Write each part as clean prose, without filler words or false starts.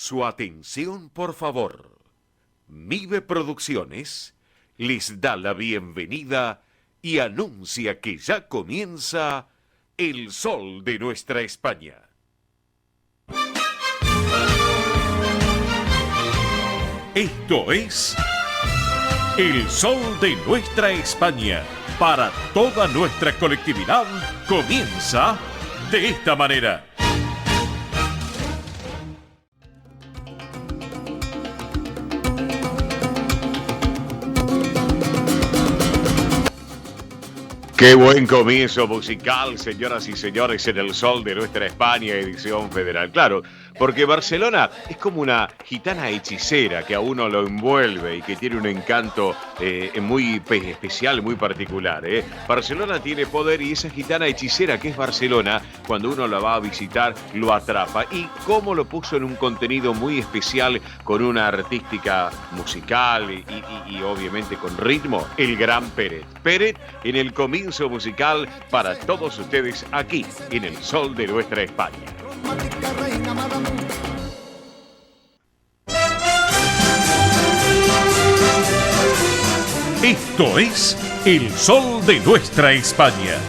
Su atención, por favor. Mive Producciones les da la bienvenida y anuncia que ya comienza El Sol de Nuestra España. Esto es El Sol de Nuestra España. Para toda nuestra colectividad comienza de esta manera. Qué buen comienzo musical, señoras y señores, en El Sol de Nuestra España, edición federal. Claro, porque Barcelona es como una gitana hechicera que a uno lo envuelve y que tiene un encanto muy especial, muy particular. Barcelona tiene poder y esa gitana hechicera que es Barcelona, cuando uno la va a visitar, lo atrapa. Y cómo lo puso en un contenido muy especial, con una artística musical y obviamente con ritmo, el gran Peret. Peret en el comienzo musical para todos ustedes aquí en El Sol de Nuestra España. Esto es El Sol de Nuestra España.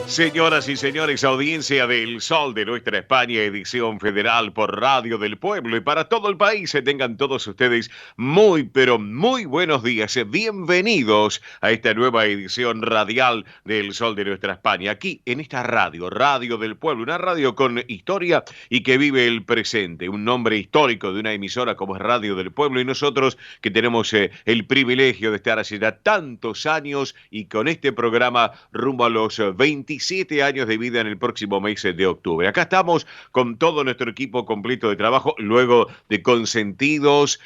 Señoras y señores, audiencia del Sol de Nuestra España, edición federal por Radio del Pueblo y para todo el país, tengan todos ustedes muy, pero muy buenos días. Bienvenidos a esta nueva edición radial del Sol de Nuestra España, aquí en esta radio, Radio del Pueblo, una radio con historia y que vive el presente, un nombre histórico de una emisora como es Radio del Pueblo y nosotros que tenemos el privilegio de estar hace ya tantos años y con este programa rumbo a los 27 años de vida en el próximo mes de octubre. Acá estamos con todo nuestro equipo completo de trabajo, luego de Consentidos,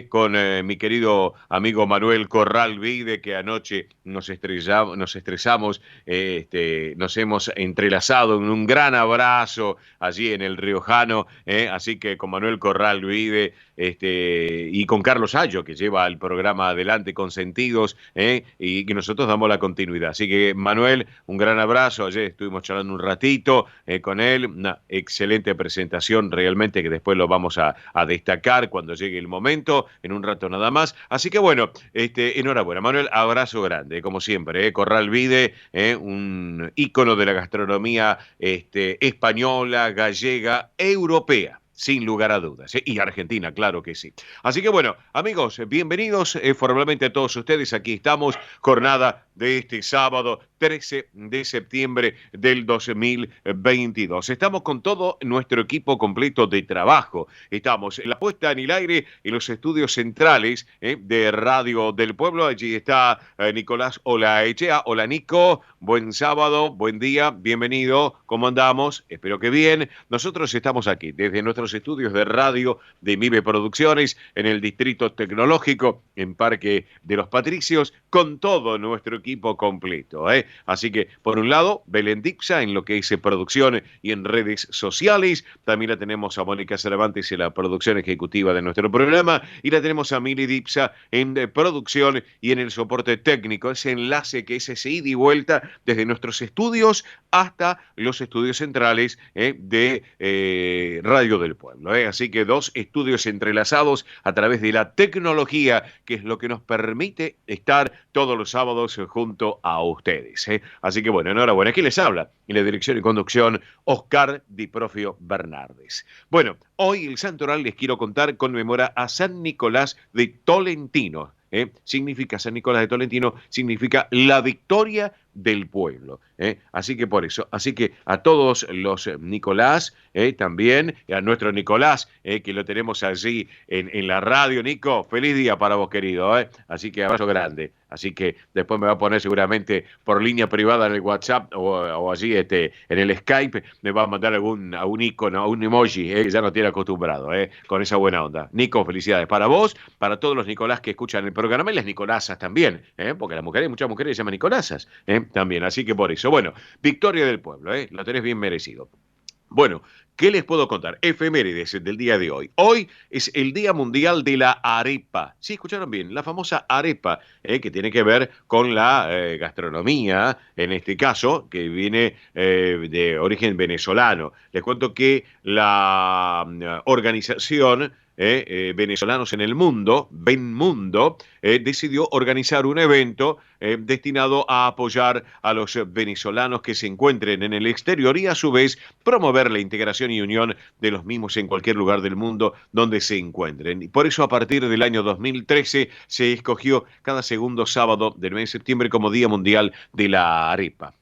con mi querido amigo Manuel Corral Vide, que anoche nos estresamos, nos hemos entrelazado en un gran abrazo allí en el Riojano, así que con Manuel Corral Vide y con Carlos Ayo, que lleva el programa adelante Consentidos, y que nosotros damos la continuidad. Así que Manuel, un gran abrazo. Ayer estuvimos charlando un ratito con él, una excelente presentación realmente que después lo vamos a destacar cuando llegue el momento, en un rato nada más. Así que bueno, enhorabuena Manuel, abrazo grande, como siempre, Corral Vide, un ícono de la gastronomía española, gallega, europea. Sin lugar a dudas, y Argentina, claro que sí. Así que bueno, amigos, bienvenidos formalmente a todos ustedes. Aquí estamos, jornada de este sábado 13 de septiembre del 2022. Estamos con todo nuestro equipo completo de trabajo. Estamos en la puesta en el aire en los estudios centrales de Radio del Pueblo. Allí está Nicolás Olaechea. Hola Nico, buen sábado, buen día, bienvenido. ¿Cómo andamos? Espero que bien. Nosotros estamos aquí desde nuestros estudios de radio de Mive Producciones en el Distrito Tecnológico, en Parque de los Patricios, con todo nuestro equipo completo. Así que, por un lado, Belén Dipsa en lo que es producción y en redes sociales. También la tenemos a Mónica Cervantes en la producción ejecutiva de nuestro programa. Y la tenemos a Mili Dipsa en producción y en el soporte técnico. Ese enlace que es ese ida y vuelta desde nuestros estudios hasta los estudios centrales de Radio del Pueblo. Así que dos estudios entrelazados a través de la tecnología, que es lo que nos permite estar todos los sábados junto a ustedes. Así que bueno, enhorabuena. Aquí les habla en la dirección y conducción Oscar Di Profio Bernardes. Bueno, hoy el santoral les quiero contar conmemora a San Nicolás de Tolentino. Significa San Nicolás de Tolentino, significa la victoria del pueblo. Así que por eso, así que a todos los Nicolás, también a nuestro Nicolás, que lo tenemos allí en la radio. Nico, feliz día para vos, querido. Así que abrazo grande. Así que después me va a poner seguramente por línea privada en el WhatsApp o allí en el Skype, me va a mandar a un icono, a un emoji, que ya no tiene acostumbrado, con esa buena onda. Nico, felicidades para vos, para todos los Nicolás que escuchan el programa y las Nicolásas también, porque las mujeres, muchas mujeres se llaman Nicolásas, también. Así que por eso, bueno, victoria del pueblo, lo tenés bien merecido. Bueno, ¿qué les puedo contar? Efemérides del día de hoy. Hoy es el Día Mundial de la Arepa. Sí, escucharon bien, la famosa arepa, que tiene que ver con la gastronomía, en este caso, que viene de origen venezolano. Les cuento que la organización Venezolanos en el Mundo, Benmundo, decidió organizar un evento destinado a apoyar a los venezolanos que se encuentren en el exterior y a su vez promover la integración y unión de los mismos en cualquier lugar del mundo donde se encuentren. Y por eso a partir del año 2013 se escogió cada segundo sábado del mes de septiembre como Día Mundial de la Arepa.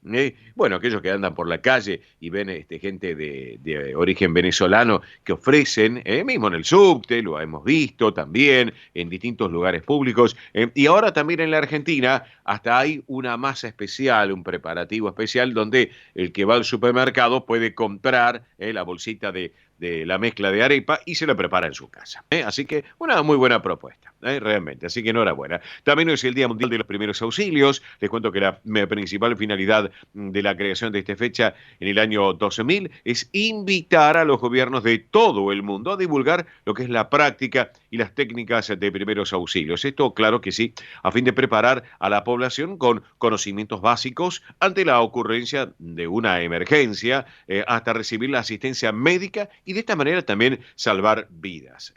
Bueno, aquellos que andan por la calle y ven gente de origen venezolano que ofrecen, mismo en el subte, lo hemos visto también en distintos lugares públicos, y ahora también en la Argentina, hasta hay una masa especial, un preparativo especial donde el que va al supermercado puede comprar la bolsita de la mezcla de arepa y se la prepara en su casa. Así que una muy buena propuesta, realmente. Así que enhorabuena. También hoy es el Día Mundial de los Primeros Auxilios. Les cuento que la principal finalidad de la creación de esta fecha en el año 2000 es invitar a los gobiernos de todo el mundo a divulgar lo que es la práctica y las técnicas de primeros auxilios. Esto, claro que sí, a fin de preparar a la población con conocimientos básicos ante la ocurrencia de una emergencia, hasta recibir la asistencia médica y de esta manera también salvar vidas.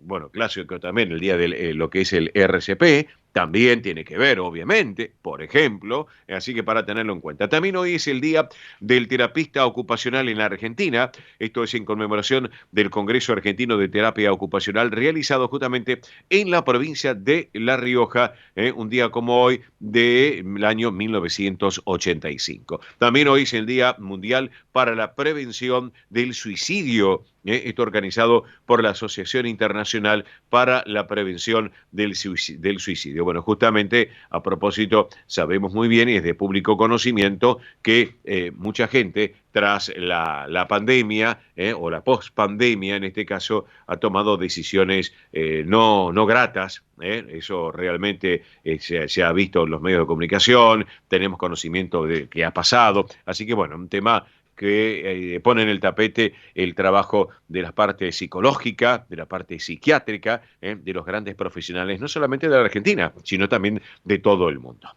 Bueno, clásico también el día de lo que es el RCP, también tiene que ver, obviamente, por ejemplo, así que para tenerlo en cuenta. También hoy es el Día del Terapista Ocupacional en la Argentina, esto es en conmemoración del Congreso Argentino de Terapia Ocupacional realizado justamente en la provincia de La Rioja, un día como hoy del año 1985. También hoy es el Día Mundial para la Prevención del Suicidio, esto organizado por la Asociación Internacional para la Prevención del Suicidio. Bueno, justamente a propósito, sabemos muy bien y es de público conocimiento que mucha gente tras la pandemia o la pospandemia, en este caso, ha tomado decisiones no gratas. Eso realmente se ha visto en los medios de comunicación, tenemos conocimiento de qué ha pasado. Así que bueno, un tema que pone en el tapete el trabajo de la parte psicológica, de la parte psiquiátrica, de los grandes profesionales, no solamente de la Argentina, sino también de todo el mundo.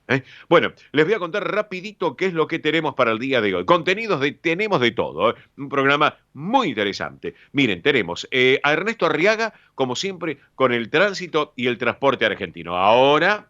Bueno, les voy a contar rapidito qué es lo que tenemos para el día de hoy. Tenemos de todo, un programa muy interesante. Miren, tenemos a Ernesto Arriaga, como siempre, con el tránsito y el transporte argentino. Ahora,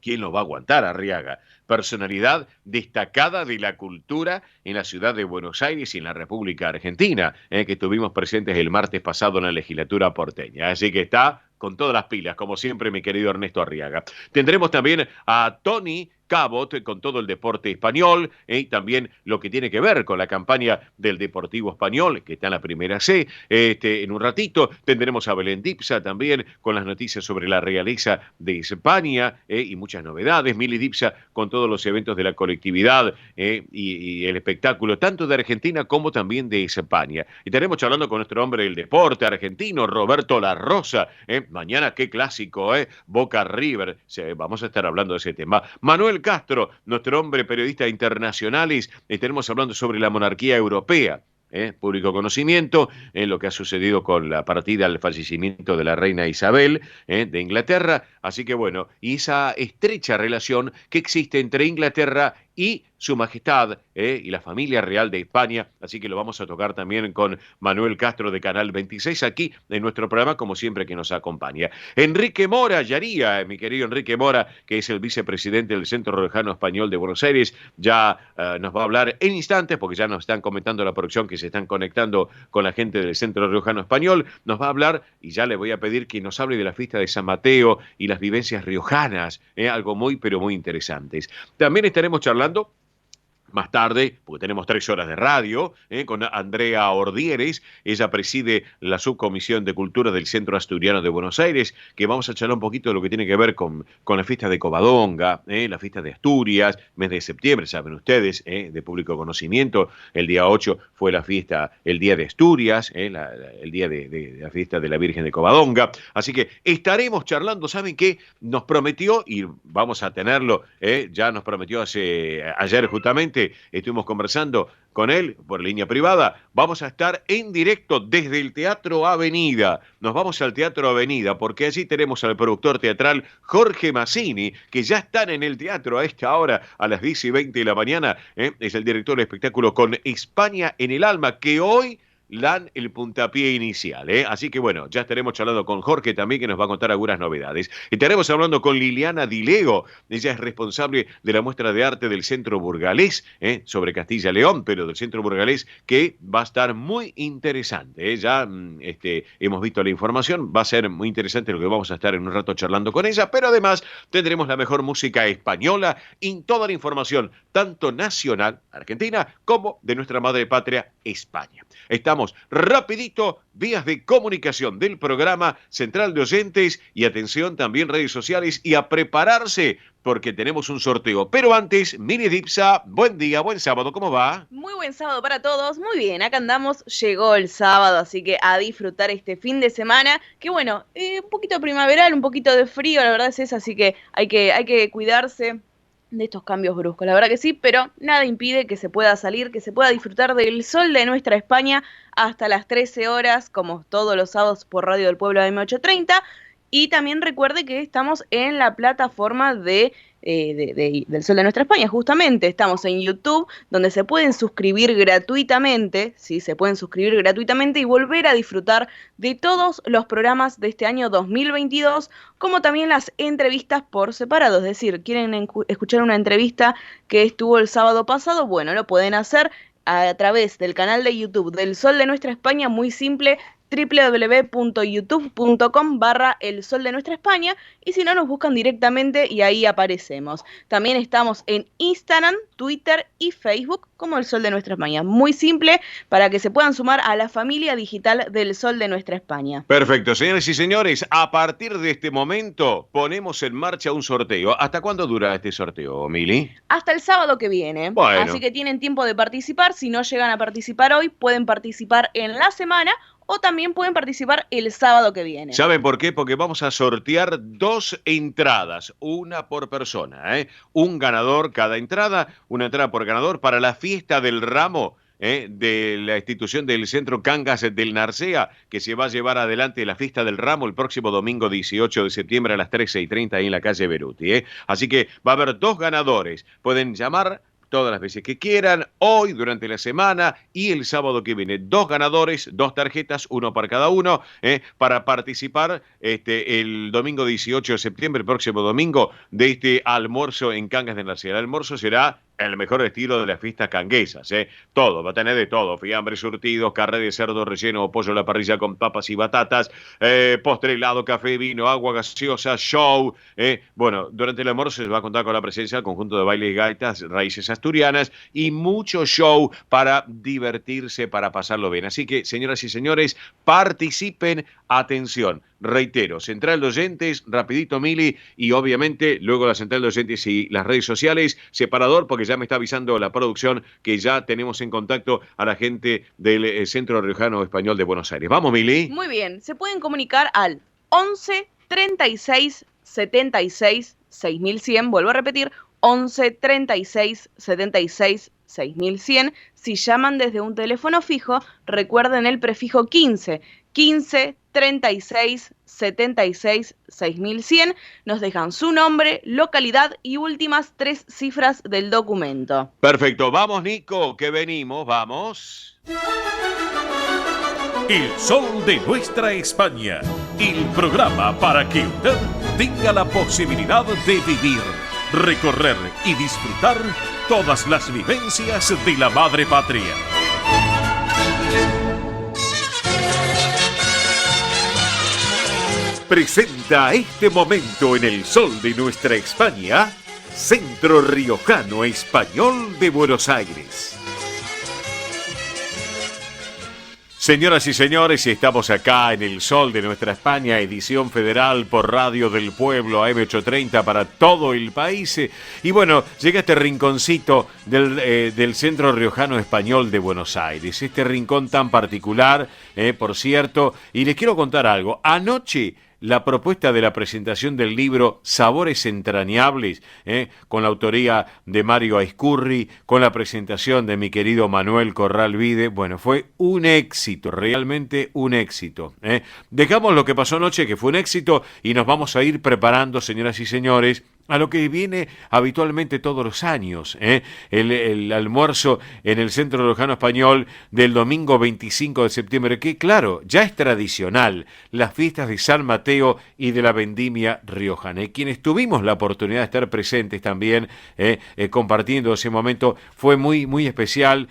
¿quién lo va a aguantar, Arriaga? Personalidad destacada de la cultura en la ciudad de Buenos Aires y en la República Argentina, que estuvimos presentes el martes pasado en la legislatura porteña. Así que está con todas las pilas, como siempre, mi querido Ernesto Arriaga. Tendremos también a Tony Cabot con todo el deporte español, y también lo que tiene que ver con la campaña del Deportivo Español, que está en la primera C. En un ratito tendremos a Belén Dipsa también con las noticias sobre la realeza de España y muchas novedades. Mili Dipsa con todos los eventos de la colectividad y el espectáculo, tanto de Argentina como también de España. Y estaremos charlando con nuestro hombre del deporte argentino, Roberto La Rosa. Mañana, qué clásico, Boca River. Vamos a estar hablando de ese tema. Manuel Castro, nuestro hombre periodista internacionales, estaremos hablando sobre la monarquía europea. Público conocimiento en lo que ha sucedido con la partida, el fallecimiento de la reina Isabel de Inglaterra. Así que bueno, y esa estrecha relación que existe entre Inglaterra y su majestad y la familia real de España. Así que lo vamos a tocar también con Manuel Castro de Canal 26 aquí en nuestro programa, como siempre que nos acompaña. Enrique Mora Yaría, mi querido Enrique Mora, que es el vicepresidente del Centro Riojano Español de Buenos Aires, ya nos va a hablar en instantes, porque ya nos están comentando la producción que se están conectando con la gente del Centro Riojano Español. Nos va a hablar, y ya le voy a pedir que nos hable de la fiesta de San Mateo y las vivencias riojanas, algo muy, pero muy interesantes. También estaremos charlando más tarde, porque tenemos 3 horas de radio, con Andrea Ordieres. Ella preside la Subcomisión de Cultura del Centro Asturiano de Buenos Aires, que vamos a charlar un poquito de lo que tiene que ver con la fiesta de Covadonga, la fiesta de Asturias, mes de septiembre, saben ustedes, de público conocimiento. El día 8 fue la fiesta, el día de Asturias, el día de la fiesta de la Virgen de Covadonga. Así que estaremos charlando, ¿saben qué? Nos prometió, y vamos a tenerlo, ya nos prometió ayer justamente, justamente estuvimos conversando con él por línea privada. Vamos a estar en directo desde el Teatro Avenida. Nos vamos al Teatro Avenida porque allí tenemos al productor teatral Jorge Mazzini, que ya están en el teatro a esta hora, a las 10:20 de la mañana. Es el director del espectáculo Con España en el Alma, que hoy dan el puntapié inicial, ¿eh? Así que bueno, ya estaremos charlando con Jorge también, que nos va a contar algunas novedades. Estaremos hablando con Liliana Dilego, ella es responsable de la muestra de arte del Centro Burgalés, sobre Castilla León, pero del Centro Burgalés, que va a estar muy interesante, ¿eh? Ya hemos visto la información, va a ser muy interesante lo que vamos a estar en un rato charlando con ella, pero además tendremos la mejor música española y toda la información, tanto nacional, Argentina, como de nuestra madre patria, España. Estamos rapidito, vías de comunicación del programa Central de Oyentes y atención también redes sociales y a prepararse porque tenemos un sorteo. Pero antes, Miri Dipsa, buen día, buen sábado, ¿cómo va? Muy buen sábado para todos, muy bien, acá andamos, llegó el sábado, así que a disfrutar este fin de semana, que bueno, un poquito primaveral, un poquito de frío, la verdad es esa, así que hay que cuidarse de estos cambios bruscos, la verdad que sí, pero nada impide que se pueda salir, que se pueda disfrutar del sol de nuestra España hasta las 13 horas, como todos los sábados por Radio del Pueblo AM830, y también recuerde que estamos en la plataforma del Sol de Nuestra España, justamente, estamos en YouTube, donde se pueden suscribir gratuitamente, ¿sí? Se pueden suscribir gratuitamente y volver a disfrutar de todos los programas de este año 2022, como también las entrevistas por separado, es decir, quieren escuchar una entrevista que estuvo el sábado pasado, bueno, lo pueden hacer a través del canal de YouTube del Sol de Nuestra España, muy simple, www.youtube.com/El Sol de Nuestra España, y si no nos buscan directamente y ahí aparecemos. También estamos en Instagram, Twitter y Facebook como El Sol de Nuestra España. Muy simple para que se puedan sumar a la familia digital del Sol de Nuestra España. Perfecto, señores y señores, a partir de este momento ponemos en marcha un sorteo. ¿Hasta cuándo dura este sorteo, Mili? Hasta el sábado que viene. Bueno. Así que tienen tiempo de participar. Si no llegan a participar hoy, pueden participar en la semana o también pueden participar el sábado que viene. ¿Saben por qué? Porque vamos a sortear 2 entradas, una por persona, ¿eh? Un ganador cada entrada, una entrada por ganador para la fiesta del ramo, de la institución del Centro Cangas del Narcea, que se va a llevar adelante la fiesta del ramo el próximo domingo 18 de septiembre a las 13:30 ahí en la calle Beruti, ¿eh? Así que va a haber 2 ganadores. Pueden llamar todas las veces que quieran, hoy, durante la semana y el sábado que viene. 2 ganadores, 2 tarjetas, uno para cada uno, para participar el domingo 18 de septiembre, el próximo domingo, de este almuerzo en Cangas de Narcea. El almuerzo será el mejor estilo de las fiestas canguesas, todo, va a tener de todo, fiambres surtidos, carne de cerdo relleno o pollo a la parrilla con papas y batatas, postre, helado, café, vino, agua gaseosa, show, bueno, durante el almuerzo se va a contar con la presencia del conjunto de baile y gaitas, raíces asturianas y mucho show para divertirse, para pasarlo bien. Así que, señoras y señores, participen, atención. Reitero, Central de Oyentes, rapidito Mili, y obviamente luego la Central de Oyentes y las redes sociales, separador, porque ya me está avisando la producción que ya tenemos en contacto a la gente del Centro Riojano Español de Buenos Aires. ¿Vamos, Mili? Muy bien, se pueden comunicar al 11 36 76 6100, vuelvo a repetir, 11 36 76 6100. Si llaman desde un teléfono fijo, recuerden el prefijo 15 36 76 6100, nos dejan su nombre, localidad y últimas 3 cifras del documento. Perfecto, vamos Nico, que venimos, vamos. El Sol de Nuestra España, el programa para que usted tenga la posibilidad de vivir, recorrer y disfrutar todas las vivencias de la madre patria. Presenta este momento en el Sol de Nuestra España, Centro Riojano Español de Buenos Aires. Señoras y señores, estamos acá en el Sol de Nuestra España, edición federal por Radio del Pueblo AM830 para todo el país. Y bueno, llega este rinconcito del Centro Riojano Español de Buenos Aires. Este rincón tan particular, por cierto. Y les quiero contar algo. Anoche la propuesta de la presentación del libro Sabores Entrañables, con la autoría de Mario Aizcurri, con la presentación de mi querido Manuel Corral Vide. Bueno, fue un éxito, realmente un éxito. Dejamos lo que pasó anoche, que fue un éxito, y nos vamos a ir preparando, señoras y señores, a lo que viene habitualmente todos los años, el almuerzo en el Centro Riojano Español del domingo 25 de septiembre, que claro, ya es tradicional, las fiestas de San Mateo y de la vendimia riojana. Y quienes tuvimos la oportunidad de estar presentes también, compartiendo ese momento, fue muy, muy especial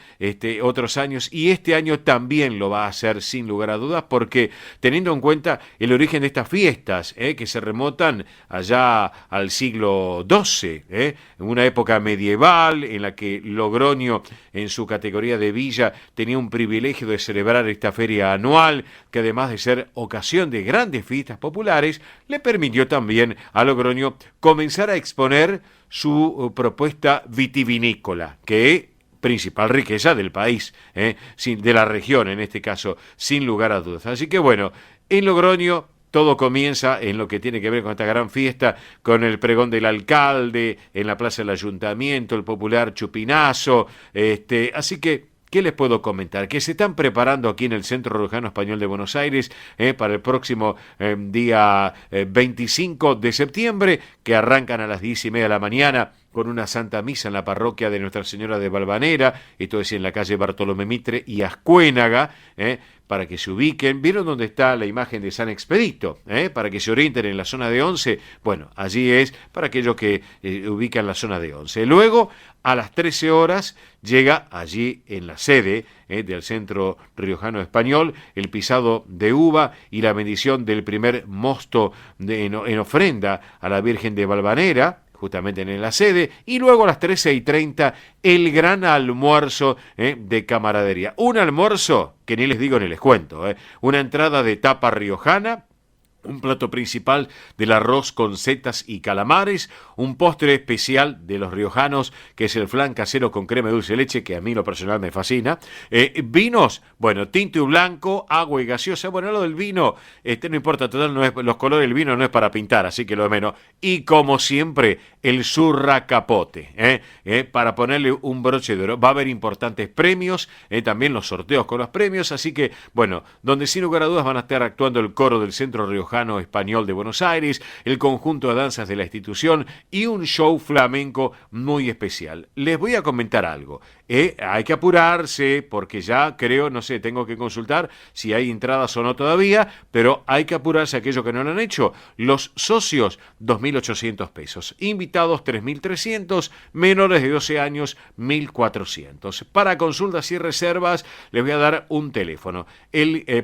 otros años, y este año también lo va a hacer sin lugar a dudas, porque teniendo en cuenta el origen de estas fiestas, que se remontan allá al siglo XII, en una época medieval en la que Logroño, en su categoría de villa, tenía un privilegio de celebrar esta feria anual, que además de ser ocasión de grandes fiestas populares, le permitió también a Logroño comenzar a exponer su propuesta vitivinícola, que es principal riqueza del país, de la región en este caso, sin lugar a dudas. Así que bueno, en Logroño todo comienza en lo que tiene que ver con esta gran fiesta, con el pregón del alcalde, en la plaza del ayuntamiento, el popular chupinazo. Así que, ¿qué les puedo comentar? Que se están preparando aquí en el Centro Riojano Español de Buenos Aires para el próximo día 25 de septiembre, que arrancan a las 10:30 de la mañana, con una santa misa en la parroquia de Nuestra Señora de Valvanera, esto es en la calle Bartolomé Mitre y Ascuénaga, para que se ubiquen. ¿Vieron dónde está la imagen de San Expedito? Para que se orienten en la zona de Once. Bueno, allí es para aquellos que ubican la zona de Once. Luego, a las 13 horas, llega allí en la sede del Centro Riojano Español el pisado de uva y la bendición del primer mosto en ofrenda a la Virgen de Valvanera, justamente en la sede, y luego a las 13:30 el gran almuerzo de camaradería. Un almuerzo que ni les digo ni les cuento, una entrada de tapa riojana, un plato principal del arroz con setas y calamares, un postre especial de los riojanos, que es el flan casero con crema de dulce de leche, que a mí en lo personal me fascina, vinos, bueno, tinto y blanco, agua y gaseosa. Bueno, lo del vino, no importa, total, no es, los colores del vino no es para pintar, así que lo de menos. Y como siempre, el surra capote, para ponerle un broche de oro. Va a haber importantes premios, también los sorteos con los premios, así que, bueno, donde sin lugar a dudas van a estar actuando el coro del Centro Riojano Español de Buenos Aires, el conjunto de danzas de la institución y un show flamenco muy especial. Les voy a comentar algo. Hay que apurarse porque ya creo, no sé, tengo que consultar si hay entradas o no todavía, pero hay que apurarse aquellos que no lo han hecho. Los socios, 2.800 pesos. Invitados, 3.300. Menores de 12 años, 1.400. Para consultas y reservas, les voy a dar un teléfono.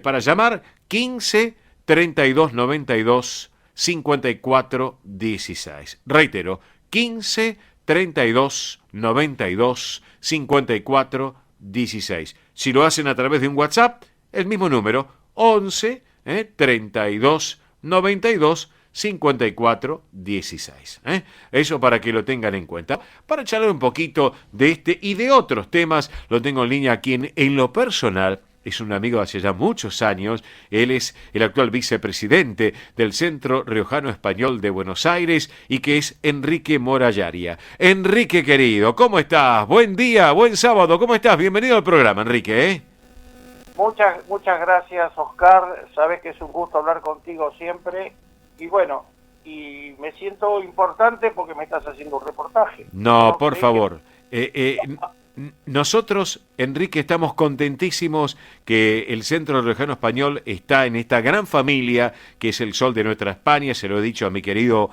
Para llamar, 15 32 92 54 16. Reitero, 15 32 92 54 16. Si lo hacen a través de un WhatsApp, el mismo número, 11 32 92 54 16. Eso para que lo tengan en cuenta. Para charlar un poquito de este y de otros temas, lo tengo en línea aquí en lo personal. Es un amigo de hace ya muchos años. Él es el actual vicepresidente del Centro Riojano Español de Buenos Aires y que es Enrique Morallaria. Enrique, querido, ¿cómo estás? Buen día, buen sábado, ¿cómo estás? Bienvenido al programa, Enrique. Muchas gracias, Oscar. Sabes que es un gusto hablar contigo siempre. Y bueno, y me siento importante porque me estás haciendo un reportaje. No, por favor. Nosotros, Enrique, estamos contentísimos que el Centro Riojano Español está en esta gran familia que es el sol de nuestra España. Se lo he dicho a mi querido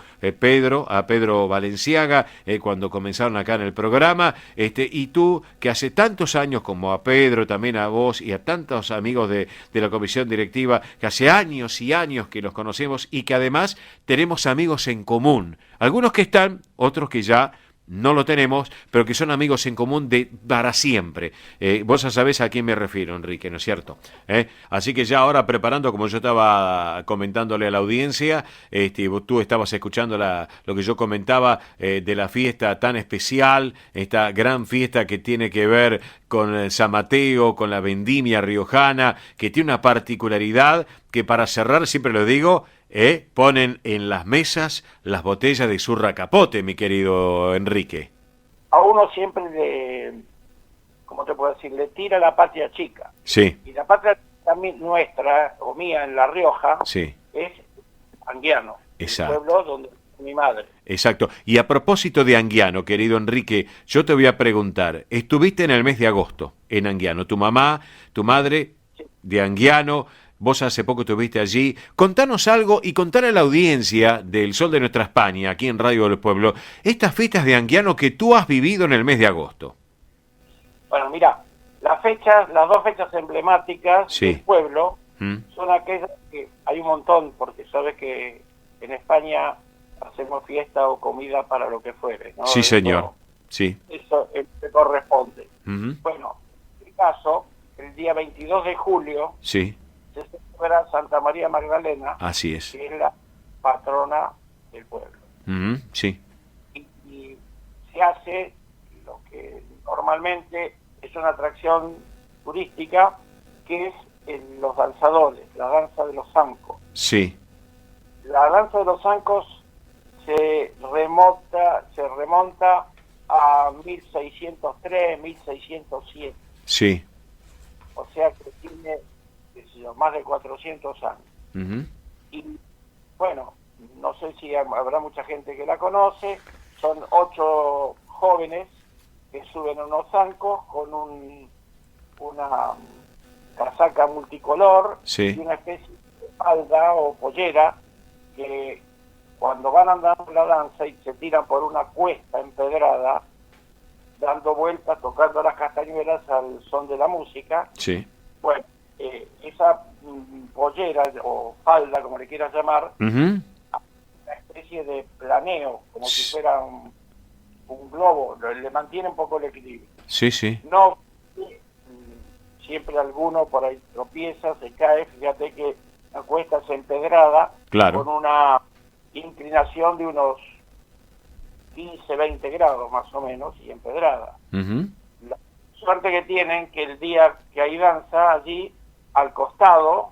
a Pedro Valenciaga, cuando comenzaron acá en el programa, y tú, que hace tantos años, como a Pedro, también a vos y a tantos amigos de la comisión directiva, que hace años y años que los conocemos y que además tenemos amigos en común, algunos que están, otros que ya no lo tenemos, pero que son amigos en común de para siempre. Vos ya sabés a quién me refiero, Enrique, ¿no es cierto? Así que ya ahora preparando, como yo estaba comentándole a la audiencia, tú estabas escuchando lo que yo comentaba de la fiesta tan especial, esta gran fiesta que tiene que ver con San Mateo, con la vendimia riojana, que tiene una particularidad que, para cerrar, siempre lo digo, ponen en las mesas las botellas de Surra Capote, mi querido Enrique. A uno siempre le, ¿cómo te puedo decir? Le tira la patria chica. Sí, Y la patria también nuestra, o mía en La Rioja, sí, es Anguiano, exacto. el pueblo donde mi madre. Exacto. Y a propósito de Anguiano, querido Enrique, yo te voy a preguntar, estuviste en el mes de agosto en Anguiano, tu mamá, tu madre de Anguiano, vos hace poco estuviste allí. Contanos algo y contar a la audiencia del Sol de Nuestra España, aquí en Radio del Pueblo, estas fiestas de Anguiano que tú has vivido en el mes de agosto. Bueno, mira, las dos fechas emblemáticas Sí. del pueblo ¿Mm? son aquellas que hay un montón, porque sabes que en España hacemos fiesta o comida para lo que fuere, ¿no? Sí, Eso- señor. Sí. Eso te corresponde. Ujú. Bueno, en mi caso, el día 22 de julio Sí, se celebra Santa María Magdalena, así es. que es la patrona del pueblo. Ujú. Sí, Y se hace lo que normalmente es una atracción turística, que es los danzadores, la danza de los zancos. sí, La danza de los zancos se remonta a 1603, 1607, sí. o sea que tiene, qué sé yo, más de 400 años. Ujú. Y bueno, no sé si habrá mucha gente que la conoce, son 8 jóvenes que suben unos zancos con una casaca multicolor Sí. y una especie de falda o pollera que cuando van andando la danza y se tiran por una cuesta empedrada, dando vueltas, tocando las castañuelas al son de la música, Sí. bueno, esa pollera o falda, como le quieras llamar, Ujú. una especie de planeo, como si fuera un globo, le mantiene un poco el equilibrio. Sí, sí. No, siempre alguno por ahí tropieza, se cae, fíjate que la cuesta es empedrada, Claro. con una inclinación de unos 15, 20 grados más o menos, y empedrada. Ujú. La suerte que tienen que el día que hay danza, allí al costado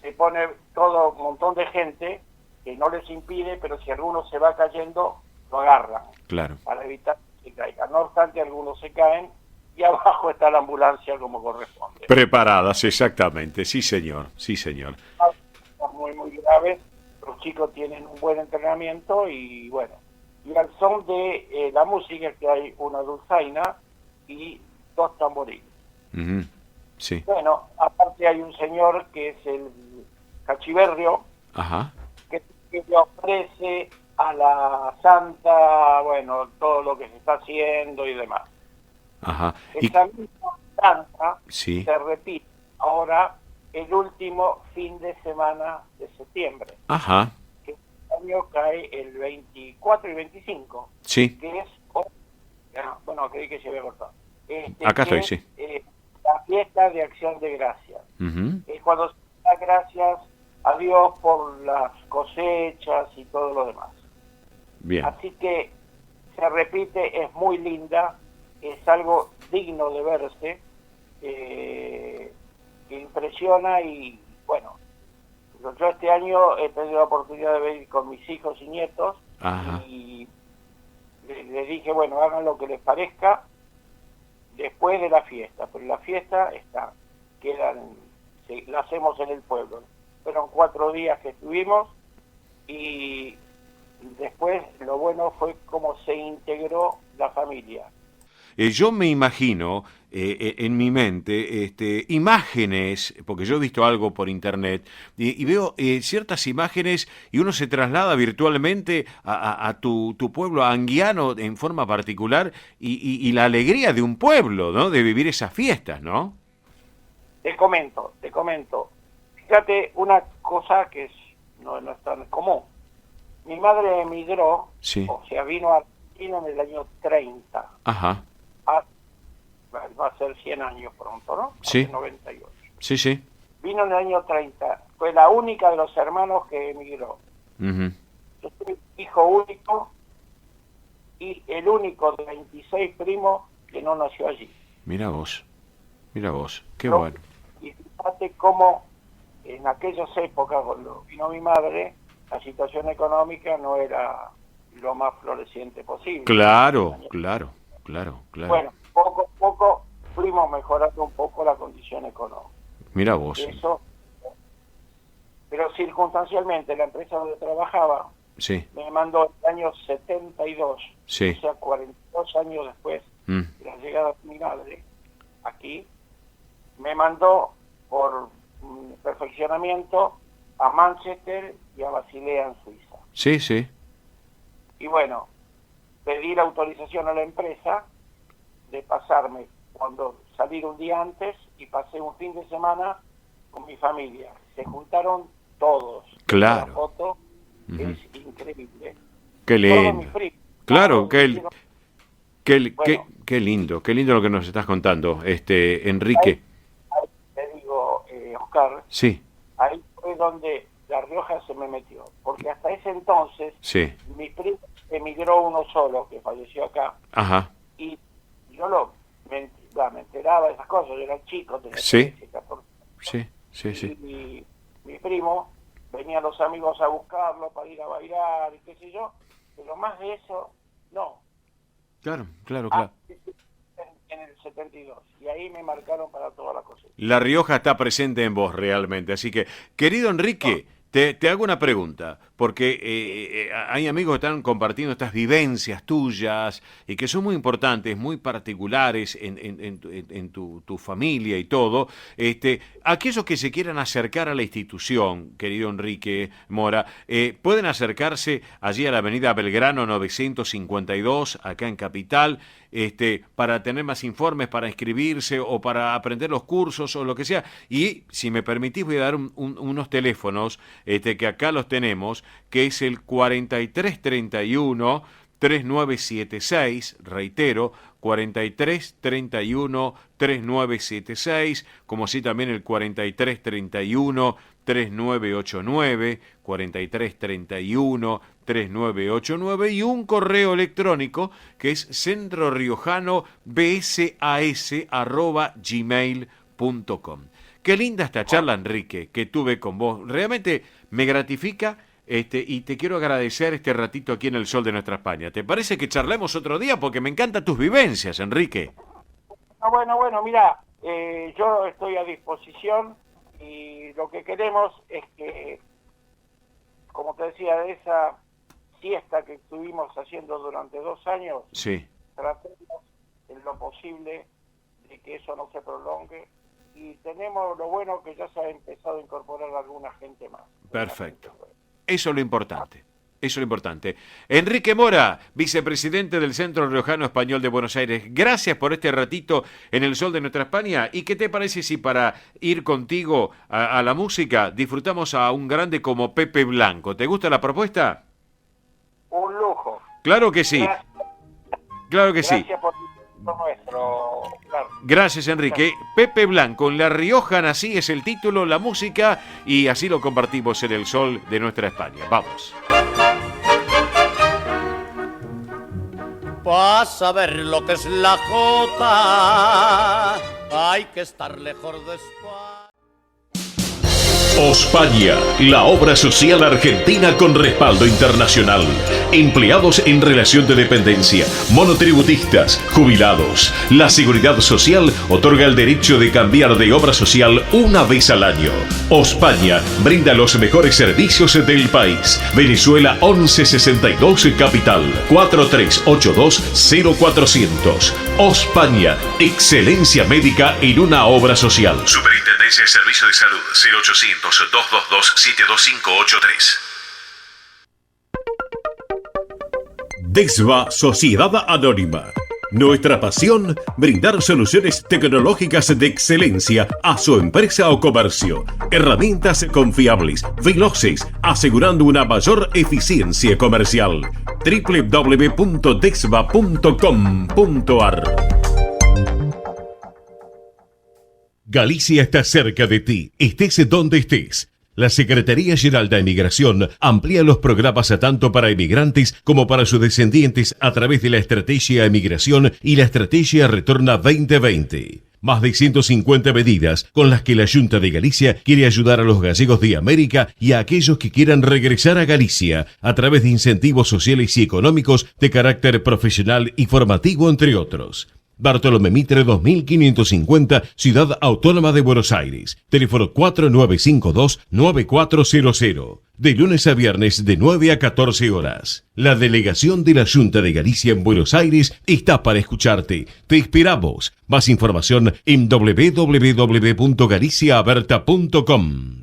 se pone todo un montón de gente que no les impide, pero si alguno se va cayendo, lo agarran Claro. para evitar que caiga. No obstante, algunos se caen y abajo está la ambulancia como corresponde. Preparadas, exactamente. Sí, señor. Sí, señor. Muy, muy graves. Los chicos tienen un buen entrenamiento y bueno. Y al son de la música, que hay una dulzaina y 2 tamborines. Ujú. Sí. Bueno, aparte hay un señor que es el cachiverrio, Ajá. que le ofrece a la santa, bueno, todo lo que se está haciendo y demás. Ajá. Y, Esa misma danza sí. se repite ahora el último fin de semana de septiembre, Ajá. que este año cae el 24 y 25, Sí. que es, bueno, creí que se había cortado. Acá que estoy, es, sí. La fiesta de Acción de Gracias. Ujú. Es cuando se da gracias a Dios por las cosechas y todo lo demás. Bien. Así que se repite, es muy linda, es algo digno de verse, que impresiona y bueno, yo este año he tenido la oportunidad de ver con mis hijos y nietos. Ajá. Y les dije, bueno, hagan lo que les parezca después de la fiesta, pero la fiesta está, la hacemos en el pueblo. Fueron 4 días que estuvimos y después lo bueno fue cómo se integró la familia. Yo me imagino en mi mente imágenes, porque yo he visto algo por internet, y veo ciertas imágenes y uno se traslada virtualmente a tu pueblo, a Anguiano en forma particular, y la alegría de un pueblo, ¿no? De vivir esas fiestas, ¿no? Te comento. Fíjate una cosa que no es tan común. Mi madre emigró, Sí. o sea, vino a Argentina en el año 30. Ajá. Va a ser 100 años pronto, ¿no? Sí. Hace 98. Sí, sí. Vino en el año 30. Fue la única de los hermanos que emigró. Ujú. Yo soy hijo único y el único de 26 primos que no nació allí. Mira vos. Qué ¿No? bueno. Y fíjate cómo en aquellas épocas, cuando vino mi madre, la situación económica no era lo más floreciente posible. Claro. Bueno, poco a poco fuimos mejorando un poco la condición económica. Mira vos. Eso, pero circunstancialmente la empresa donde trabajaba Sí. me mandó el año 72, Sí. o sea, 42 años después de la llegada de mi madre aquí, me mandó por perfeccionamiento a Manchester y a Basilea en Suiza. Sí, sí. Y bueno, pedí la autorización a la empresa de pasarme, cuando salir un día antes, y pasé un fin de semana con mi familia. Se juntaron todos. Claro. La foto es increíble. Qué Todos mis lindo. primos. Claro, Todos qué hicieron- qué lindo lo que nos estás contando, Enrique. Ahí te digo, Oscar, Sí, ahí fue donde La Rioja se me metió. Porque hasta ese entonces, sí. mi primo emigró uno solo, que falleció acá, Ajá. y yo me enteraba de esas cosas. Yo era chico, tenía Sí. 13, 14. Sí. Y mi primo, venían los amigos a buscarlo para ir a bailar y qué sé yo, pero más de eso, no. Claro. En el 72, y ahí me marcaron para toda la cosecha. La Rioja está presente en vos realmente, así que, querido Enrique, te hago una pregunta, porque hay amigos que están compartiendo estas vivencias tuyas y que son muy importantes, muy particulares en tu familia y todo. Aquellos que se quieran acercar a la institución, querido Enrique Mora, pueden acercarse allí a la avenida Belgrano 952, acá en Capital, para tener más informes, para inscribirse o para aprender los cursos o lo que sea. Y si me permitís voy a dar unos teléfonos que acá los tenemos, que es el 4331 3976, reitero, 4331 3976, como así también el 4331 3989, 4331 3989 y un correo electrónico que es centroriojano@gmail.com. Qué linda esta charla, Enrique, que tuve con vos. Realmente me gratifica y te quiero agradecer este ratito aquí en el Sol de Nuestra España. ¿Te parece que charlemos otro día? Porque me encantan tus vivencias, Enrique. Bueno, mira, yo estoy a disposición y lo que queremos es que, como te decía, de esa siesta que estuvimos haciendo durante 2 años, Sí. tratemos en lo posible de que eso no se prolongue, y tenemos lo bueno que ya se ha empezado a incorporar alguna gente más. Perfecto. Eso es lo importante. Enrique Mora, vicepresidente del Centro Riojano Español de Buenos Aires, gracias por este ratito en el Sol de Nuestra España. ¿Y qué te parece si para ir contigo a la música disfrutamos a un grande como Pepe Blanco? ¿Te gusta la propuesta? Un lujo. Claro que sí. Claro que sí. Gracias por nuestro... Claro. Gracias, Enrique. Pepe Blanco, en La Riojana, así es el título, la música, y así lo compartimos en el Sol de Nuestra España. Vamos. Para saber lo que es la jota, hay que estar lejos de España. Ospaña, la obra social argentina con respaldo internacional. Empleados en relación de dependencia, monotributistas, jubilados. La Seguridad Social otorga el derecho de cambiar de obra social una vez al año. Ospaña brinda los mejores servicios del país. Venezuela 1162 Capital 4382-0400. Ospaña, excelencia médica en una obra social. Superintendencia de Servicios de Salud 0800-222-72583. DESVA Sociedad Anónima. Nuestra pasión, brindar soluciones tecnológicas de excelencia a su empresa o comercio. Herramientas confiables, veloces, asegurando una mayor eficiencia comercial. www.desva.com.ar. Galicia está cerca de ti, estés donde estés. La Secretaría General de Emigración amplía los programas tanto para emigrantes como para sus descendientes a través de la Estrategia Emigración y la Estrategia Retorna 2020. Más de 150 medidas con las que la Xunta de Galicia quiere ayudar a los gallegos de América y a aquellos que quieran regresar a Galicia a través de incentivos sociales y económicos de carácter profesional y formativo, entre otros. Bartolomé Mitre 2550, Ciudad Autónoma de Buenos Aires. Teléfono 4952-9400. De lunes a viernes de 9 a 14 horas. La delegación de la Xunta de Galicia en Buenos Aires está para escucharte. Te esperamos. Más información en www.galiciaaberta.com.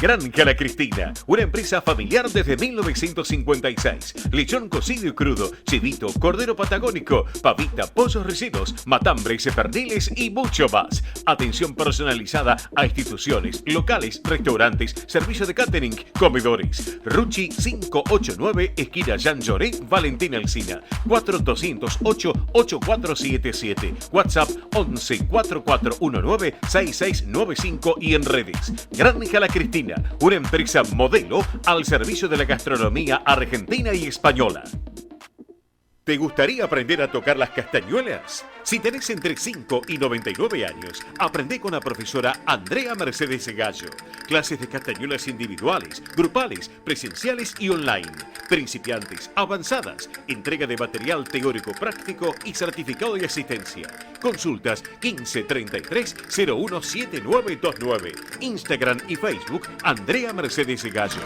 Granja La Cristina, una empresa familiar desde 1956. Lechón cocido y crudo, chivito, cordero patagónico, pavita, pollos rellenos, matambres, perniles y mucho más. Atención personalizada a instituciones, locales, restaurantes, servicio de catering, comedores. Ruchi 589, esquina Jean Lloré, Valentín Alsina. 4208-8477. WhatsApp 11 4419 6695 y en redes. Granja La Cristina, una empresa modelo al servicio de la gastronomía argentina y española. ¿Te gustaría aprender a tocar las castañuelas? Si tenés entre 5 y 99 años, aprende con la profesora Andrea Mercedes Gallo. Clases de castañuelas individuales, grupales, presenciales y online. Principiantes, avanzadas, entrega de material teórico práctico y certificado de asistencia. Consultas 1533 017929. Instagram y Facebook Andrea Mercedes Gallo.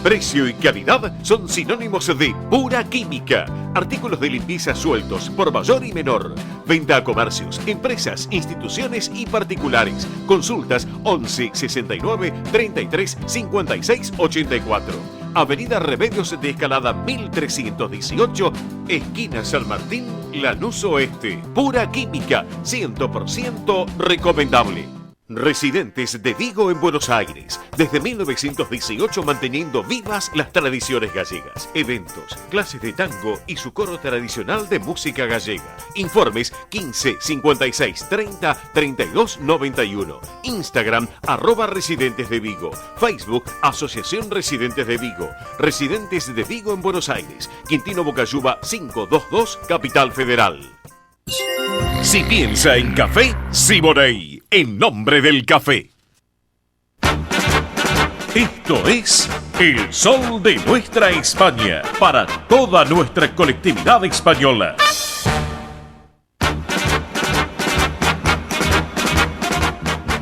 Precio y calidad son sinónimos de pura química. Artículos de limpieza sueltos por mayor y menor. Venta a comercios, empresas, instituciones y particulares. Consultas 11 69 33 56 84. Avenida Remedios de Escalada 1318, esquina San Martín, Lanús Oeste. Pura química, 100% recomendable. Residentes de Vigo en Buenos Aires, desde 1918 manteniendo vivas las tradiciones gallegas, eventos, clases de tango y su coro tradicional de música gallega. Informes 15 56 30 32 91. Instagram @Residentes de Vigo. Facebook Asociación Residentes de Vigo. Residentes de Vigo en Buenos Aires. Quintino Bocayuba 522, Capital Federal. Si piensa en café, Siboney, en nombre del café. Esto es El Sol de Nuestra España, para toda nuestra colectividad española.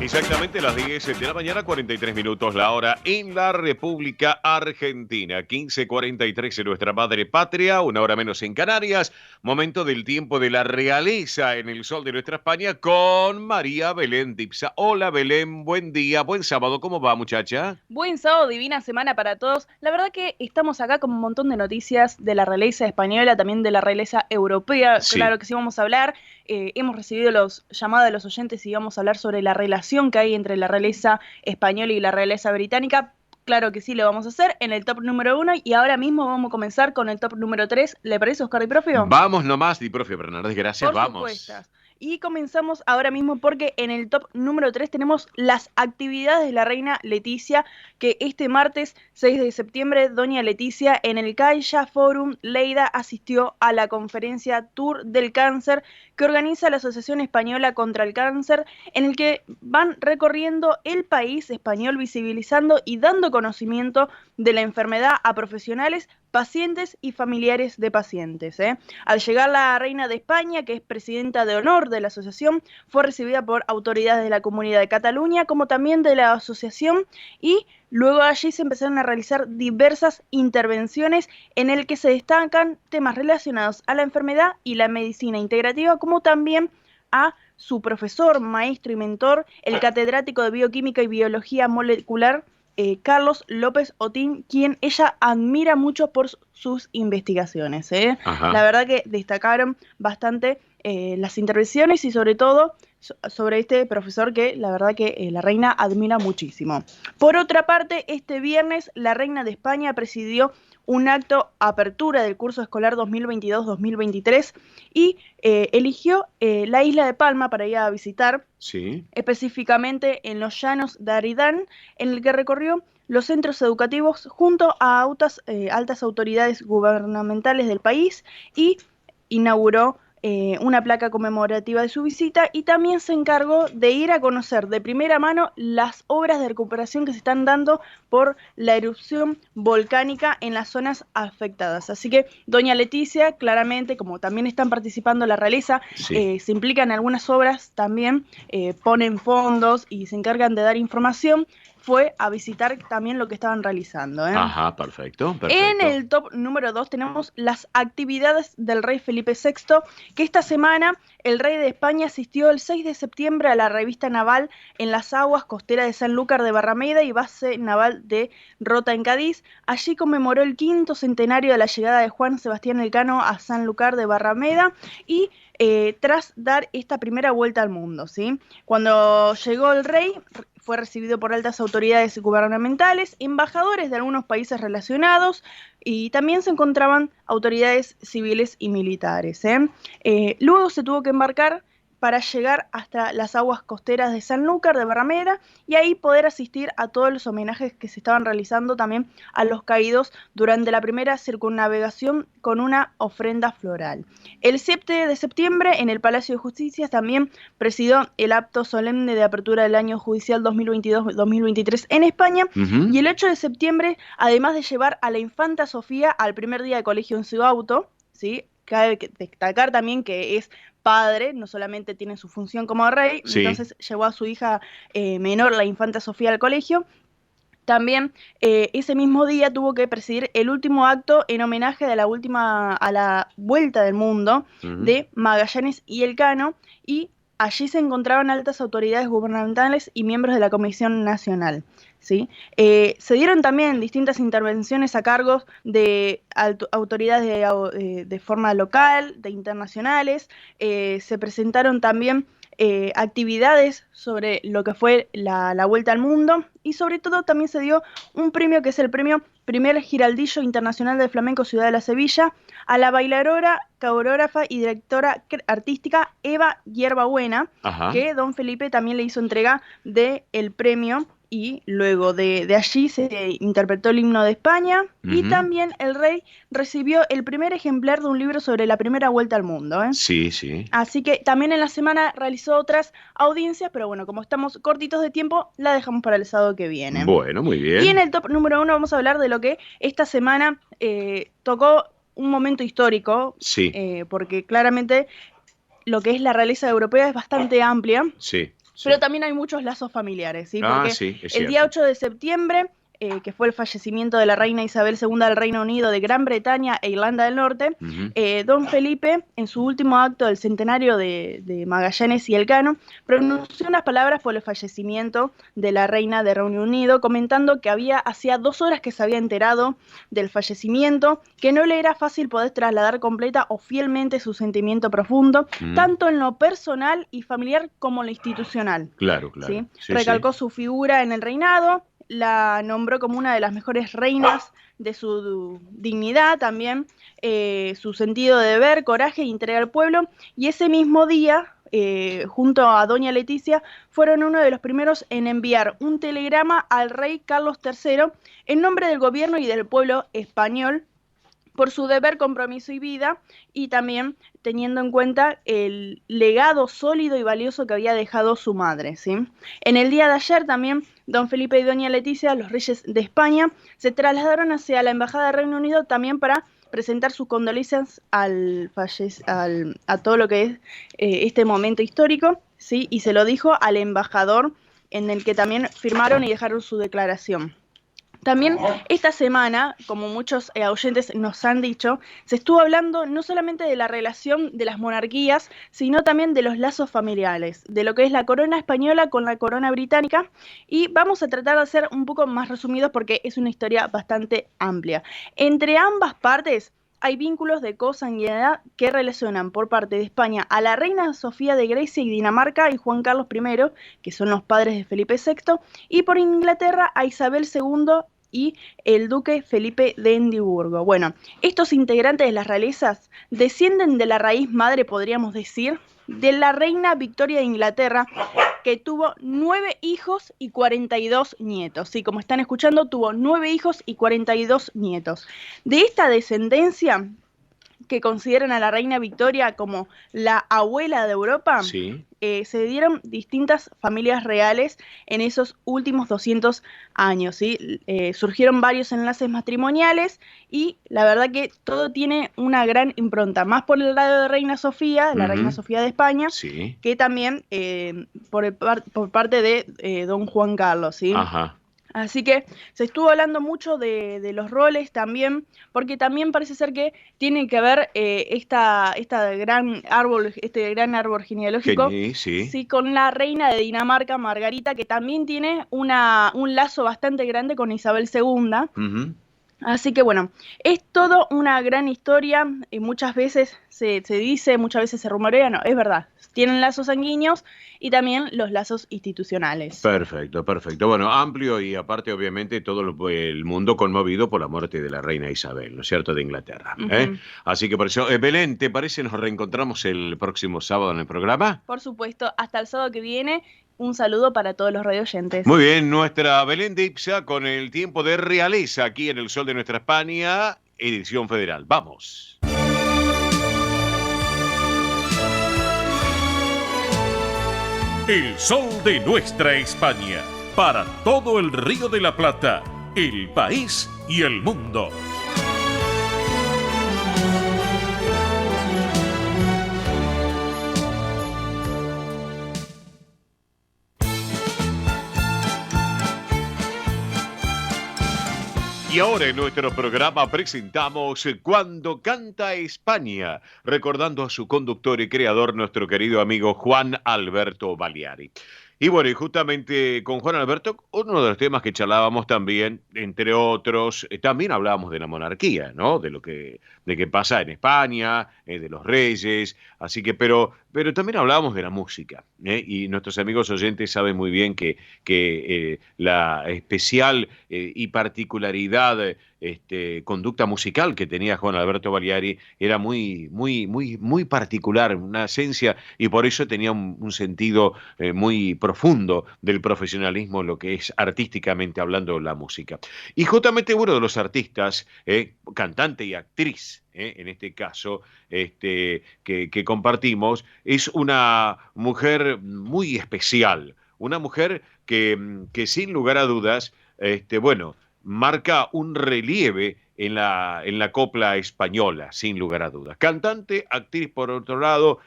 Exactamente las 10 de la mañana, 43 minutos la hora en la República Argentina. 15:43 en nuestra madre patria, una hora menos en Canarias. Momento del tiempo de la realeza en el Sol de Nuestra España con María Belén Dipsa. Hola Belén, buen día, buen sábado. ¿Cómo va, muchacha? Buen sábado, divina semana para todos. La verdad que estamos acá con un montón de noticias de la realeza española, también de la realeza europea. Sí. Claro que sí vamos a hablar. Hemos recibido los llamados de los oyentes y vamos a hablar sobre la relación que hay entre la realeza española y la realeza británica. Claro que sí, lo vamos a hacer en el top número 1 y ahora mismo vamos a comenzar con el top número 3. ¿Le parece, Oscar Di Profio? Vamos nomás, Di Profio Fernández, gracias, Por vamos. supuestas. Y comenzamos ahora mismo porque en el top número 3 tenemos las actividades de la reina Leticia, que este martes 6 de septiembre, doña Leticia en el Caixa Forum Lleida asistió a la conferencia Tour del Cáncer que organiza la Asociación Española contra el Cáncer, en el que van recorriendo el país español visibilizando y dando conocimiento de la enfermedad a profesionales, pacientes y familiares de pacientes. Al llegar la reina de España, que es presidenta de honor de la asociación, fue recibida por autoridades de la Comunidad de Cataluña, como también de la asociación, y luego allí se empezaron a realizar diversas intervenciones en el que se destacan temas relacionados a la enfermedad y la medicina integrativa, como también a su profesor, maestro y mentor, el catedrático de Bioquímica y Biología Molecular, Carlos López Otín, quien ella admira mucho por sus investigaciones. La verdad que destacaron bastante las intervenciones y sobre todo sobre este profesor que la verdad que la reina admira muchísimo. Por otra parte, este viernes la reina de España presidió un acto apertura del curso escolar 2022-2023 y eligió la isla de Palma para ir a visitar, Sí. específicamente en los llanos de Aridán, en el que recorrió los centros educativos junto a altas autoridades gubernamentales del país y inauguró una placa conmemorativa de su visita y también se encargó de ir a conocer de primera mano las obras de recuperación que se están dando por la erupción volcánica en las zonas afectadas. Así que doña Leticia, claramente, como también están participando la realeza, Sí. se implican en algunas obras también, ponen fondos y se encargan de dar información, fue a visitar también lo que estaban realizando. Ajá, perfecto. En el top número 2 tenemos las actividades del rey Felipe VI, que esta semana el rey de España asistió el 6 de septiembre a la revista naval en las aguas costeras de Sanlúcar de Barrameda y base naval de Rota en Cádiz. Allí conmemoró el 5º centenario de la llegada de Juan Sebastián Elcano a Sanlúcar de Barrameda y tras dar esta primera vuelta al mundo, ¿sí? Cuando llegó el rey, fue recibido por altas autoridades gubernamentales, embajadores de algunos países relacionados y también se encontraban autoridades civiles y militares. Luego se tuvo que embarcar para llegar hasta las aguas costeras de Sanlúcar de Barrameda y ahí poder asistir a todos los homenajes que se estaban realizando también a los caídos durante la primera circunnavegación con una ofrenda floral. El 7 de septiembre en el Palacio de Justicia también presidió el acto solemne de apertura del año judicial 2022-2023 en España. Y el 8 de septiembre, además de llevar a la infanta Sofía al primer día de colegio en su auto, ¿sí? Cabe destacar también que es padre, no solamente tiene su función como rey, sí. Entonces llevó a su hija menor, la infanta Sofía, al colegio. También ese mismo día tuvo que presidir el último acto en homenaje a la vuelta del mundo de Magallanes y Elcano, y allí se encontraban altas autoridades gubernamentales y miembros de la Comisión Nacional, ¿sí? Se dieron también distintas intervenciones a cargos de autoridades de forma local, de internacionales. Se presentaron también actividades sobre lo que fue la vuelta al mundo y sobre todo también se dio un premio que es el premio Primer Giraldillo Internacional de Flamenco Ciudad de la Sevilla a la bailaora, coreógrafa y directora artística Eva Hierbabuena, que don Felipe también le hizo entrega del premio. Y luego de allí se interpretó el himno de España y también el rey recibió el primer ejemplar de un libro sobre la primera vuelta al mundo. Sí, sí. Así que también en la semana realizó otras audiencias, pero bueno, como estamos cortitos de tiempo, la dejamos para el sábado que viene. Bueno, muy bien. Y en el top número 1 vamos a hablar de lo que esta semana tocó un momento histórico, sí. Porque claramente lo que es la realeza europea es bastante amplia. Sí. Pero también hay muchos lazos familiares, ¿sí? Porque sí, el día 8 de septiembre, que fue el fallecimiento de la reina Isabel II del Reino Unido, de Gran Bretaña e Irlanda del Norte, don Felipe, en su último acto del centenario de Magallanes y Elcano, pronunció unas palabras por el fallecimiento de la reina de Reino Unido, comentando que hacía 2 horas que se había enterado del fallecimiento, que no le era fácil poder trasladar completa o fielmente su sentimiento profundo, tanto en lo personal y familiar como en lo institucional. Claro, claro. ¿Sí? Sí, recalcó su figura en el reinado, la nombró como una de las mejores reinas de su dignidad, también su sentido de deber, coraje y entrega al pueblo, y ese mismo día, junto a doña Leticia, fueron uno de los primeros en enviar un telegrama al rey Carlos III en nombre del gobierno y del pueblo español, por su deber, compromiso y vida, y también teniendo en cuenta el legado sólido y valioso que había dejado su madre, ¿sí? En el día de ayer también, don Felipe y doña Leticia, los reyes de España, se trasladaron hacia la Embajada del Reino Unido también para presentar sus condolencias a todo lo que es este momento histórico, ¿sí? Y se lo dijo al embajador, en el que también firmaron y dejaron su declaración. También esta semana, como muchos oyentes nos han dicho, se estuvo hablando no solamente de la relación de las monarquías, sino también de los lazos familiares, de lo que es la corona española con la corona británica, y vamos a tratar de ser un poco más resumidos porque es una historia bastante amplia. Entre ambas partes hay vínculos de consanguinidad que relacionan por parte de España a la reina Sofía de Grecia y Dinamarca y Juan Carlos I, que son los padres de Felipe VI, y por Inglaterra a Isabel II y el duque Felipe de Edimburgo. Bueno, estos integrantes de las realezas descienden de la raíz madre, podríamos decir, de la reina Victoria de Inglaterra, que tuvo 9 hijos y 42 nietos. Sí, como están escuchando, tuvo 9 hijos y 42 nietos. De esta descendencia que consideran a la reina Victoria como la abuela de Europa, Sí. se dieron distintas familias reales en esos últimos 200 años, ¿sí? Surgieron varios enlaces matrimoniales y la verdad que todo tiene una gran impronta, más por el lado de Reina Sofía, la Reina Sofía de España, Sí. que también por parte de don Juan Carlos, ¿sí? Ajá. Así que se estuvo hablando mucho de los roles también, porque también parece ser que tiene que ver este gran árbol genealógico, Sí. sí, con la reina de Dinamarca, Margarita, que también tiene un lazo bastante grande con Isabel II. Ujú. Así que bueno, es todo una gran historia y muchas veces se dice, muchas veces se rumorea, no, es verdad, tienen lazos sanguíneos y también los lazos institucionales. Perfecto, perfecto. Bueno, amplio y aparte obviamente todo el mundo conmovido por la muerte de la reina Isabel, ¿no es cierto?, de Inglaterra. Ujú. Así que por eso, Belén, ¿te parece nos reencontramos el próximo sábado en el programa? Por supuesto, hasta el sábado que viene, un saludo para todos los radioyentes. Muy bien, nuestra Belén de Ipsa con el tiempo de realeza aquí en el Sol de Nuestra España, edición federal. Vamos. El sol de nuestra España, para todo el Río de la Plata, el país y el mundo. Y ahora en nuestro programa presentamos Cuando canta España, recordando a su conductor y creador, nuestro querido amigo Juan Alberto Baliari. Y bueno, y justamente con Juan Alberto, uno de los temas que charlábamos también, entre otros, también hablábamos de la monarquía, ¿no? De qué pasa en España, de los reyes, así que, pero también hablábamos de la música, ¿eh? Y nuestros amigos oyentes saben muy bien que la especial y particularidad conducta musical que tenía Juan Alberto Baliari era muy, muy, muy, muy particular, una esencia, y por eso tenía un sentido muy profundo del profesionalismo, lo que es artísticamente hablando la música. Y justamente uno de los artistas, cantante y actriz, en este caso, que compartimos, es una mujer muy especial, una mujer que sin lugar a dudas, bueno, marca un relieve en la copla española, sin lugar a dudas. Cantante, actriz por otro lado,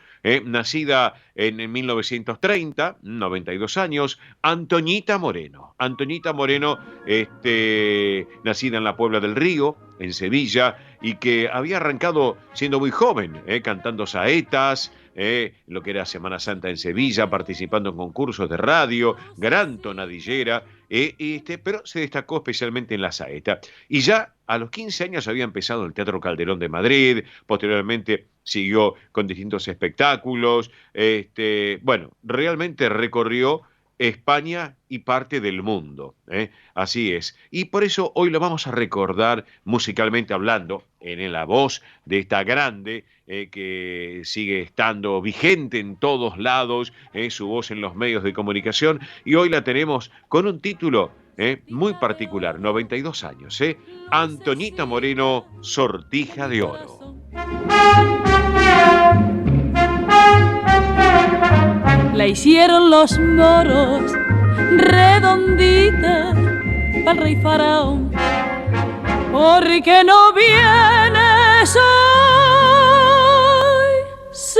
nacida en 1930, 92 años, Antoñita Moreno. Antoñita Moreno, nacida en la Puebla del Río, en Sevilla, y que había arrancado siendo muy joven, cantando saetas, lo que era Semana Santa en Sevilla, participando en concursos de radio, gran tonadillera, pero se destacó especialmente en la saeta. Y ya a los 15 años había empezado el Teatro Calderón de Madrid, posteriormente siguió con distintos espectáculos, bueno, realmente recorrió España y parte del mundo, así es. Y por eso hoy lo vamos a recordar musicalmente hablando, en la voz de esta grande que sigue estando vigente en todos lados, su voz en los medios de comunicación, y hoy la tenemos con un título muy particular, 92 años, Antoñita Moreno, Sortija de Oro. La hicieron los moros redondita pa'l rey faraón, porque no vienes hoy si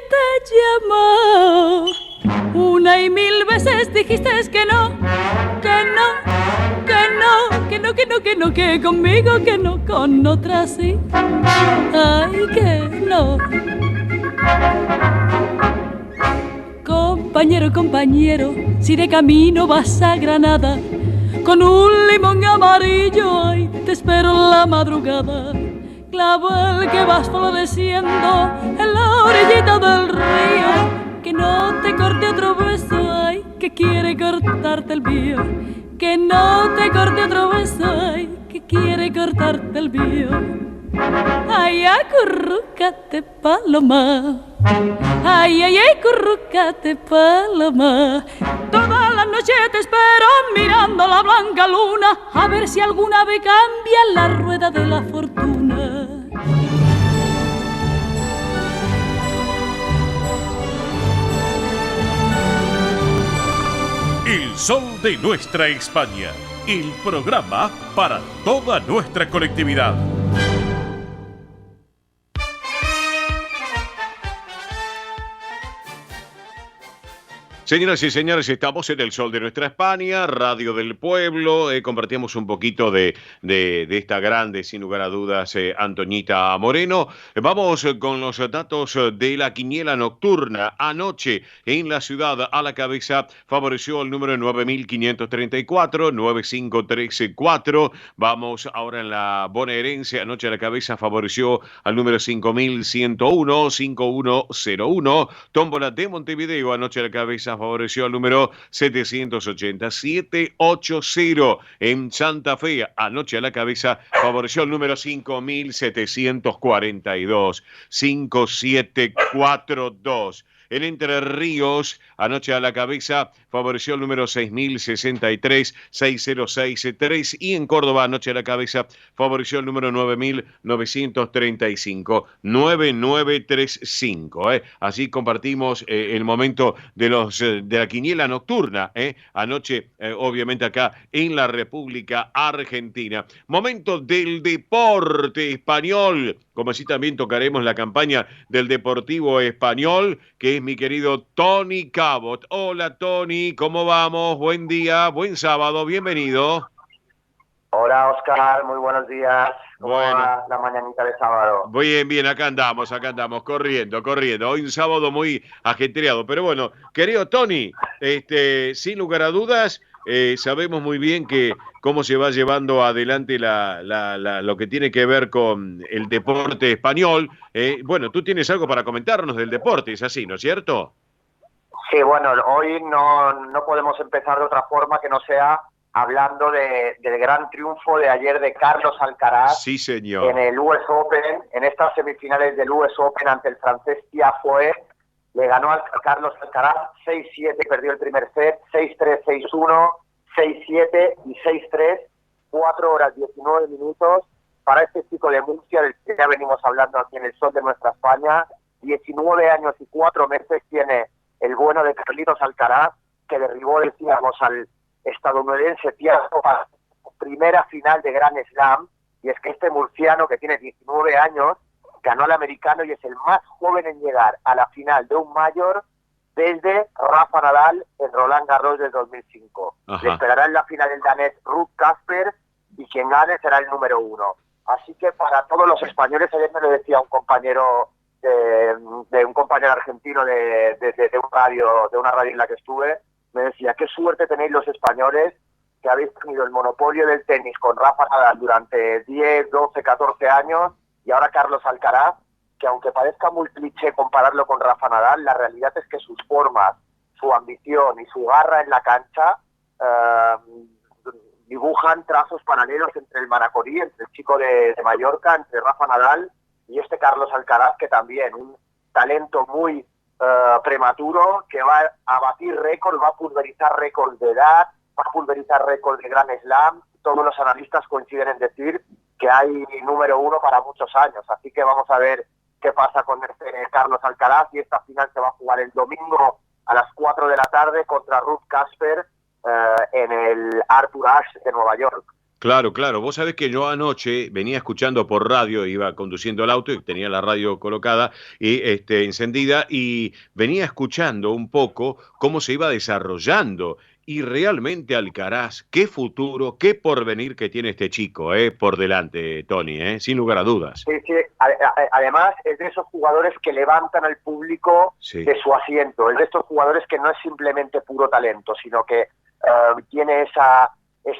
te llamo. Una y mil veces dijiste que no, que no, que no, que no, que no, que no, que conmigo que no, con otra sí. Ay, que no. Compañero, compañero, si de camino vas a Granada, con un limón amarillo, ay, te espero en la madrugada. Clavo el que vas floreciendo en la orillita del río, que no te corte otro beso, ay, que quiere cortarte el mío. Que no te corte otro beso, ay, que quiere cortarte el mío. Ay, acurrúcate, paloma. Ay, ay, ay, acurrúcate, paloma. Toda la noche te espero mirando la blanca luna, a ver si alguna vez cambia la rueda de la fortuna. sol de nuestra España, el programa para toda nuestra colectividad. Señoras y señores, estamos en el sol de nuestra España, Radio del Pueblo. Compartimos un poquito de esta grande, sin lugar a dudas, Antoñita Moreno. Vamos con los datos de la quiniela nocturna. Anoche en la ciudad a la cabeza favoreció el número 9534, 95334. Vamos ahora en la bonaerense. Anoche a la cabeza favoreció al número 5101, 5101. Tómbola de Montevideo anoche a la cabeza favoreció al número 780, 780. En Santa Fe, anoche a la cabeza, favoreció al número 5742, 5742. En Entre Ríos, anoche a la cabeza, favoreció el número 6063, 6063. Y en Córdoba, anoche a la cabeza, favoreció el número 9935, 9935. Así compartimos el momento de la quiniela nocturna. Anoche, obviamente acá en la República Argentina. Momento del deporte español. Como así también tocaremos la campaña del Deportivo Español, que es mi querido Tony Cabot. Hola Tony, ¿cómo vamos? Buen día, buen sábado, bienvenido. Hola Oscar, muy buenos días. ¿Cómo va la mañanita de sábado? Bien, bien, acá andamos, corriendo. Hoy un sábado muy ajetreado, pero bueno, querido Tony, sin lugar a dudas, sabemos muy bien que cómo se va llevando adelante lo que tiene que ver con el deporte español. Bueno, tú tienes algo para comentarnos del deporte, es así, ¿no es cierto? Sí, bueno, hoy no podemos empezar de otra forma que no sea hablando del gran triunfo de ayer de Carlos Alcaraz. Sí, señor. En el US Open, en estas semifinales del US Open ante el francés Tiafoe. Le ganó a Carlos Alcaraz 6-7, perdió el primer set, 6-3, 6-1, 6-7 y 6-3, 4 horas 19 minutos para este chico de Murcia, del que ya venimos hablando aquí en el sol de nuestra España. 19 años y 4 meses tiene el bueno de Carlitos Alcaraz, que derribó, decíamos, al estadounidense Tiafoe para su primera final de Grand Slam. Y es que este murciano, que tiene 19 años, ganó al americano y es el más joven en llegar a la final de un Major desde Rafa Nadal en Roland Garros del 2005. Ajá. Le esperará en la final el danés Ruud Casper y quien gane será el número 1. Así que para todos los españoles, ayer me lo decía un compañero un compañero argentino de una radio en la que estuve, me decía, qué suerte tenéis los españoles que habéis tenido el monopolio del tenis con Rafa Nadal durante 10, 12, 14 años y ahora Carlos Alcaraz, que aunque parezca muy cliché compararlo con Rafa Nadal, la realidad es que sus formas, su ambición y su garra en la cancha dibujan trazos paralelos entre el manacorí, entre el chico de Mallorca, entre Rafa Nadal y este Carlos Alcaraz, que también un talento muy prematuro, que va a batir récords, va a pulverizar récords de edad, va a pulverizar récords de Grand Slam. Todos los analistas coinciden en decir que hay número 1 para muchos años, así que vamos a ver qué pasa con este Carlos Alcaraz, y esta final se va a jugar el domingo a las 4 de la tarde contra Ruud Casper en el Arthur Ashe de Nueva York. Claro. Vos sabés que yo anoche venía escuchando por radio, iba conduciendo el auto y tenía la radio colocada y encendida, y venía escuchando un poco cómo se iba desarrollando. Y realmente Alcaraz, qué futuro, qué porvenir que tiene este chico por delante, Tony, sin lugar a dudas. Sí. Además es de esos jugadores que levantan al público de su asiento. Es de estos jugadores que no es simplemente puro talento, sino que tiene esa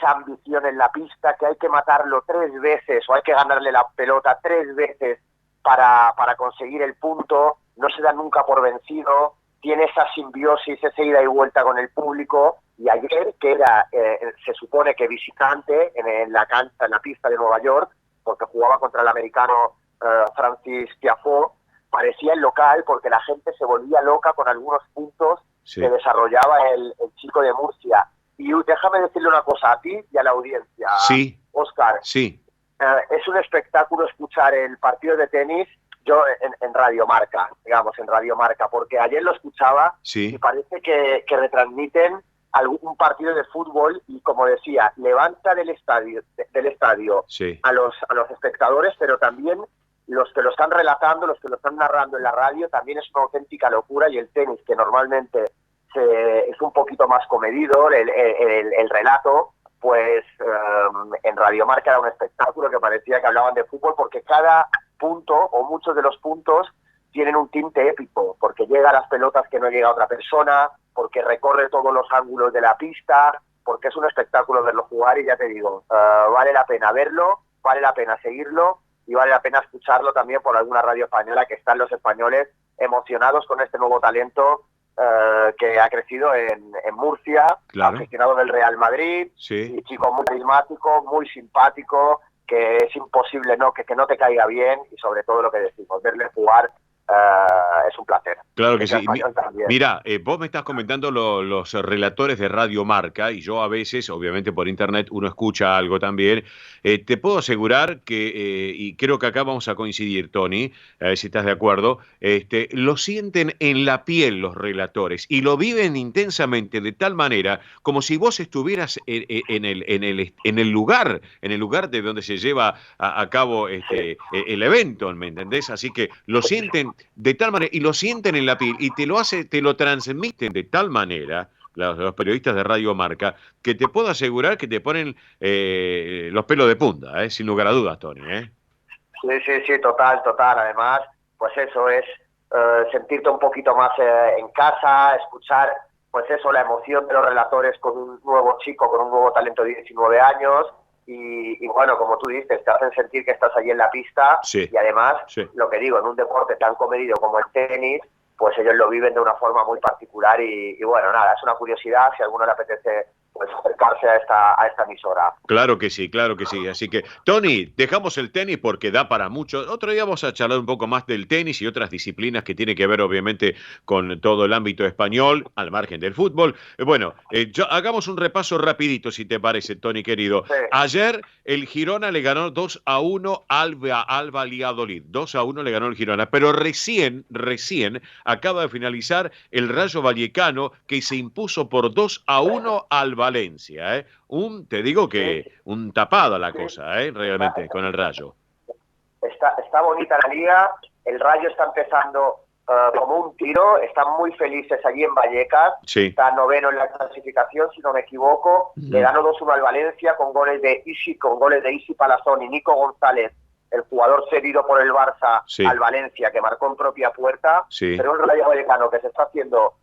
ambición en la pista, que hay que matarlo 3 veces o hay que ganarle la pelota 3 veces para conseguir el punto. No se da nunca por vencido. Tiene esa simbiosis, esa ida y vuelta con el público. Y ayer, que era, se supone que visitante en la cancha, en la pista de Nueva York, porque jugaba contra el americano Francis Tiafoe, parecía el local porque la gente se volvía loca con algunos puntos que desarrollaba el chico de Murcia. Y déjame decirle una cosa a ti y a la audiencia, Oscar. Sí. Es un espectáculo escuchar el partido de tenis, yo en Radio Marca, porque ayer lo escuchaba y parece que retransmiten algún partido de fútbol y, como decía, levanta del estadio sí. a los espectadores, pero también los que lo están relatando, los que lo están narrando en la radio, también es una auténtica locura. Y el tenis, que normalmente es un poquito más comedido, el relato, pues en Radio Marca era un espectáculo que parecía que hablaban de fútbol, porque cada punto o muchos de los puntos tienen un tinte épico, porque llega a las pelotas que no llega otra persona, porque recorre todos los ángulos de la pista, porque es un espectáculo verlo jugar. Y ya te digo, vale la pena verlo, vale la pena seguirlo y vale la pena escucharlo también por alguna radio española, que están los españoles emocionados con este nuevo talento que ha crecido en Murcia, claro. aficionado del Real Madrid, sí. y chico muy carismático, muy simpático, que es imposible que no te caiga bien, y sobre todo lo que decimos, verle jugar es un placer. Claro que sí. Mira, vos me estás comentando los relatores de Radio Marca, y yo a veces, obviamente por internet, uno escucha algo también. Te puedo asegurar que, y creo que acá vamos a coincidir, Tony, a ver si estás de acuerdo, lo sienten en la piel los relatores y lo viven intensamente, de tal manera como si vos estuvieras en el lugar de donde se lleva a cabo el evento, ¿me entendés? Así que lo sienten de tal manera, y lo sienten en la piel, y te lo transmiten de tal manera los periodistas de Radio Marca, que te puedo asegurar que te ponen los pelos de punta, sin lugar a dudas, Tony. Sí, total. Además, pues eso es sentirte un poquito más en casa, escuchar, pues eso, la emoción de los relatores con un nuevo chico, con un nuevo talento de 19 años. Y bueno, como tú dices, te hacen sentir que estás allí en la pista, sí. Y además, sí. Lo que digo, en un deporte tan comedido como el tenis, pues ellos lo viven de una forma muy particular y bueno, nada, es una curiosidad si a alguno le apetece pues acercarse a esta emisora. Claro que sí. Así que, Tony, dejamos el tenis porque da para mucho. Otro día vamos a charlar un poco más del tenis y otras disciplinas que tienen que ver, obviamente, con todo el ámbito español, al margen del fútbol. Bueno, hagamos un repaso rapidito, si te parece, Tony, querido. Sí. Ayer el Girona le ganó 2-1 al Valladolid. 2-1 le ganó el Girona, pero recién acaba de finalizar el Rayo Vallecano, que se impuso por 2-1 al Valencia, te digo que un tapado la cosa, realmente, con el Rayo. Está bonita la liga, el Rayo está empezando como un tiro, están muy felices allí en Vallecas, sí. Está noveno en la clasificación, si no me equivoco, le ganó 2-1 al Valencia con goles de Isi Palazón y Nico González, el jugador cedido por el Barça, sí. al Valencia, que marcó en propia puerta, sí. Pero un Rayo Vallecano que se está haciendo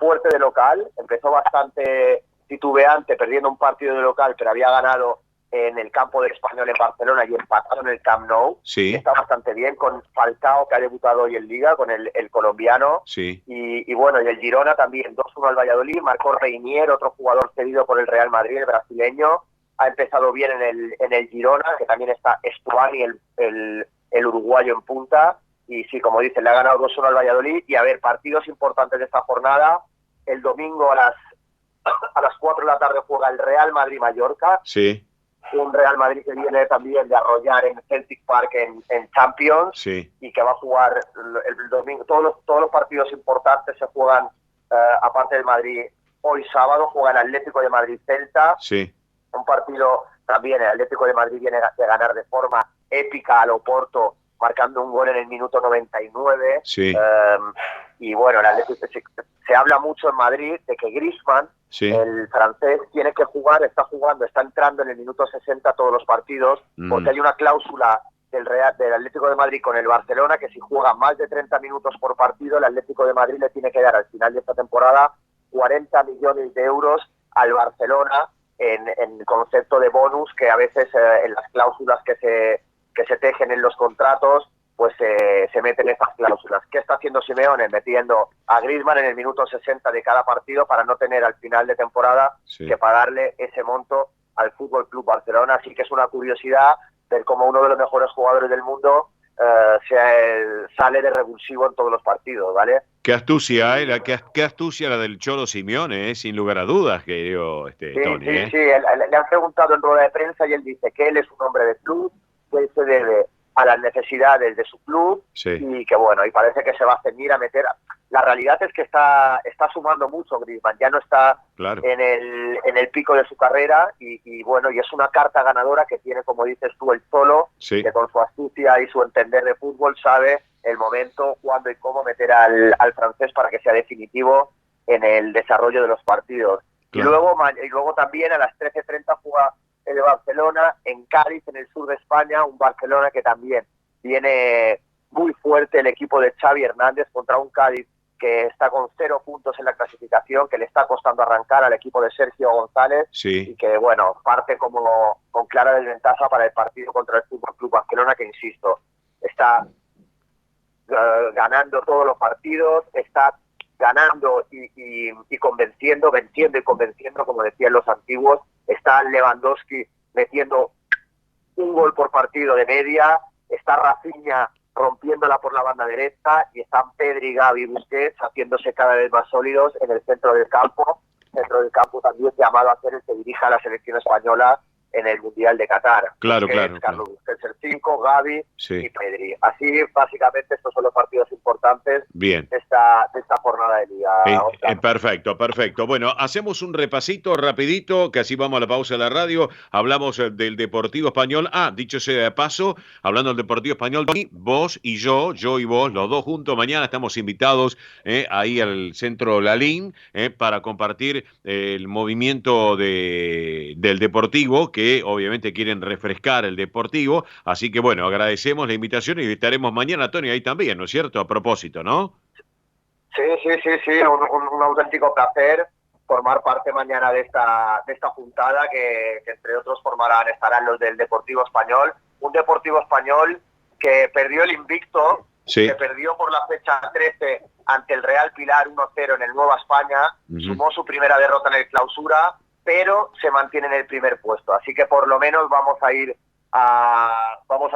fuerte de local, empezó bastante titubeante, perdiendo un partido de local, pero había ganado en el campo del Español en Barcelona y empatado en el Camp Nou. Sí. Está bastante bien, con Falcao, que ha debutado hoy en Liga, con el colombiano. Sí. Y bueno, y el Girona también, 2-1 al Valladolid, marcó Reinier, otro jugador cedido por el Real Madrid, el brasileño. Ha empezado bien en el Girona, que también está Estuani, el uruguayo en punta. Y sí, como dice, le ha ganado 2-1 al Valladolid. Y a ver, partidos importantes de esta jornada. El domingo a las 4 de la tarde juega el Real Madrid-Mallorca. Sí. Un Real Madrid que viene también de arrollar en Celtic Park en Champions. Sí. Y que va a jugar el domingo. Todos los partidos importantes se juegan, aparte del Madrid, hoy sábado juega el Atlético de Madrid-Celta. Sí. Un partido también, el Atlético de Madrid viene de ganar de forma épica al Oporto, marcando un gol en el minuto 99. Sí. Y bueno, el Atlético se habla mucho en Madrid de que Griezmann, sí. el francés, tiene que jugar, está entrando en el minuto 60 todos los partidos, porque hay una cláusula del Atlético de Madrid con el Barcelona, que si juega más de 30 minutos por partido, el Atlético de Madrid le tiene que dar al final de esta temporada 40 millones de euros al Barcelona en concepto de bonus, que a veces en las cláusulas que se tejen en los contratos, pues se meten esas cláusulas. ¿Qué está haciendo Simeone? Metiendo a Griezmann en el minuto 60 de cada partido para no tener al final de temporada que pagarle ese monto al Fútbol Club Barcelona. Así que es una curiosidad ver cómo uno de los mejores jugadores del mundo sale de revulsivo en todos los partidos, ¿vale? Qué astucia, qué astucia la del Cholo Simeone, sin lugar a dudas, que dio Tony. Sí, le han preguntado en rueda de prensa y él dice que él es un hombre de club, que él se debe a las necesidades de su club, y que bueno, y parece que se va a ceñir a meter. La realidad es que está sumando mucho Griezmann, ya no está en el pico de su carrera, y bueno, y es una carta ganadora que tiene, como dices tú, el Cholo, que con su astucia y su entender de fútbol sabe el momento, cuándo y cómo meter al francés para que sea definitivo en el desarrollo de los partidos. Y luego también a las 13:30 juega el Barcelona en Cádiz, en el sur de España, un Barcelona que también viene muy fuerte, el equipo de Xavi Hernández, contra un Cádiz que está con 0 puntos en la clasificación, que le está costando arrancar al equipo de Sergio González, y que, bueno, parte con clara desventaja para el partido contra el Fútbol Club Barcelona, que, insisto, está ganando todos los partidos, está ganando y convenciendo, venciendo y convenciendo, como decían los antiguos. Está Lewandowski metiendo un gol por partido de media, está Rafinha rompiéndola por la banda derecha, y están Pedri, Gavi, Busquets haciéndose cada vez más sólidos en el centro del campo también llamado a ser el que dirija a la selección española en el Mundial de Qatar. Claro. Carlos Busquets el 5, Gavi y Pedri. Así, básicamente, estos son los partidos importantes de esta jornada de Liga. Perfecto. Bueno, hacemos un repasito rapidito, que así vamos a la pausa de la radio. Hablamos del Deportivo Español. Dicho sea de paso, hablando del Deportivo Español, vos y yo y vos, los dos juntos, mañana estamos invitados ahí al Centro Lalín para compartir el movimiento del Deportivo, que obviamente quieren refrescar el Deportivo, así que bueno, agradecemos la invitación y estaremos mañana, Tony, ahí también, ¿no es cierto? A propósito, ¿no? Sí, un auténtico placer formar parte mañana de esta juntada que entre otros estarán los del Deportivo Español, un Deportivo Español que perdió el invicto, que perdió por la fecha 13 ante el Real Pilar 1-0 en el Nueva España, sumó su primera derrota en el Clausura, pero se mantiene en el primer puesto. Así que por lo menos vamos a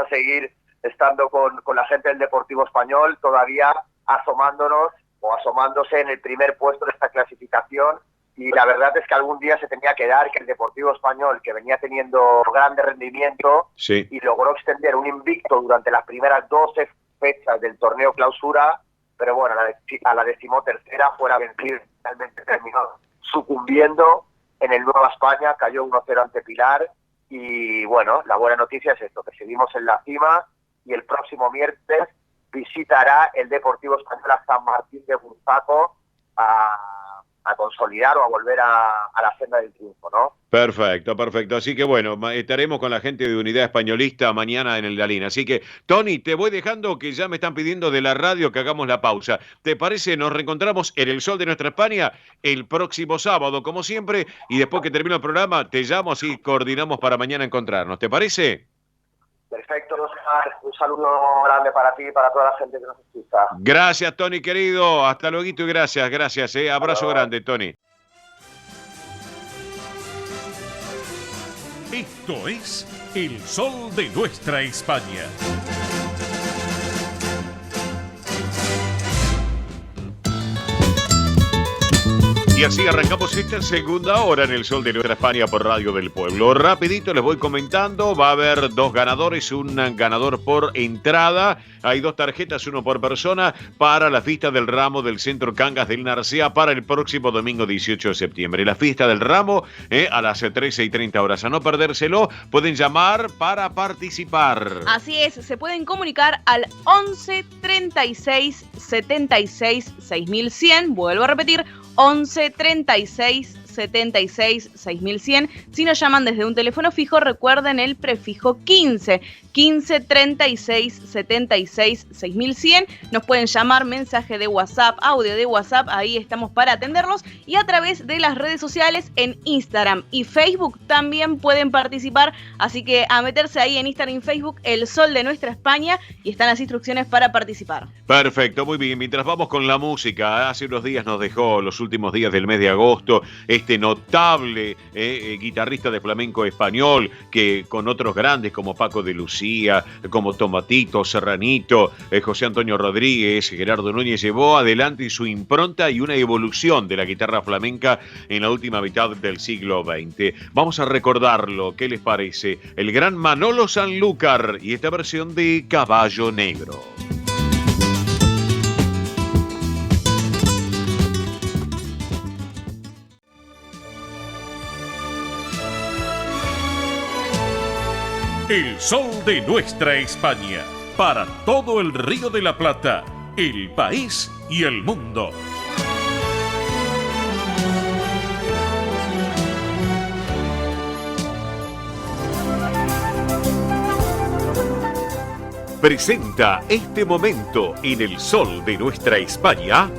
seguir estando con la gente del Deportivo Español, todavía asomándose en el primer puesto de esta clasificación. Y la verdad es que algún día se tenía que dar que el Deportivo Español, que venía teniendo grande rendimiento y logró extender un invicto durante las primeras 12 fechas del torneo Clausura, pero bueno, a la 13ª fuera vencido, finalmente terminó sucumbiendo en el Nueva España, cayó 1-0 ante Pilar, y bueno, la buena noticia es esto, que seguimos en la cima, y el próximo miércoles visitará el Deportivo Español a San Martín de Burzaco a consolidar o a volver a la senda del triunfo, ¿no? Perfecto. Así que bueno, estaremos con la gente de Unidad Españolista mañana en el Lalín. Así que, Tony, te voy dejando, que ya me están pidiendo de la radio que hagamos la pausa. ¿Te parece? Nos reencontramos en el Sol de Nuestra España el próximo sábado, como siempre, y después que termine el programa te llamo, así coordinamos para mañana encontrarnos. ¿Te parece? Perfecto, Oscar. Un saludo grande para ti y para toda la gente que nos escucha. Gracias, Tony, querido. Hasta luego y gracias. Abrazo grande, Tony. Esto es El Sol de Nuestra España. Y así arrancamos esta segunda hora en el Sol de Nuestra España por Radio del Pueblo. Rapidito les voy comentando, va a haber 2 ganadores, un ganador por entrada. Hay 2 tarjetas, 1 por persona, para la fiesta del ramo del Centro Cangas del Narcea para el próximo domingo 18 de septiembre. La fiesta del ramo a las 13:30 horas. A no perdérselo, pueden llamar para participar. Así es, se pueden comunicar al 11 36 76 6100. Vuelvo a repetir, 11 36 76 6100. Si nos llaman desde un teléfono fijo, recuerden el prefijo 15 36 76 6100. Nos pueden llamar, mensaje de WhatsApp, audio de WhatsApp, ahí estamos para atenderlos, y a través de las redes sociales en Instagram y Facebook también pueden participar, así que a meterse ahí en Instagram y Facebook, El Sol de Nuestra España, y están las instrucciones para participar. Perfecto, muy bien. Mientras vamos con la música, hace unos días nos dejó, los últimos días del mes de agosto, este notable guitarrista de flamenco español, que con otros grandes como Paco de Lucía, Lucía, como Tomatito, Serranito, José Antonio Rodríguez, Gerardo Núñez, llevó adelante su impronta y una evolución de la guitarra flamenca en la última mitad del siglo XX. Vamos a recordarlo, ¿qué les parece? El gran Manolo Sanlúcar y esta versión de Caballo Negro. El sol de nuestra España, para todo el Río de la Plata, el país y el mundo. Presenta este momento en el sol de nuestra España,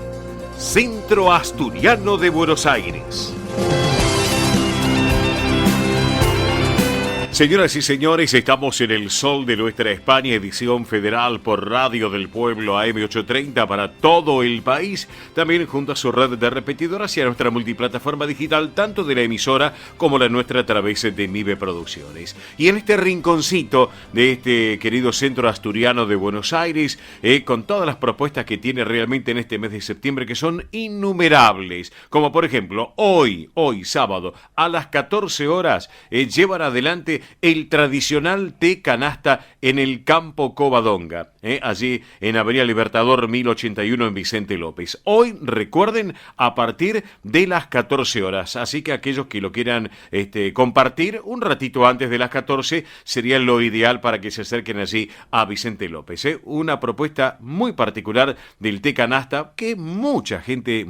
Centro Asturiano de Buenos Aires. Señoras y señores, estamos en el sol de nuestra España, edición federal por Radio del Pueblo AM830 para todo el país, también junto a su red de repetidoras y a nuestra multiplataforma digital, tanto de la emisora como la nuestra a través de MIBE Producciones. Y en este rinconcito de este querido Centro Asturiano de Buenos Aires, con todas las propuestas que tiene realmente en este mes de septiembre, que son innumerables, como por ejemplo, hoy sábado, a las 14 horas, llevan adelante el tradicional té canasta en el Campo Covadonga, allí en Avenida Libertador 1081 en Vicente López. Hoy, recuerden, a partir de las 14 horas, así que aquellos que lo quieran compartir un ratito antes de las 14 sería lo ideal para que se acerquen allí a Vicente López. Una propuesta muy particular del té canasta que mucha gente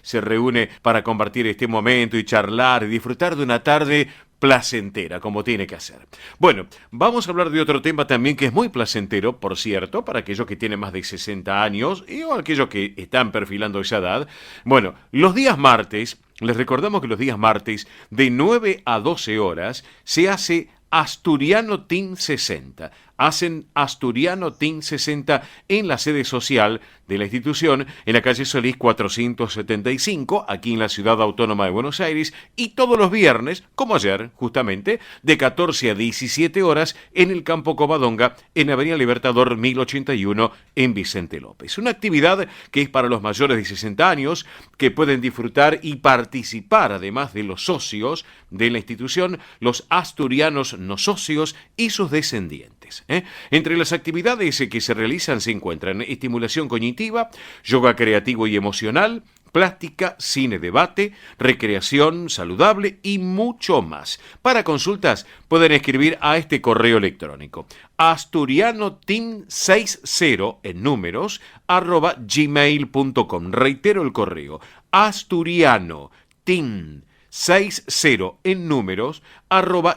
se reúne para compartir este momento y charlar y disfrutar de una tarde placentera, como tiene que hacer. Bueno, vamos a hablar de otro tema también que es muy placentero, por cierto, para aquellos que tienen más de 60 años o aquellos que están perfilando esa edad. Bueno, los días martes, les recordamos que los días martes de 9 a 12 horas se hace Asturiano Team 60. Hacen Asturiano Team 60 en la sede social de la institución, en la calle Solís 475, aquí en la Ciudad Autónoma de Buenos Aires, y todos los viernes, como ayer, justamente, de 14 a 17 horas en el Campo Covadonga, en Avenida Libertador 1081, en Vicente López. Una actividad que es para los mayores de 60 años, que pueden disfrutar y participar, además de los socios de la institución, los asturianos no socios y sus descendientes. Entre las actividades que se realizan se encuentran estimulación cognitiva, yoga creativo y emocional, plástica, cine, debate, recreación saludable y mucho más. Para consultas pueden escribir a este correo electrónico asturianoteam60 en números @gmail.com. Reitero el correo asturianoteam60 en números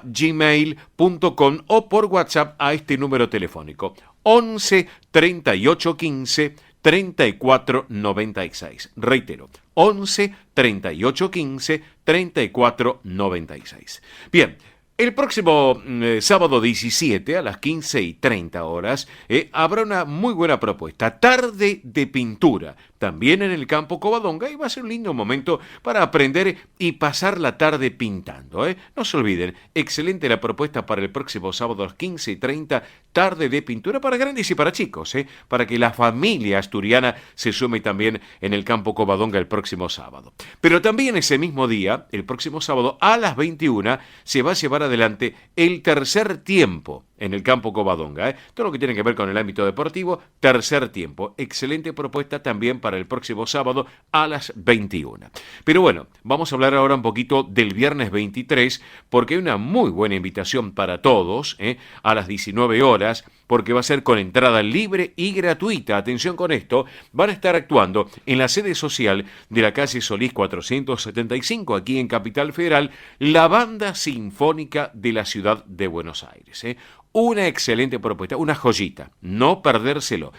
@gmail.com o por WhatsApp a este número telefónico 11 38 15 34 96. Reitero, 11 38 15 34 96. Bien. El próximo sábado 17 a las 15:30 horas habrá una muy buena propuesta, tarde de pintura, también en el Campo Covadonga, y va a ser un lindo momento para aprender y pasar la tarde pintando. No se olviden, excelente la propuesta para el próximo sábado a las 15:30, tarde de pintura para grandes y para chicos, para que la familia asturiana se sume también en el Campo Covadonga el próximo sábado. Pero también ese mismo día, el próximo sábado a las 21, se va a llevar adelante el tercer tiempo en el Campo Covadonga. Todo lo que tiene que ver con el ámbito deportivo, tercer tiempo. Excelente propuesta también para el próximo sábado a las 21. Pero bueno, vamos a hablar ahora un poquito del viernes 23, porque hay una muy buena invitación para todos, a las 19 horas, porque va a ser con entrada libre y gratuita. Atención con esto, van a estar actuando en la sede social de la calle Solís 475, aquí en Capital Federal, la Banda Sinfónica de la Ciudad de Buenos Aires. Una excelente propuesta, una joyita, no perdérselo.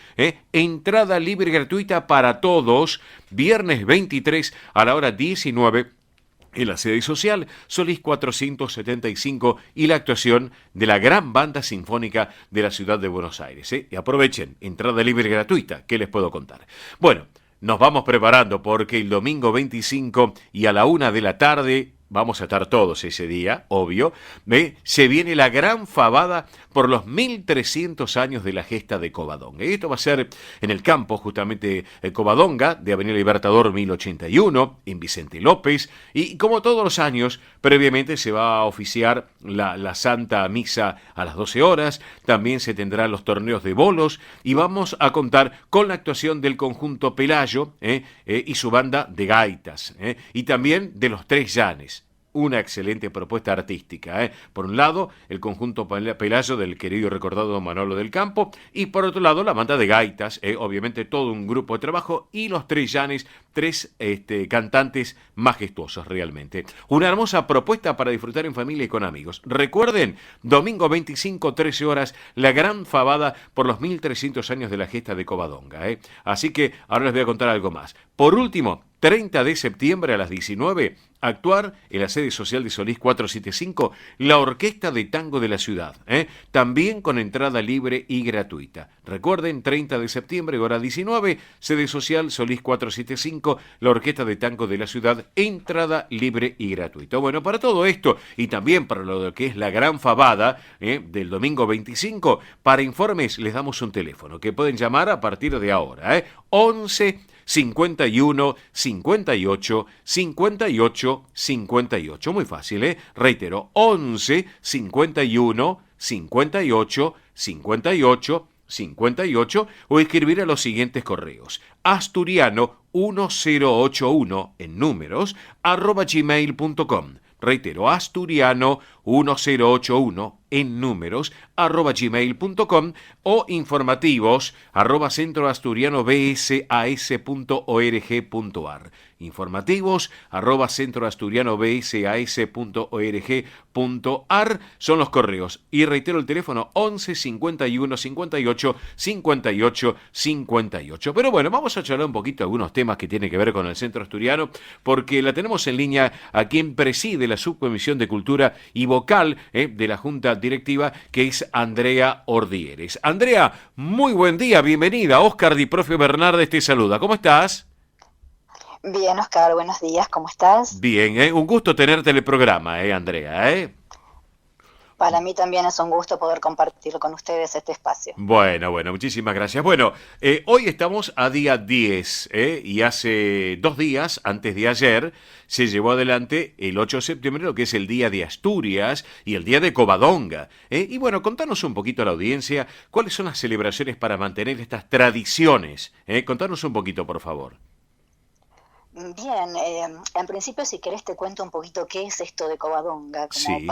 Entrada libre y gratuita para todos, viernes 23 a la hora 19 en la sede social Solís 475 y la actuación de la gran Banda Sinfónica de la Ciudad de Buenos Aires. Y aprovechen, entrada libre y gratuita, ¿qué les puedo contar? Bueno, nos vamos preparando porque el domingo 25 y a la 1 de la tarde vamos a estar todos ese día, obvio, se viene la gran fabada por los 1300 años de la gesta de Covadonga. Y esto va a ser en el campo, justamente, Covadonga, de Avenida Libertador 1081, en Vicente López, y como todos los años, previamente se va a oficiar la Santa Misa a las 12 horas, también se tendrán los torneos de bolos, y vamos a contar con la actuación del conjunto Pelayo y su banda de gaitas, y también de los Tres Llanes. Una excelente propuesta artística. Por un lado, el conjunto Pelayo del querido y recordado Manolo del Campo, y por otro lado, la banda de gaitas, obviamente todo un grupo de trabajo, y los Tres Llanes, tres cantantes majestuosos realmente. Una hermosa propuesta para disfrutar en familia y con amigos. Recuerden, domingo 25, 13 horas, la gran fabada por los 1300 años de la gesta de Covadonga. Así que ahora les voy a contar algo más. Por último, 30 de septiembre a las 19, actuar en la sede social de Solís 475, la Orquesta de Tango de la Ciudad, también con entrada libre y gratuita. Recuerden, 30 de septiembre, hora 19, sede social Solís 475, la Orquesta de Tango de la Ciudad, entrada libre y gratuita. Bueno, para todo esto, y también para lo que es la gran fabada del domingo 25, para informes les damos un teléfono que pueden llamar a partir de ahora, 11 51 58 58 58. Muy fácil, Reitero, 11 51 58 58 58, o escribir a los siguientes correos: asturiano1081 en números @gmail.com. Reitero, asturiano1081 en números @gmail.com, o informativos @centroasturianobsas.org.ar. Informativos @centroasturianobsas.org.ar son los correos. Y reitero el teléfono: 11 51 58 58 58. Pero bueno, vamos a charlar un poquito de algunos temas que tienen que ver con el Centro Asturiano, porque la tenemos en línea a quien preside la Subcomisión de Cultura y vocal de la Junta Directiva, que es Andrea Ordieres. Andrea, muy buen día, bienvenida. Óscar Di Profio Bernardes te saluda. ¿Cómo estás? Bien, Óscar, buenos días, ¿cómo estás? Bien, un gusto tenerte en el programa, Andrea, Para mí también es un gusto poder compartir con ustedes este espacio. Bueno, muchísimas gracias. Bueno, hoy estamos a día 10, y hace 2 días, antes de ayer, se llevó adelante el 8 de septiembre lo que es el Día de Asturias y el Día de Covadonga. Y bueno, contanos un poquito a la audiencia cuáles son las celebraciones para mantener estas tradiciones. Contanos un poquito, por favor. Bien, en principio, si querés te cuento un poquito qué es esto de Covadonga, como sí,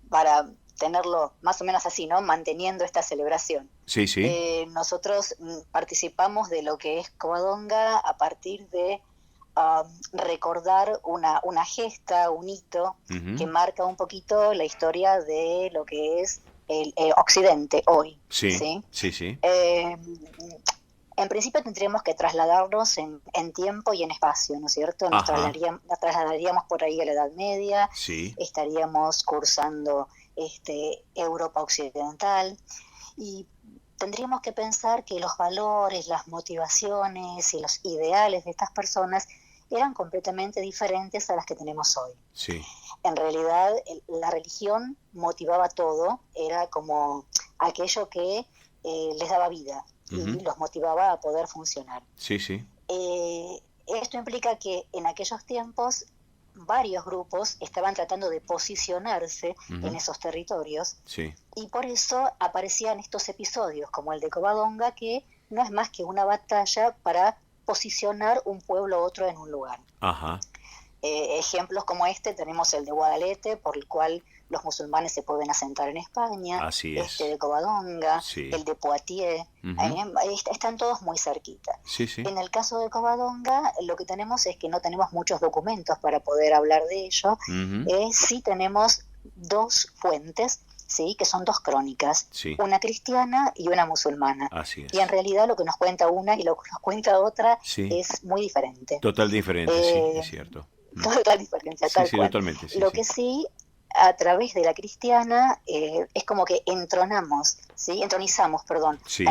para tenerlo más o menos así, ¿no? Manteniendo esta celebración. Sí, sí. Nosotros participamos de lo que es Covadonga a partir de recordar una gesta, un hito, que marca un poquito la historia de lo que es el Occidente hoy. Sí, sí, sí, sí. En principio tendríamos que trasladarnos en tiempo y en espacio, ¿no es cierto? Nos trasladaríamos por ahí a la Edad Media, sí, estaríamos cursando Europa Occidental, y tendríamos que pensar que los valores, las motivaciones y los ideales de estas personas eran completamente diferentes a las que tenemos hoy. Sí. En realidad, la religión motivaba todo, era como aquello que les daba vida y los motivaba a poder funcionar. Sí, sí. Esto implica que en aquellos tiempos varios grupos estaban tratando de posicionarse en esos territorios, sí, y por eso aparecían estos episodios como el de Covadonga, que no es más que una batalla para posicionar un pueblo u otro en un lugar. Ajá. Ejemplos como tenemos el de Guadalete, por el cual los musulmanes se pueden asentar en España. Así es. De Covadonga, sí, el de Poitiers, están todos muy cerquita. Sí, sí. En el caso de Covadonga, lo que tenemos es que no tenemos muchos documentos para poder hablar de ello. Sí tenemos 2 fuentes, sí, que son 2 crónicas, sí, una cristiana y una musulmana. Así es. Y en realidad lo que nos cuenta una y lo que nos cuenta otra, sí, es muy diferente. Total diferente, sí, es cierto. Total diferencia, tal cual. Totalmente. Sí, lo que sí, a través de la cristiana, es como que entronizamos, sí, a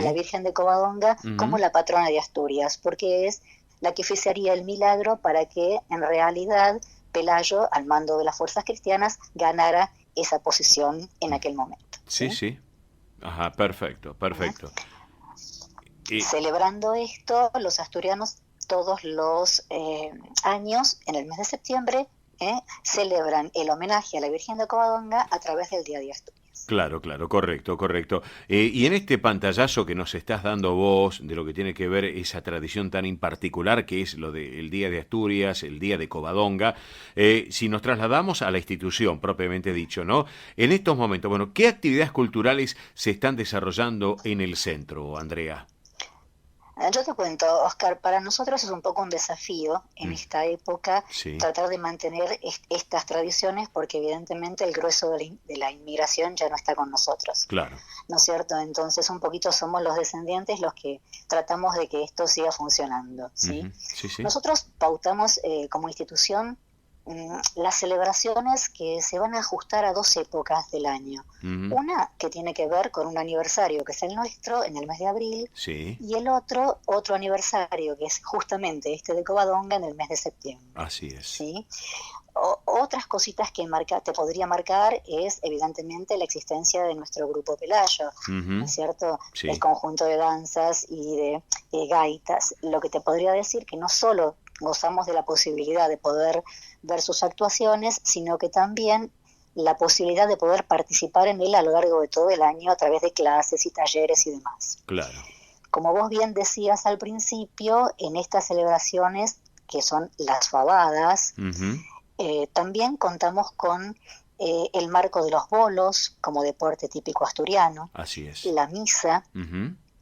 la Virgen de Covadonga como la patrona de Asturias, porque es la que oficiaría el milagro para que en realidad Pelayo, al mando de las fuerzas cristianas, ganara esa posición en aquel momento. Sí. Ajá, perfecto. Y... Celebrando esto, los asturianos todos los años, en el mes de septiembre, celebran el homenaje a la Virgen de Covadonga a través del Día de Asturias. Claro, correcto. Y en este pantallazo que nos estás dando vos, de lo que tiene que ver esa tradición tan en particular que es lo del Día de Asturias, el Día de Covadonga, si nos trasladamos a la institución propiamente dicho, ¿no? En estos momentos, bueno, ¿qué actividades culturales se están desarrollando en el centro, Andrea? Yo te cuento, Oscar, para nosotros es un poco un desafío en esta época tratar de mantener estas tradiciones porque evidentemente el grueso de la inmigración ya no está con nosotros. Claro. ¿No es cierto? Entonces un poquito somos los descendientes los que tratamos de que esto siga funcionando, ¿sí? Sí. Nosotros pautamos como institución las celebraciones que se van a ajustar a 2 épocas del año. Una que tiene que ver con un aniversario que es el nuestro en el mes de abril, y el otro aniversario que es justamente este de Covadonga en el mes de septiembre. Así es. ¿Sí? Otras cositas que te podría marcar es evidentemente la existencia de nuestro grupo Pelayo, ¿no es cierto? Sí. El conjunto de danzas y de gaitas. Lo que te podría decir que no solo gozamos de la posibilidad de poder ver sus actuaciones, sino que también la posibilidad de poder participar en él a lo largo de todo el año a través de clases y talleres y demás. Claro. Como vos bien decías al principio, en estas celebraciones, que son las fabadas, también contamos con el marco de los bolos como deporte típico asturiano. Así es. La misa,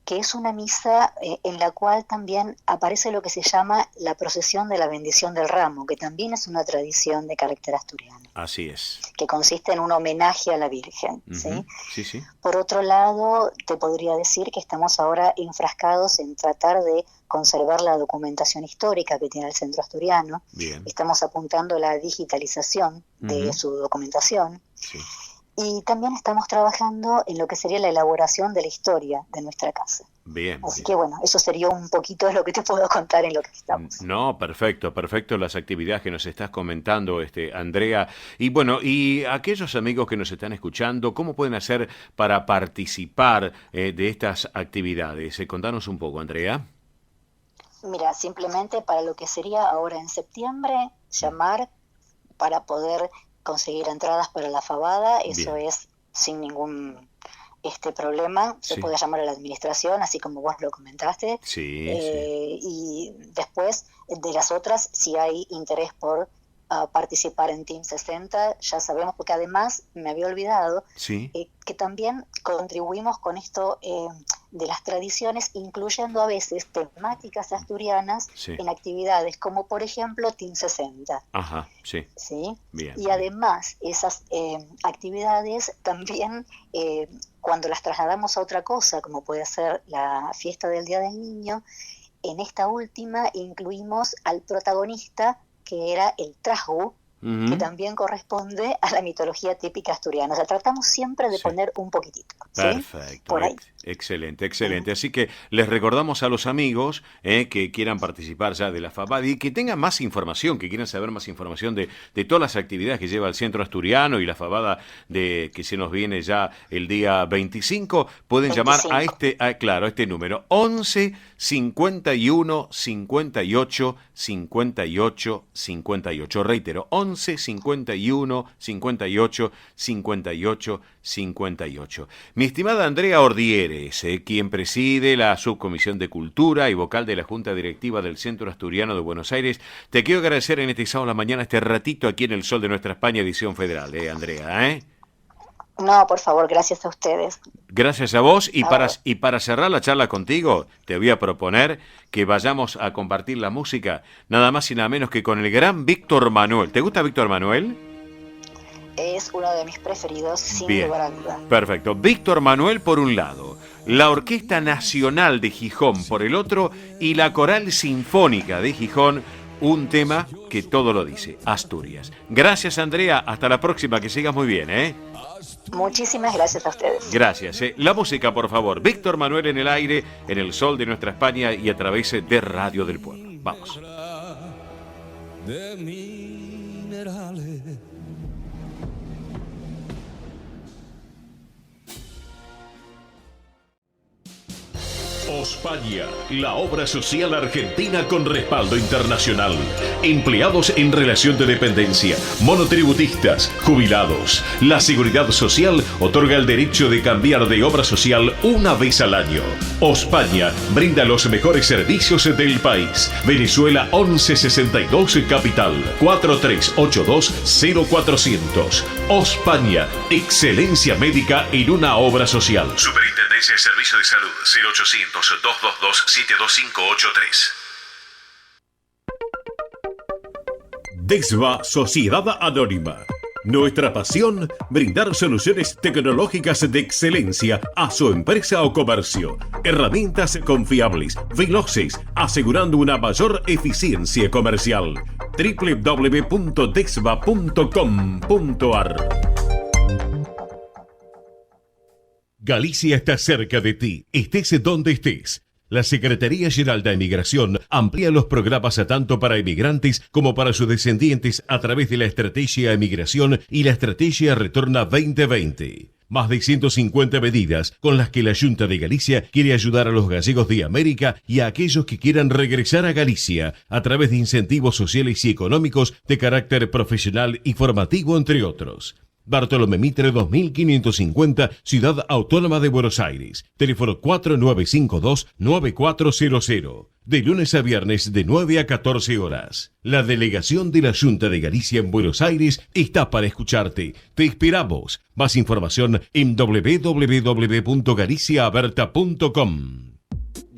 que es una misa en la cual también aparece lo que se llama la procesión de la bendición del ramo, que también es una tradición de carácter asturiano. Así es. Que consiste en un homenaje a la Virgen. ¿Sí? Sí. Por otro lado, te podría decir que estamos ahora enfrascados en tratar de conservar la documentación histórica que tiene el Centro Asturiano. Bien. Estamos apuntando a la digitalización de su documentación. Sí. Y también estamos trabajando en lo que sería la elaboración de la historia de nuestra casa. Bien. Así que bueno, eso sería un poquito de lo que te puedo contar en lo que estamos. No, perfecto las actividades que nos estás comentando, Andrea. Y bueno, y aquellos amigos que nos están escuchando, ¿cómo pueden hacer para participar de estas actividades? Contanos un poco, Andrea. Mira, simplemente para lo que sería ahora en septiembre, llamar para poder conseguir entradas para la fabada, eso es sin ningún problema, se puede llamar a la administración, así como vos lo comentaste, y después de las otras, si hay interés por participar en Team 60, ya sabemos, porque además me había olvidado que también contribuimos con esto de las tradiciones, incluyendo a veces temáticas asturianas en actividades como por ejemplo Team 60. Ajá, sí. Bien. Y además esas actividades también cuando las trasladamos a otra cosa, como puede ser la fiesta del Día del Niño, en esta última incluimos al protagonista que era el trasgu, que también corresponde a la mitología típica asturiana. O sea, tratamos siempre de poner un poquitito. Perfecto. Por ahí. Excelente. Así que les recordamos a los amigos que quieran participar ya de la FABAD y que tengan más información, que quieran saber más información de todas las actividades que lleva el Centro Asturiano y la FABADA que se nos viene ya el día 25, pueden llamar a este número 11 51 58 58 58. Reitero, 11 51 58 58 58. Mi estimada Andrea Ordieres, quien preside la Subcomisión de Cultura y vocal de la Junta Directiva del Centro Asturiano de Buenos Aires, te quiero agradecer en este sábado a la mañana este ratito aquí en El Sol de Nuestra España, edición federal, Andrea, No, por favor, gracias a ustedes. Gracias a vos, y para cerrar la charla contigo, te voy a proponer que vayamos a compartir la música, nada más y nada menos que con el gran Víctor Manuel. ¿Te gusta Víctor Manuel? Es uno de mis preferidos, sin lugar a duda. Perfecto. Víctor Manuel por un lado, la Orquesta Nacional de Gijón por el otro y la Coral Sinfónica de Gijón, un tema que todo lo dice, Asturias. Gracias, Andrea, hasta la próxima, que sigas muy bien, Muchísimas gracias a ustedes. Gracias. La música, por favor. Víctor Manuel en el aire, en El Sol de Nuestra España y a través de Radio del Pueblo. Vamos. De mi minerales. Ospaña, la obra social argentina con respaldo internacional. Empleados en relación de dependencia, monotributistas, jubilados. La Seguridad Social otorga el derecho de cambiar de obra social una vez al año. Ospaña brinda los mejores servicios del país. Venezuela 1162 Capital 4382-0400. Ospaña, excelencia médica en una obra social. Superintendencia de Servicios de Salud 0800-222-72583. DESVA Sociedad Anónima. Nuestra pasión, brindar soluciones tecnológicas de excelencia a su empresa o comercio. Herramientas confiables, veloces, asegurando una mayor eficiencia comercial. www.desva.com.ar. Galicia está cerca de ti, estés donde estés. La Secretaría General de Emigración amplía los programas tanto para emigrantes como para sus descendientes a través de la Estrategia Emigración y la Estrategia Retorna 2020. Más de 150 medidas con las que la Junta de Galicia quiere ayudar a los gallegos de América y a aquellos que quieran regresar a Galicia a través de incentivos sociales y económicos de carácter profesional y formativo, entre otros. Bartolomé Mitre 2550, Ciudad Autónoma de Buenos Aires. Teléfono 4952-9400. De lunes a viernes de 9 a 14 horas. La delegación de la Junta de Galicia en Buenos Aires está para escucharte. Te esperamos. Más información en www.galiciaaberta.com.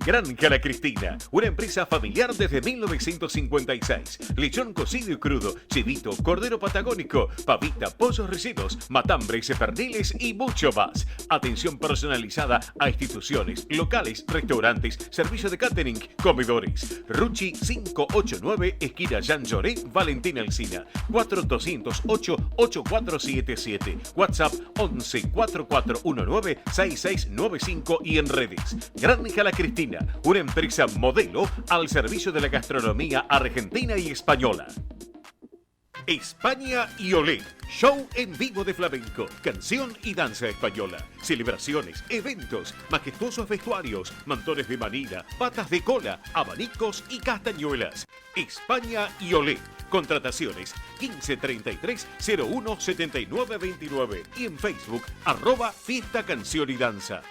Granja La Cristina, una empresa familiar desde 1956. Lechón cocido y crudo, chivito, cordero patagónico, pavita, pollos rellenos, matambres, perdiles y mucho más. Atención personalizada a instituciones, locales, restaurantes, servicio de catering, comedores. Ruchi 589, esquina Jean Lloré, Valentín Alsina. 4208-8477. WhatsApp 11 4419 6695 y en redes. Granja La Cristina, una empresa modelo al servicio de la gastronomía argentina y española. España y Olé, show en vivo de flamenco, canción y danza española, celebraciones, eventos, majestuosos vestuarios, mantones de manila, patas de cola, abanicos y castañuelas. España y Olé, contrataciones 1533-017929 y en Facebook @Fiesta Canción y Danza.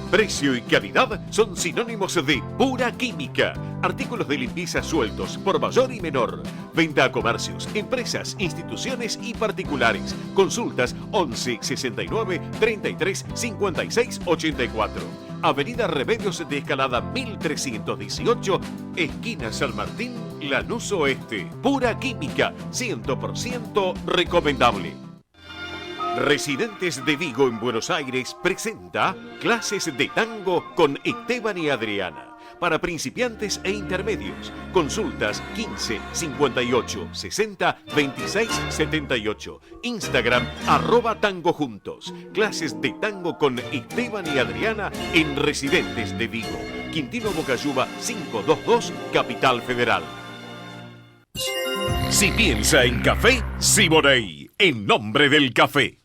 Precio y calidad son sinónimos de pura química. Artículos de limpieza sueltos por mayor y menor. Venta a comercios, empresas, instituciones y particulares. Consultas 11 69 33 56 84. Avenida Remedios de Escalada 1318, esquina San Martín, Lanús Oeste. Pura química, 100% recomendable. Residentes de Vigo en Buenos Aires presenta clases de tango con Esteban y Adriana. Para principiantes e intermedios. Consultas 15 58 60 26 78. Instagram @tangojuntos. Clases de tango con Esteban y Adriana en Residentes de Vigo. Quintino Bocayuba 522, Capital Federal. Si piensa en café, Siboney, en nombre del café.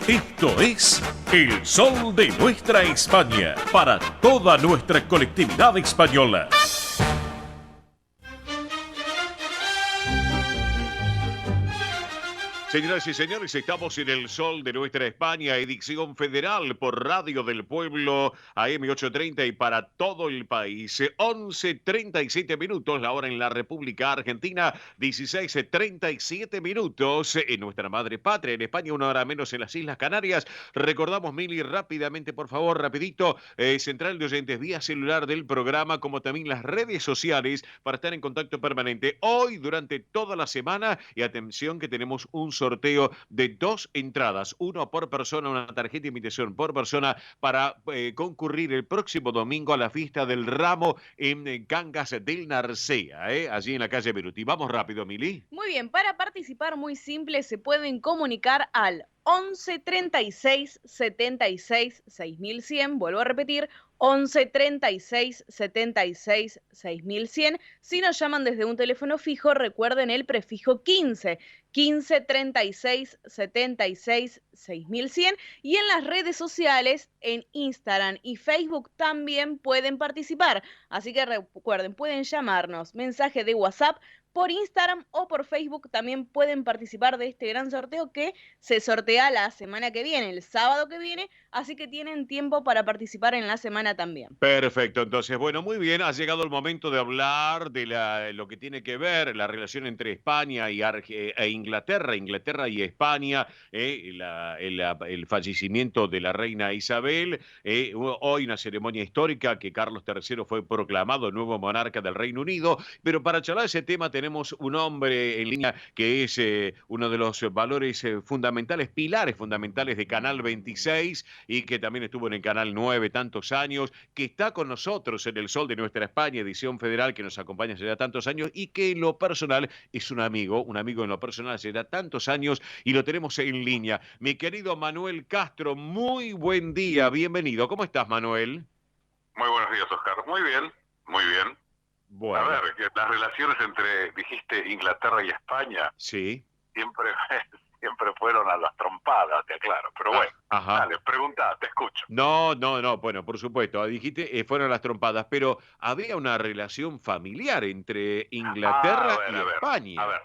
Esto es El Sol de Nuestra España, para toda nuestra colectividad española. Señoras y señores, estamos en El Sol de Nuestra España, edición federal por Radio del Pueblo, AM 830 y para todo el país. 11:37 minutos, la hora en la República Argentina, 16:37 minutos en nuestra madre patria, en España, una hora menos en las Islas Canarias. Recordamos, Mili, rápidamente, por favor, rapidito, central de oyentes vía celular del programa, como también las redes sociales para estar en contacto permanente. Hoy, durante toda la semana, y atención que tenemos un sorteo de 2 entradas, uno por persona, una tarjeta de invitación por persona para concurrir el próximo domingo a la fiesta del ramo en Cangas del Narcea, allí en la calle Beruti. Vamos rápido, Mili. Muy bien, para participar muy simple se pueden comunicar al 11 36 76 6100. Vuelvo a repetir, 11 36 76 6100. Si nos llaman desde un teléfono fijo, recuerden el prefijo 15. 15 36 76 6100. Y en las redes sociales, en Instagram y Facebook, también pueden participar. Así que recuerden, pueden llamarnos, mensaje de WhatsApp, por Instagram o por Facebook. También pueden participar de este gran sorteo que se sortea la semana que viene, el sábado que viene, así que tienen tiempo para participar en la semana también. Perfecto, entonces, bueno, muy bien, ha llegado el momento de hablar de lo que tiene que ver la relación entre España e Inglaterra, Inglaterra y España, el fallecimiento de la reina Isabel, hoy una ceremonia histórica que Carlos III fue proclamado nuevo monarca del Reino Unido, pero para charlar ese tema tenemos un hombre en línea que es uno de los valores fundamentales, pilares fundamentales de Canal 26 y que también estuvo en el Canal 9 tantos años, que está con nosotros en El Sol de Nuestra España, edición federal, que nos acompaña desde tantos años y que en lo personal es un amigo en lo personal desde tantos años y lo tenemos en línea. Mi querido Manuel Castro, muy buen día, bienvenido. ¿Cómo estás, Manuel? Muy buenos días, Oscar. Muy bien, muy bien. Bueno. A ver, que las relaciones entre, dijiste, Inglaterra y España, sí, siempre fueron a las trompadas, te aclaro. Pero bueno, dale, pregunta, te escucho. No, bueno, por supuesto, dijiste, fueron las trompadas, pero había una relación familiar entre Inglaterra y España. A ver,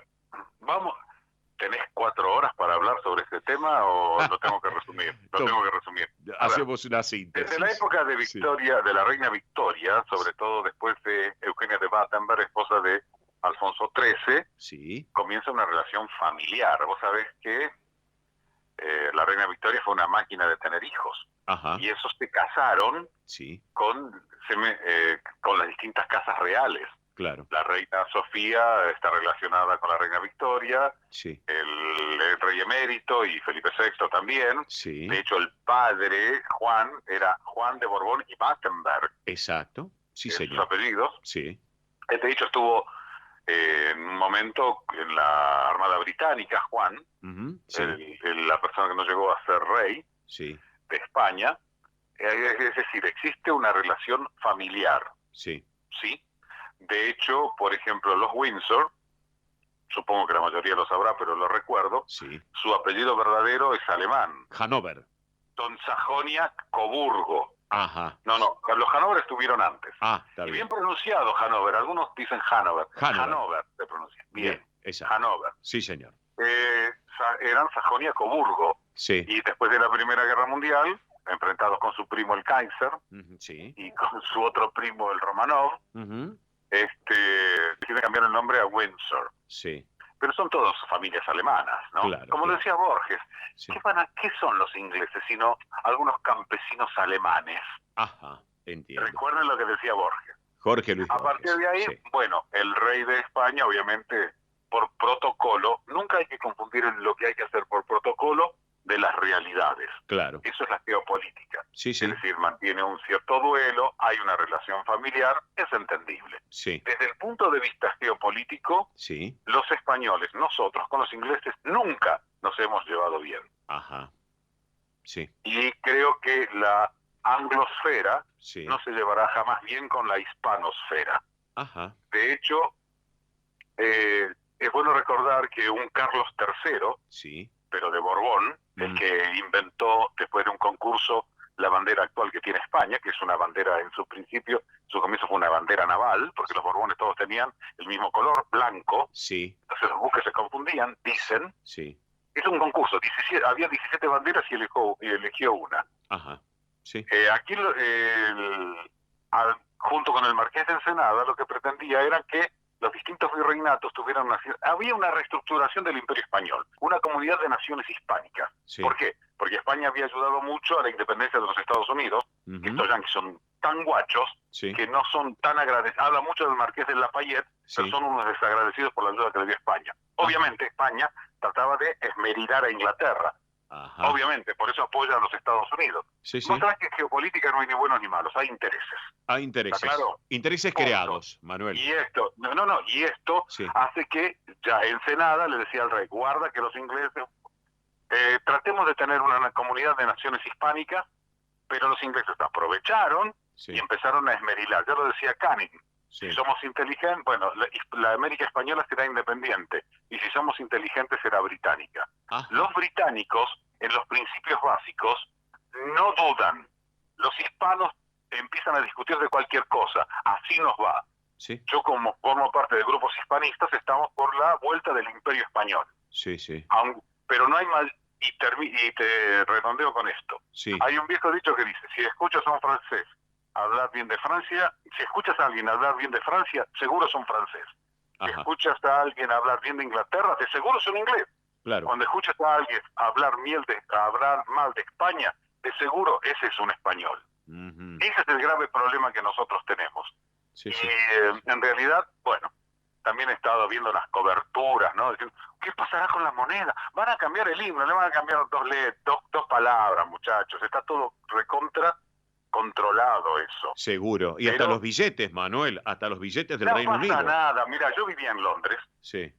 vamos, ¿tenés 4 horas para hablar sobre este tema o lo tengo que resumir? Hacemos una síntesis. Desde la época de Victoria, de la reina Victoria, sobre todo después de Eugenia de Battenberg, esposa de Alfonso XIII, comienza una relación familiar. Vos sabés que la reina Victoria fue una máquina de tener hijos. Y esos se casaron con las distintas casas reales. Claro. La reina Sofía está relacionada con la reina Victoria, el rey emérito y Felipe VI también. De hecho, el padre, Juan, era Juan de Borbón y Battenberg. Exacto, señor. Sus apellidos. Sí. De hecho, estuvo en un momento en la Armada Británica, Juan, la persona que no llegó a ser rey de España. Es decir, existe una relación familiar. ¿Sí? De hecho, por ejemplo, los Windsor, supongo que la mayoría lo sabrá, pero lo recuerdo, su apellido verdadero es alemán. Hannover. Don Sajonia-Coburgo. No, los Hannover estuvieron antes. Está y bien pronunciado Hannover, algunos dicen Hannover. Hannover se pronuncia. Bien, Hannover. Sí, señor. Eran Sajonia-Coburgo. Y después de la Primera Guerra Mundial, enfrentados con su primo el Kaiser y con su otro primo el Romanov, deciden cambiar el nombre a Windsor. Pero son todas familias alemanas, ¿no? Como decía Borges, ¿qué son los ingleses sino algunos campesinos alemanes? Entiendo. Recuerden lo que decía Borges. Jorge Luis Borges. A partir de ahí, bueno, el rey de España, obviamente, por protocolo, nunca hay que confundir lo que hay que hacer por protocolo de las realidades. Claro. Eso es la geopolítica. Es decir, mantiene un cierto duelo, hay una relación familiar, es entendible. Desde el punto de vista geopolítico, los españoles, nosotros con los ingleses, nunca nos hemos llevado bien. Y creo que la anglosfera no se llevará jamás bien con la hispanosfera. De hecho, es bueno recordar que un Carlos III, pero de Borbón, el que inventó, después de un concurso, la bandera actual que tiene España, que es una bandera en su principio, su comienzo fue una bandera naval, porque los Borbones todos tenían el mismo color, blanco. Entonces los buques se confundían, dicen. Es un concurso, había 17 banderas y eligió una. Aquí, junto con el Marqués de Ensenada, lo que pretendía era que los distintos virreinatos tuvieran había una reestructuración del Imperio Español, una comunidad de naciones hispánicas. ¿Por qué? Porque España había ayudado mucho a la independencia de los Estados Unidos. Estos yanquis son tan guachos que no son tan agradecidos. Habla mucho del Marqués de Lafayette, pero son unos desagradecidos por la ayuda que le dio España. Obviamente España trataba de esmerillar a Inglaterra. Obviamente, por eso apoya a los Estados Unidos. Mostrás que en geopolítica no hay ni buenos ni malos, hay intereses. Hay intereses. Claro? Intereses creados, Manuel. Y esto, y esto hace que ya Ensenada le decía al rey, guarda que los ingleses tratemos de tener una comunidad de naciones hispánicas, pero los ingleses aprovecharon y empezaron a esmerilar. Ya lo decía Canning. Si somos inteligentes, bueno, la América española será independiente, y si somos inteligentes será británica. Los británicos, en los principios básicos, no dudan. Los hispanos empiezan a discutir de cualquier cosa. Así nos va. Yo, como formo parte de grupos hispanistas, estamos por la vuelta del Imperio Español. Pero no hay mal. Y te redondeo con esto. Hay un viejo dicho que dice, si escuchas a un francés hablar bien de Francia, si escuchas a alguien hablar bien de Francia, seguro es un francés. Si escuchas a alguien hablar bien de Inglaterra, de seguro es un inglés. Cuando escuchas a alguien hablar mal de España, de seguro ese es un español. Ese es el grave problema que nosotros tenemos. En realidad, bueno, también he estado viendo las coberturas, ¿no? Diciendo, ¿qué pasará con la moneda? Van a cambiar el himno, le van a cambiar dos palabras, muchachos. Está todo recontra controlado eso. Seguro. Y hasta los billetes, Manuel, hasta los billetes del Reino Unido. No pasa nada. Mira, yo vivía en Londres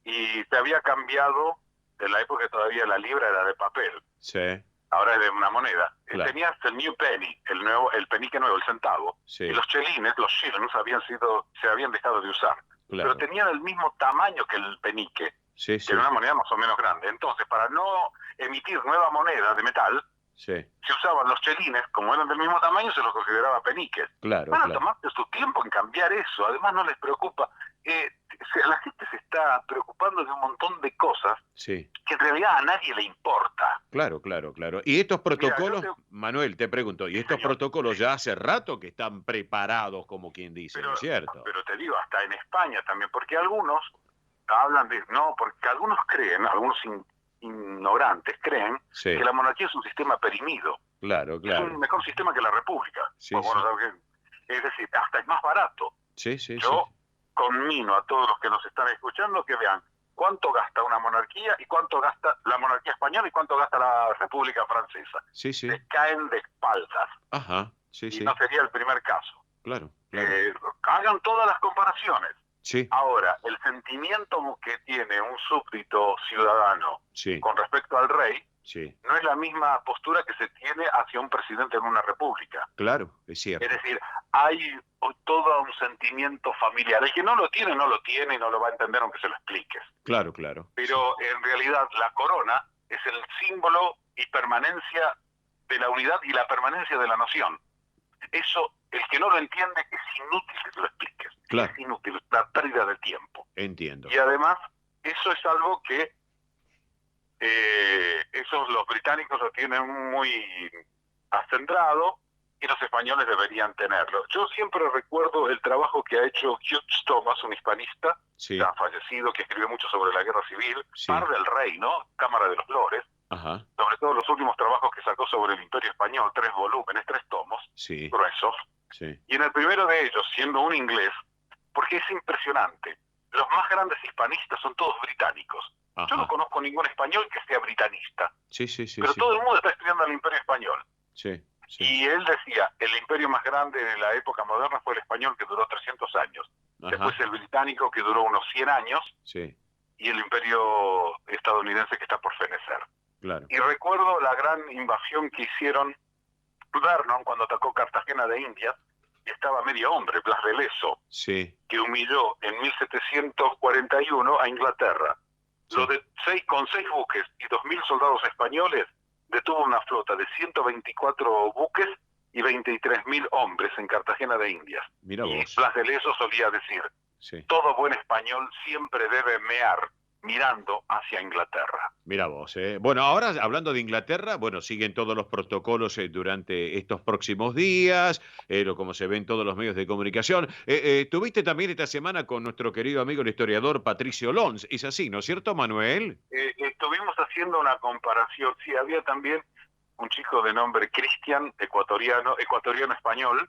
y se había cambiado, en la época que todavía la libra era de papel. Ahora es de una moneda. Tenías el new penny, el penique nuevo, el centavo. Y los chelines, los shillings, se habían dejado de usar. Pero tenían el mismo tamaño que el penique, que era una moneda más o menos grande. Entonces, para no emitir nueva moneda de metal, se usaban los chelines, como eran del mismo tamaño, se los consideraba peniques. Van a tomarse su tiempo en cambiar eso. Además, no les preocupa. La gente se está preocupando de un montón de cosas que en realidad a nadie le importa. Claro. Y estos protocolos, Manuel, te pregunto, ¿y estos protocolos ya hace rato que están preparados, como quien dice, ¿no es cierto? Pero te digo, hasta en España también, porque algunos hablan de... No, porque algunos creen, algunos ignorantes creen que la monarquía es un sistema perimido. Claro. Es un mejor sistema que la república. Es decir, hasta es más barato. Yo conmino a todos los que nos están escuchando que vean cuánto gasta una monarquía y cuánto gasta la monarquía española y cuánto gasta la República Francesa. Se caen de espaldas. Y no sería el primer caso. Claro. Hagan todas las comparaciones. Ahora, el sentimiento que tiene un súbdito ciudadano con respecto al rey no es la misma postura que se tiene hacia un presidente en una república. Claro, es cierto. Es decir, hay todo un sentimiento familiar. El que no lo tiene, no lo tiene y no lo va a entender aunque se lo expliques. Claro. Pero en realidad la corona es el símbolo y permanencia de la unidad y la permanencia de la nación. Eso, el que no lo entiende, es inútil que se lo expliques. Es inútil, es una pérdida de tiempo. Entiendo. Y además, eso es algo que los británicos lo tienen muy acendrado y los españoles deberían tenerlo. Yo siempre recuerdo el trabajo que ha hecho Hugh Thomas, un hispanista, ya fallecido, que escribió mucho sobre la guerra civil, Par del Rey, ¿no? Cámara de los Lores, sobre todo los últimos trabajos que sacó sobre el Imperio Español, 3 volúmenes, 3 tomos, gruesos. Y en el primero de ellos, siendo un inglés, porque es impresionante, los más grandes hispanistas son todos británicos. Yo no conozco ningún español que sea britanista. Pero todo el mundo está estudiando el Imperio Español. Y él decía, el imperio más grande de la época moderna fue el español, que duró 300 años. Después el británico, que duró unos 100 años. Y el imperio estadounidense, que está por fenecer. Y recuerdo la gran invasión que hicieron Vernon cuando atacó Cartagena de Indias. Y estaba medio hombre, Blas de Leso, que humilló en 1741 a Inglaterra. Con 6 buques y 2.000 soldados españoles, detuvo una flota de 124 buques y 23.000 hombres en Cartagena de Indias. Mira vos. Y Blas de Leso solía decir, todo buen español siempre debe mear mirando hacia Inglaterra. Mira vos, Bueno, ahora hablando de Inglaterra, bueno, siguen todos los protocolos durante estos próximos días, como se ve en todos los medios de comunicación. Tuviste también esta semana con nuestro querido amigo el historiador Patricio Lons, es así, ¿no es cierto, Manuel? Estuvimos haciendo una comparación, había también un chico de nombre Cristian, ecuatoriano español,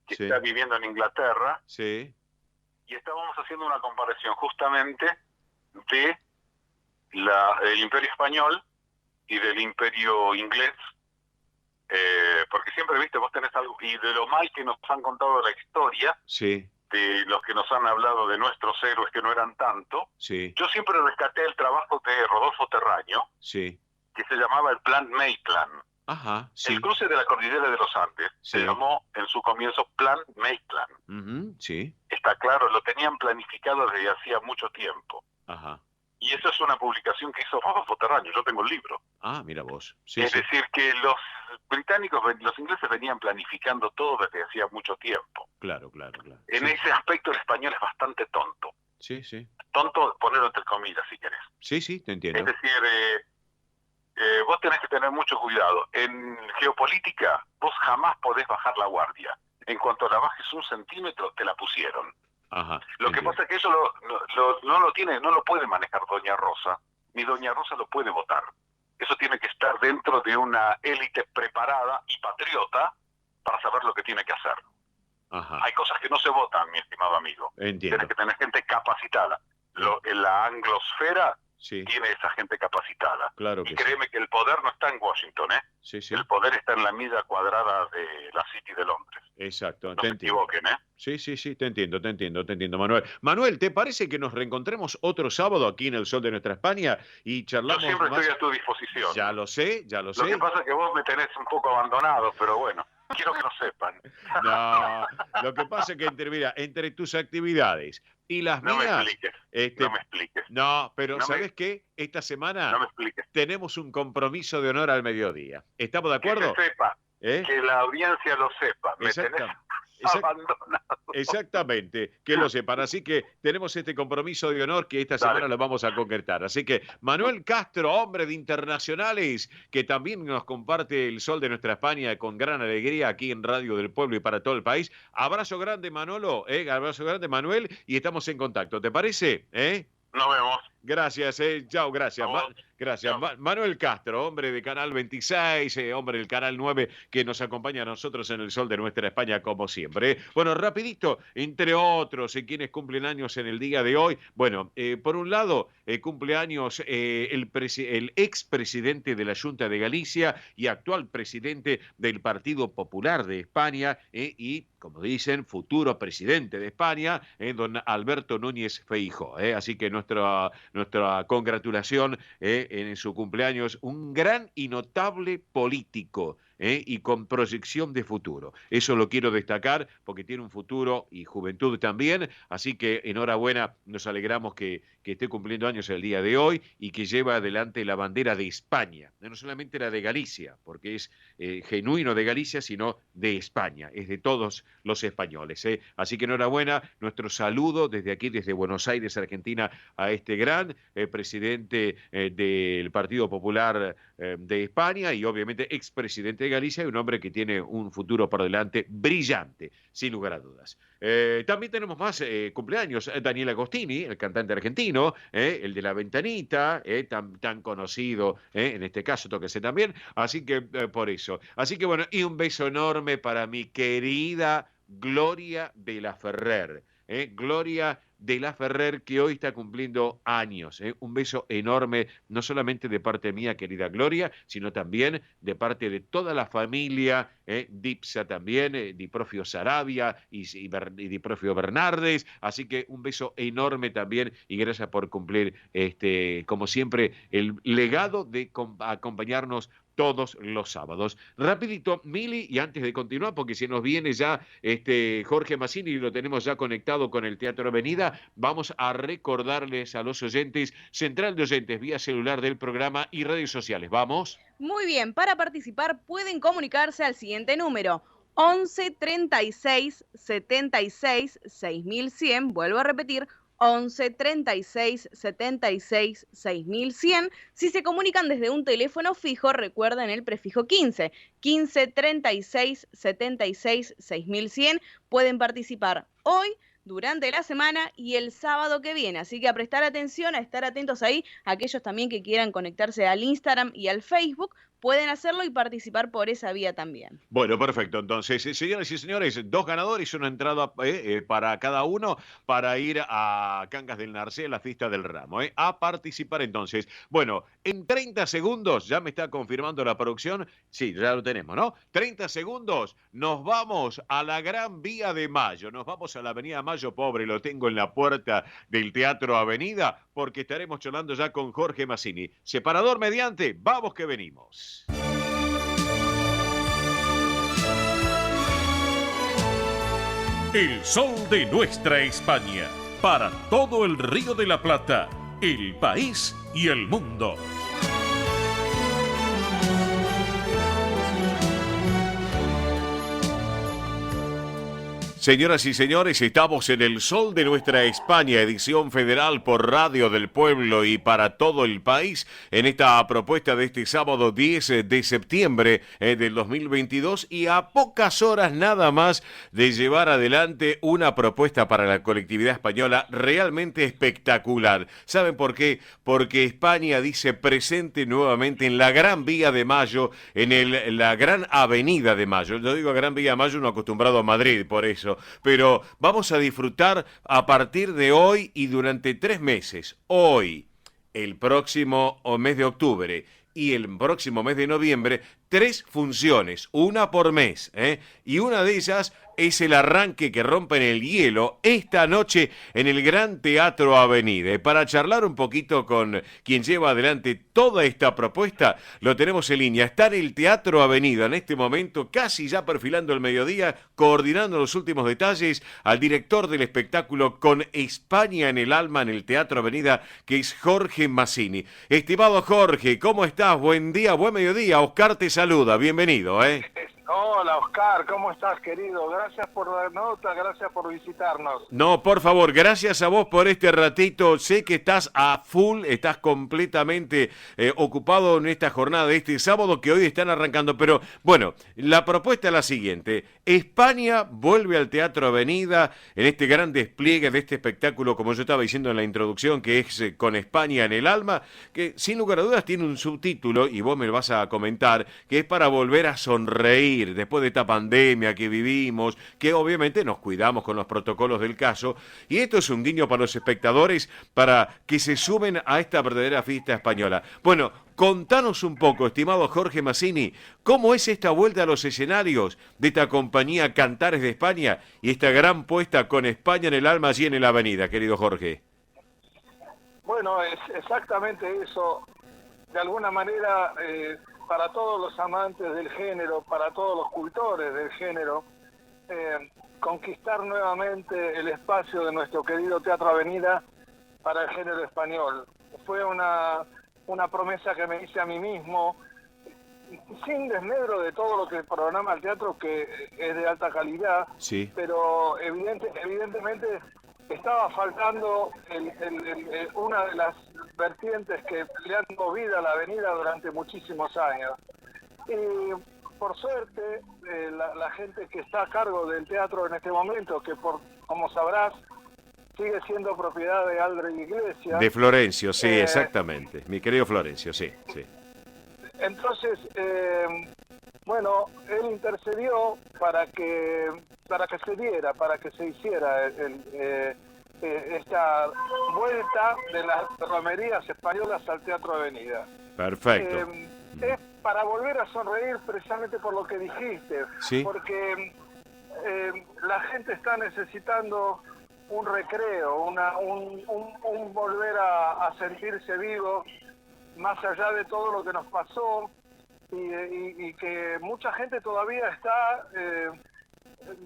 que está viviendo en Inglaterra, y estábamos haciendo una comparación justamente de el Imperio Español y del Imperio Inglés, porque siempre, viste, vos tenés algo, y de lo mal que nos han contado la historia, de los que nos han hablado de nuestros héroes que no eran tanto, yo siempre rescaté el trabajo de Rodolfo Terraño, que se llamaba el Plan Maitland. Ajá, sí. El cruce de la cordillera de los Andes se llamó en su comienzo Plan Maitland. Sí. Está claro, lo tenían planificado desde hacía mucho tiempo. Ajá. Y eso es una publicación que hizo Rafa Foterraño, yo tengo el libro. Ah, mira vos. Sí, es decir, que los los ingleses venían planificando todo desde hacía mucho tiempo. Claro. En ese aspecto el español es bastante tonto. Sí. Tonto, ponerlo entre comillas, si querés. Sí, te entiendo. Es decir, vos tenés que tener mucho cuidado. En geopolítica, vos jamás podés bajar la guardia. En cuanto la bajes 1 centímetro, te la pusieron. Ajá. Lo que pasa es que eso no lo puede manejar Doña Rosa, ni Doña Rosa lo puede votar. Eso tiene que estar dentro de una élite preparada y patriota para saber lo que tiene que hacer. Ajá. Hay cosas que no se votan, mi estimado amigo. Entiendo. Tienes que tener gente capacitada. En la anglosfera sí. tiene esa gente capacitada. Claro que y créeme que el poder no está en Washington, ¿eh? Sí. El poder está en la milla cuadrada de la City de Londres. Exacto. No se equivoquen, ¿eh? Sí, te entiendo, Manuel. Manuel, ¿te parece que nos reencontremos otro sábado aquí en el Sol de Nuestra España y charlamos? Yo siempre más? estoy a tu disposición. Ya lo sé. Lo que pasa es que vos me tenés un poco abandonado, pero bueno, quiero que lo sepan. No, lo que pasa es que entre tus actividades y las mías... No me expliques. No, pero ¿sabes qué? Esta semana tenemos un compromiso de honor al mediodía. ¿Estamos de acuerdo? Que se sepa, que la audiencia lo sepa. Me tenés abandonado. Exactamente, que lo sepan. Así que tenemos este compromiso de honor que esta semana lo vamos a concretar. Así que Manuel Castro, hombre de internacionales, que también nos comparte el Sol de Nuestra España con gran alegría aquí en Radio del Pueblo y para todo el país. Abrazo grande, Manolo, abrazo grande, Manuel, y estamos en contacto. ¿Te parece? Nos vemos. Gracias, chao, gracias. Gracias. Manuel Castro, hombre de Canal 26, hombre del Canal 9, que nos acompaña a nosotros en el Sol de Nuestra España, como siempre. Bueno, rapidito, entre otros, quienes cumplen años en el día de hoy. Bueno, por un lado, cumpleaños el expresidente de la Junta de Galicia y actual presidente del Partido Popular de España, y, como dicen, futuro presidente de España, don Alberto Núñez Feijóo. Así que nuestra congratulación en su cumpleaños, un gran y notable político y con proyección de futuro. Eso lo quiero destacar porque tiene un futuro y juventud también, así que enhorabuena, nos alegramos que esté cumpliendo años el día de hoy y que lleva adelante la bandera de España, no solamente la de Galicia, porque es genuino de Galicia, sino de España, es de todos los españoles. Así que enhorabuena, nuestro saludo desde aquí, desde Buenos Aires, Argentina, a este gran presidente del Partido Popular de España y obviamente expresidente de Galicia, y un hombre que tiene un futuro por delante brillante, sin lugar a dudas. También tenemos más cumpleaños. Daniel Agostini, el cantante argentino, el de La Ventanita, tan conocido, en este caso, tóquese también, así que por eso. Así que bueno, y un beso enorme para mi querida Gloria de la Ferrer. Gloria de la Ferrer, que hoy está cumpliendo años. Un beso enorme, no solamente de parte mía, querida Gloria, sino también de parte de toda la familia, Dipsa también, Di Profio Sarabia y Di Profio Bernardes. Así que un beso enorme también y gracias por cumplir, como siempre, el legado de acompañarnos todos los sábados. Rapidito, Mili, y antes de continuar, porque se nos viene ya Jorge Massini y lo tenemos ya conectado con el Teatro Avenida, vamos a recordarles a los oyentes, central de oyentes vía celular del programa y redes sociales. ¿Vamos? Muy bien, para participar pueden comunicarse al siguiente número: 11 36 76 6100, vuelvo a repetir, 11 36 76 6100. Si se comunican desde un teléfono fijo, recuerden el prefijo 15. 15 36 76 6100. Pueden participar hoy, durante la semana y el sábado que viene. Así que a prestar atención, a estar atentos ahí. Aquellos también que quieran conectarse al Instagram y al Facebook, pueden hacerlo y participar por esa vía también. Bueno, perfecto. Entonces, señoras y señores, 2 ganadores, una entrada para cada uno para ir a Cangas del Narcé, la fiesta del ramo. A participar entonces. Bueno, en 30 segundos, ya me está confirmando la producción. Sí, ya lo tenemos, ¿no? 30 segundos, nos vamos a la Gran Vía de Mayo. Nos vamos a la Avenida Mayo Pobre, lo tengo en la puerta del Teatro Avenida, porque estaremos charlando ya con Jorge Massini. Separador mediante, vamos que venimos. El sol de nuestra España, para todo el Río de la Plata, el país y el mundo. Señoras y señores, estamos en el sol de nuestra España, edición federal por Radio del Pueblo y para todo el país, en esta propuesta de este sábado 10 de septiembre del 2022 y a pocas horas nada más de llevar adelante una propuesta para la colectividad española realmente espectacular. ¿Saben por qué? Porque España dice presente nuevamente en la Gran Vía de Mayo, en la Gran Avenida de Mayo. Yo digo Gran Vía de Mayo, no acostumbrado a Madrid, por eso. Pero vamos a disfrutar a partir de hoy y durante 3 meses. Hoy, el próximo mes de octubre y el próximo mes de noviembre, 3 funciones, una por mes, y una de ellas es el arranque que rompen el hielo esta noche en el Gran Teatro Avenida. Y para charlar un poquito con quien lleva adelante toda esta propuesta, lo tenemos en línea. Está en el Teatro Avenida en este momento, casi ya perfilando el mediodía, coordinando los últimos detalles, al director del espectáculo Con España en el alma en el Teatro Avenida, que es Jorge Massini. Estimado Jorge, ¿cómo estás? Buen día, buen mediodía. Oscar te saluda, bienvenido. Hola Oscar, ¿cómo estás, querido? Gracias por la nota, gracias por visitarnos. No, por favor, gracias a vos por este ratito. Sé que estás a full, estás completamente ocupado en esta jornada de este sábado que hoy están arrancando. Pero bueno, la propuesta es la siguiente. España vuelve al Teatro Avenida en este gran despliegue de este espectáculo, como yo estaba diciendo en la introducción, que es Con España en el alma, que sin lugar a dudas tiene un subtítulo, y vos me lo vas a comentar, que es para volver a sonreír después de esta pandemia que vivimos, que obviamente nos cuidamos con los protocolos del caso, y esto es un guiño para los espectadores para que se sumen a esta verdadera fiesta española. Bueno, contanos un poco, estimado Jorge Massini, ¿cómo es esta vuelta a los escenarios de esta compañía Cantares de España y esta gran puesta Con España en el alma allí en la avenida, querido Jorge? Bueno, es exactamente eso. De alguna manera, para todos los amantes del género, para todos los cultores del género, conquistar nuevamente el espacio de nuestro querido Teatro Avenida para el género español. Fue una promesa que me hice a mí mismo, sin desmedro de todo lo que programa el teatro, que es de alta calidad, sí, pero evidentemente estaba faltando una de las vertientes que le han movido a la avenida durante muchísimos años. Y por suerte, la gente que está a cargo del teatro en este momento, que como sabrás, sigue siendo propiedad de Aldre Iglesias. De Florencio, sí, exactamente. Mi querido Florencio, sí. Entonces, bueno, él intercedió para que se diera, para que se hiciera esta vuelta de las romerías españolas al Teatro Avenida. Perfecto. Es para volver a sonreír precisamente por lo que dijiste, ¿sí? Porque la gente está necesitando un recreo, un volver a sentirse vivo, más allá de todo lo que nos pasó, y que mucha gente todavía está,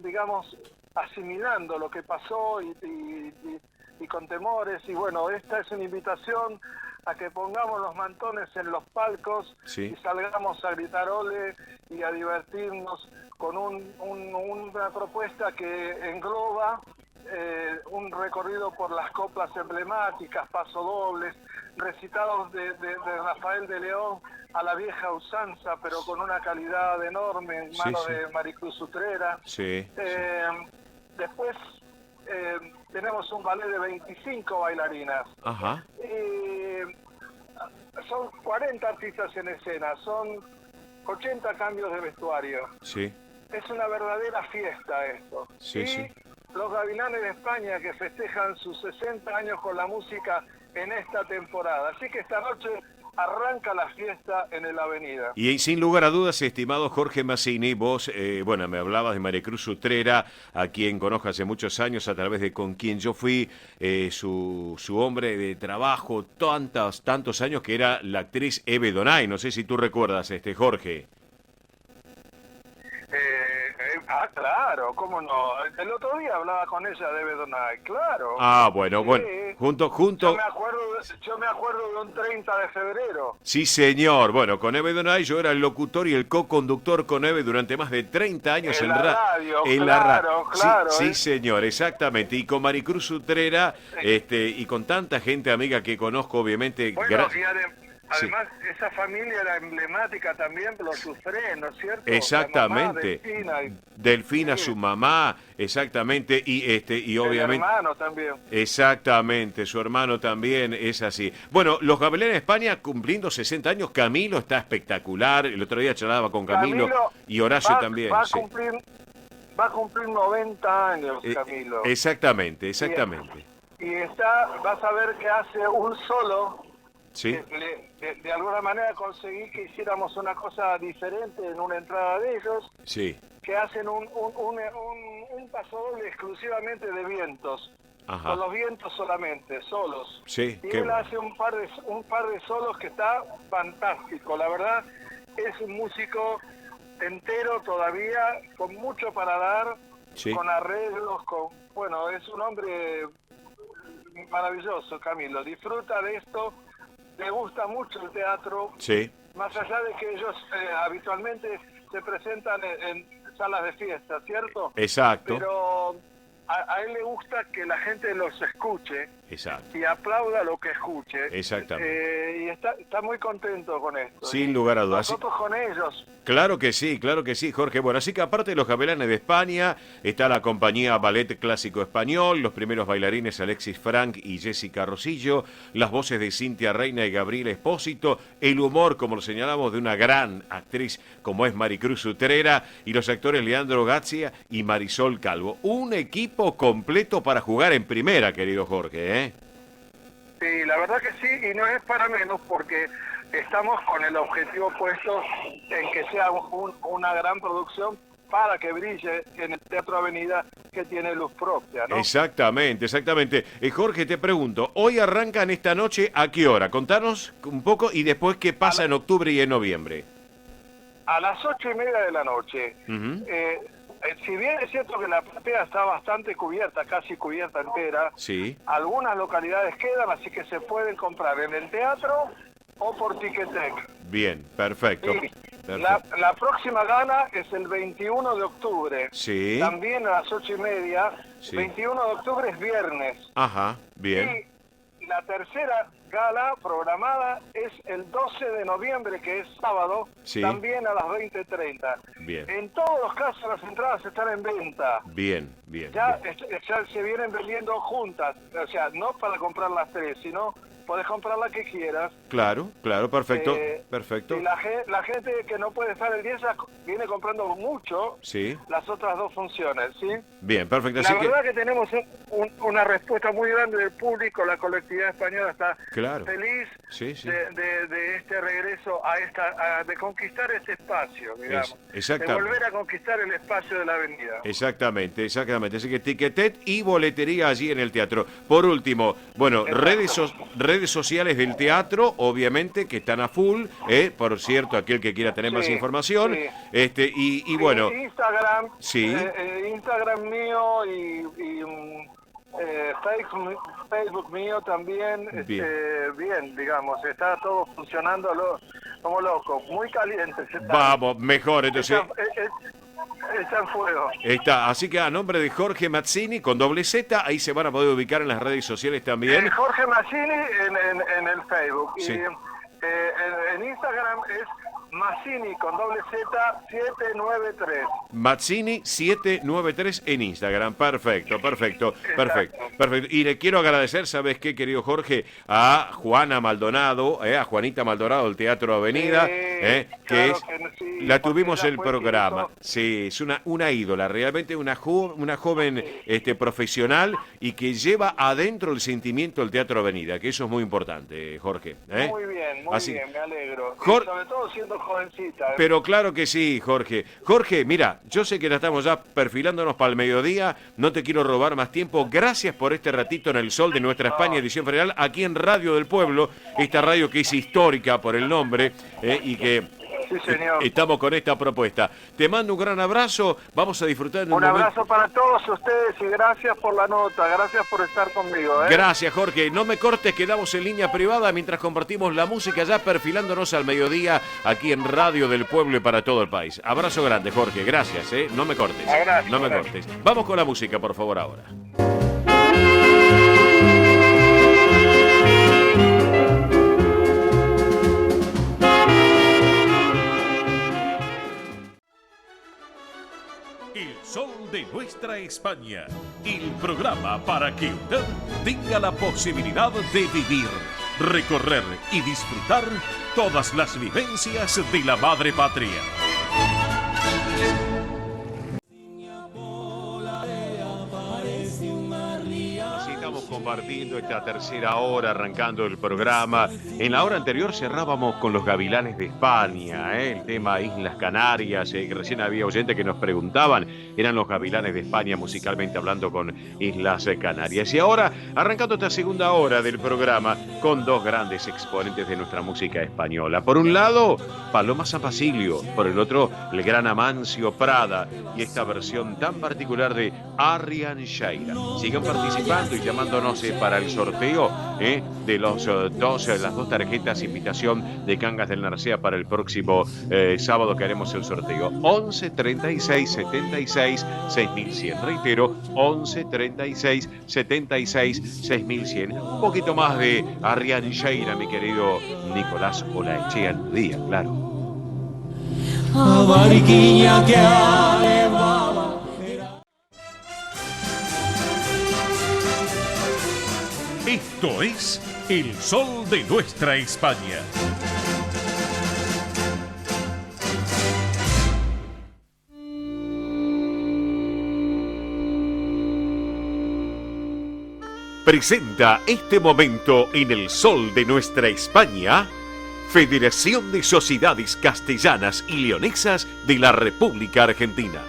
digamos, asimilando lo que pasó y con temores. Y bueno, esta es una invitación a que pongamos los mantones en los palcos, sí, y salgamos a gritar ole y a divertirnos con una propuesta que engloba un recorrido por las coplas emblemáticas, pasodobles, recitados de Rafael de León a la vieja usanza, pero con una calidad enorme en manos de Maricruz Utrera. Sí, Después tenemos un ballet de 25 bailarinas. Ajá. Son 40 artistas en escena, son 80 cambios de vestuario. Sí. Es una verdadera fiesta esto. Sí, sí. Los Gavilanes de España, que festejan sus 60 años con la música en esta temporada. Así que esta noche arranca la fiesta en el Avenida. Y sin lugar a dudas, estimado Jorge Mazzini, vos, bueno, me hablabas de Maricruz Utrera, a quien conozco hace muchos años a través de con quien yo fui su hombre de trabajo tantos años, que era la actriz Eve Donay. No sé si tú recuerdas, Jorge. Claro, cómo no. El otro día hablaba con ella de Eve Donay, claro. Bueno, junto. Yo me acuerdo de un 30 de febrero. Sí, señor. Bueno, con Eve Donay yo era el locutor y el co-conductor con Eve durante más de 30 años en la radio. Claro. Sí, señor, exactamente. Y con Maricruz Utrera, y con tanta gente amiga que conozco, obviamente. Bueno, además, esa familia era emblemática también por los Sufré, ¿no es cierto? Exactamente. Delfina, su mamá, exactamente, y obviamente... Su hermano también. Exactamente, su hermano también, es así. Bueno, los Gavilanes de España cumpliendo 60 años, Camilo está espectacular, el otro día charlaba con Camilo y Horacio también. Va a cumplir 90 años, Camilo. Exactamente. Y vas a ver que hace un solo... Sí. De alguna manera conseguí que hiciéramos una cosa diferente en una entrada de ellos, sí, que hacen un pasodoble exclusivamente de vientos, con los vientos solamente, solos. Sí, y él hace un par de solos que está fantástico, la verdad. Es un músico entero todavía, con mucho para dar, sí, con arreglos, es un hombre maravilloso, Camilo. Disfruta de esto. Le gusta mucho el teatro, sí, más allá de que ellos habitualmente se presentan en salas de fiesta, ¿cierto? Exacto. Pero a él le gusta que la gente los escuche. Exacto. Y aplauda lo que escuche. Exactamente. Y está muy contento con esto. Sin lugar a dudas. Nosotros con ellos. Claro que sí, Jorge. Bueno, así que aparte de los Gavilanes de España, está la compañía Ballet Clásico Español, los primeros bailarines Alexis Frank y Jessica Rosillo, las voces de Cintia Reina y Gabriela Espósito, el humor, como lo señalamos, de una gran actriz como es Maricruz Utrera, y los actores Leandro Gatzia y Marisol Calvo. Un equipo completo para jugar en primera, querido Jorge, Sí, la verdad que sí, y no es para menos, porque estamos con el objetivo puesto en que sea una gran producción para que brille en el Teatro Avenida, que tiene luz propia, ¿no? Exactamente. Jorge, te pregunto, hoy arrancan esta noche, ¿a qué hora? Contanos un poco y después qué pasa en octubre y en noviembre. A las 8:30 de la noche. Si bien es cierto que la platea está bastante cubierta, casi cubierta entera, sí, algunas localidades quedan, así que se pueden comprar en el teatro o por Ticketek. Bien, perfecto. La próxima gala es el 21 de octubre. Sí. También a las 8:30. Sí. 21 de octubre es viernes. Ajá, bien. Y la tercera gala programada es el 12 de noviembre, que es sábado, sí, también a las 20:30. Bien. En todos los casos las entradas están en venta. Bien. Ya se vienen vendiendo juntas, o sea, no para comprar las tres, sino podés comprar la que quieras. Claro, perfecto. Y la gente que no puede estar el 10 viene comprando mucho, sí, las otras dos funciones, ¿sí? Bien, perfecto. La verdad que tenemos una respuesta muy grande del público, la colectividad española está feliz de este regreso de conquistar este espacio, digamos. De volver a conquistar el espacio de la avenida. Exactamente. Así que Ticketek y boletería allí en el teatro. Por último, bueno, redes sociales del teatro, obviamente, que están a full, por cierto, aquel que quiera tener más información, y bueno, Instagram, sí, Instagram mío y Facebook mío también, bien, digamos, está todo funcionando como loco, muy caliente. Vamos, mejor, entonces. Está en fuego. Está, así que a nombre de Jorge Mazzini, con doble Z, ahí se van a poder ubicar en las redes sociales también. Jorge Mazzini en el Facebook. Sí. Y en Instagram es Mazzini con doble Z 793. Mazzini 793 en Instagram. Perfecto. Y le quiero agradecer, ¿sabes qué, querido Jorge? A Juana Maldonado, a Juanita Maldonado del Teatro Avenida, la tuvimos el programa. Sí, es una ídola, realmente una joven profesional y que lleva adentro el sentimiento del Teatro Avenida, que eso es muy importante, Jorge. Muy bien, me alegro. Sobre todo siendo jovencita. Pero claro que sí, Jorge. Jorge, mira, yo sé que ya estamos ya perfilándonos para el mediodía, no te quiero robar más tiempo. Gracias por este ratito en el sol de Nuestra España, edición federal, aquí en Radio del Pueblo, esta radio que es histórica por el nombre y que... Sí, señor. Estamos con esta propuesta. Te mando un gran abrazo. Vamos a disfrutar de un abrazo para todos ustedes y gracias por la nota. Gracias por estar conmigo. Gracias, Jorge. No me cortes, quedamos en línea privada mientras compartimos la música ya perfilándonos al mediodía aquí en Radio del Pueblo y para todo el país. Abrazo grande, Jorge. Gracias, No me cortes. Abrazo, no me cortes. Vamos con la música, por favor, ahora. El sol de nuestra España, el programa para que usted tenga la posibilidad de vivir, recorrer y disfrutar todas las vivencias de la madre patria. Compartiendo esta tercera hora, arrancando el programa. En la hora anterior cerrábamos con los Gavilanes de España, el tema Islas Canarias, que recién había oyentes que nos preguntaban, eran los Gavilanes de España musicalmente hablando con Islas Canarias. Y ahora, arrancando esta segunda hora del programa con dos grandes exponentes de nuestra música española. Por un lado, Paloma San Basilio, por el otro, el gran Amancio Prada y esta versión tan particular de Arrian Sheira. Sigan participando y llamándonos para el sorteo de las dos tarjetas invitación de Cangas del Narcea para el próximo sábado que haremos el sorteo. 11 36 76 6100. Reitero, 11 36 76 6100. Un poquito más de Arrian Sheira, mi querido Nicolás Olaechea Díaz, claro. Esto es El Sol de Nuestra España. Presenta este momento en El Sol de Nuestra España, Federación de Sociedades Castellanas y Leonesas de la República Argentina.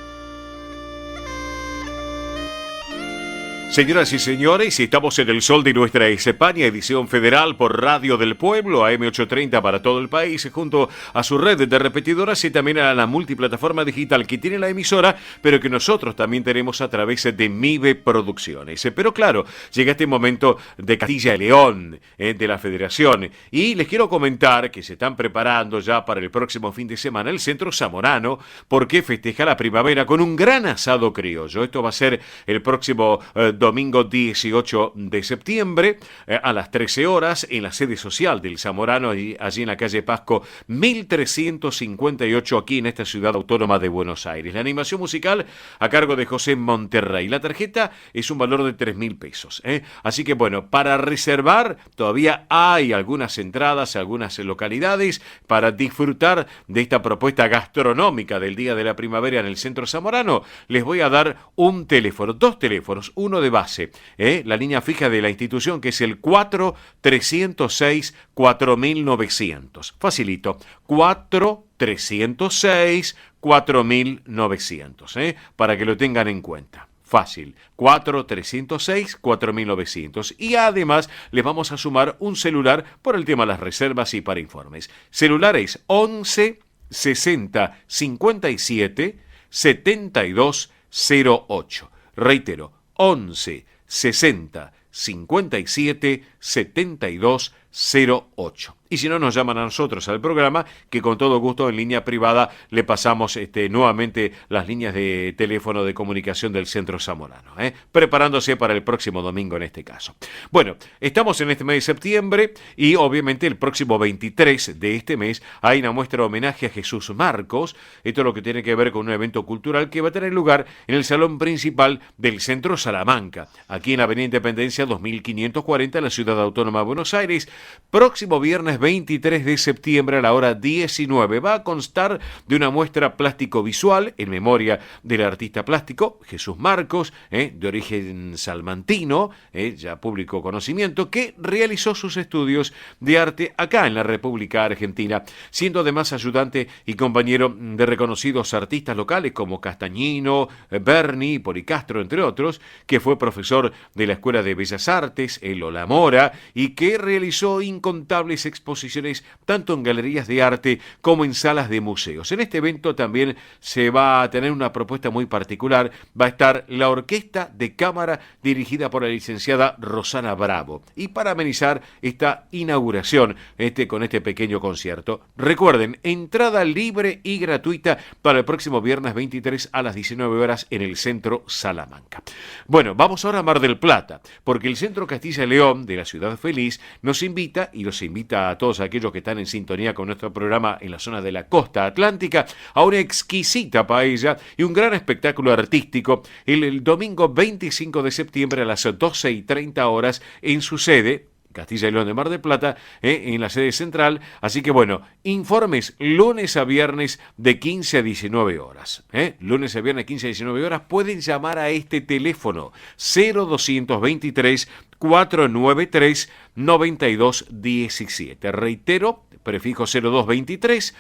Señoras y señores, estamos en El Sol de Nuestra España, edición federal por Radio del Pueblo, AM830 para todo el país, junto a su red de repetidoras y también a la multiplataforma digital que tiene la emisora, pero que nosotros también tenemos a través de MIBE Producciones. Pero claro, llega este momento de Castilla y León, de la Federación, y les quiero comentar que se están preparando ya para el próximo fin de semana el Centro Zamorano, porque festeja la primavera con un gran asado criollo. Esto va a ser el próximo domingo 18 de septiembre a las 13 horas en la sede social del Zamorano, allí en la calle Pasco 1358, aquí en esta ciudad autónoma de Buenos Aires. La animación musical a cargo de José Monterrey. La tarjeta es un valor de 3.000 pesos. Así que bueno, para reservar todavía hay algunas entradas, algunas localidades para disfrutar de esta propuesta gastronómica del Día de la Primavera en el Centro Zamorano. Les voy a dar un teléfono, dos teléfonos, uno de base, la línea fija de la institución, que es el 4-306-4900. Facilito, 4-306-4900, para que lo tengan en cuenta. Fácil, 4-306-4900. Y además les vamos a sumar un celular por el tema de las reservas y para informes. Celular es 11 60 57 72 08. Reitero, 11 60 57 72 08. Y si no, nos llaman a nosotros al programa, que con todo gusto en línea privada le pasamos nuevamente las líneas de teléfono de comunicación del Centro Zamorano, preparándose para el próximo domingo en este caso. Bueno, estamos en este mes de septiembre y obviamente el próximo 23 de este mes hay una muestra de homenaje a Jesús Marcos. Esto es lo que tiene que ver con un evento cultural que va a tener lugar en el salón principal del Centro Salamanca, aquí en la Avenida Independencia 2540, en la Ciudad Autónoma de Buenos Aires, próximo viernes 23 de septiembre a la hora 19. Va a constar de una muestra plástico-visual en memoria del artista plástico Jesús Marcos, de origen salmantino, ya público conocimiento, que realizó sus estudios de arte acá en la República Argentina, siendo además ayudante y compañero de reconocidos artistas locales como Castañino, Berni, Policastro, entre otros, que fue profesor de la Escuela de Bellas Artes, el Lola Mora, y que realizó incontables exposiciones tanto en galerías de arte como en salas de museos. En este evento también se va a tener una propuesta muy particular. Va a estar la Orquesta de Cámara dirigida por la licenciada Rosana Bravo. Y para amenizar esta inauguración con este pequeño concierto, recuerden, entrada libre y gratuita para el próximo viernes 23 a las 19 horas en el Centro Salamanca. Bueno, vamos ahora a Mar del Plata, porque el Centro Castilla y León de la Ciudad Feliz nos invita, y los invita a todos aquellos que están en sintonía con nuestro programa en la zona de la costa atlántica, a una exquisita paella y un gran espectáculo artístico el domingo 25 de septiembre a las 12:30 horas en su sede, Castilla y León de Mar del Plata, en la sede central. Así que bueno, informes lunes a viernes de 15 a 19 horas. Lunes a viernes 15 a 19 horas. Pueden llamar a este teléfono 0223 493 9217. Reitero, prefijo 0223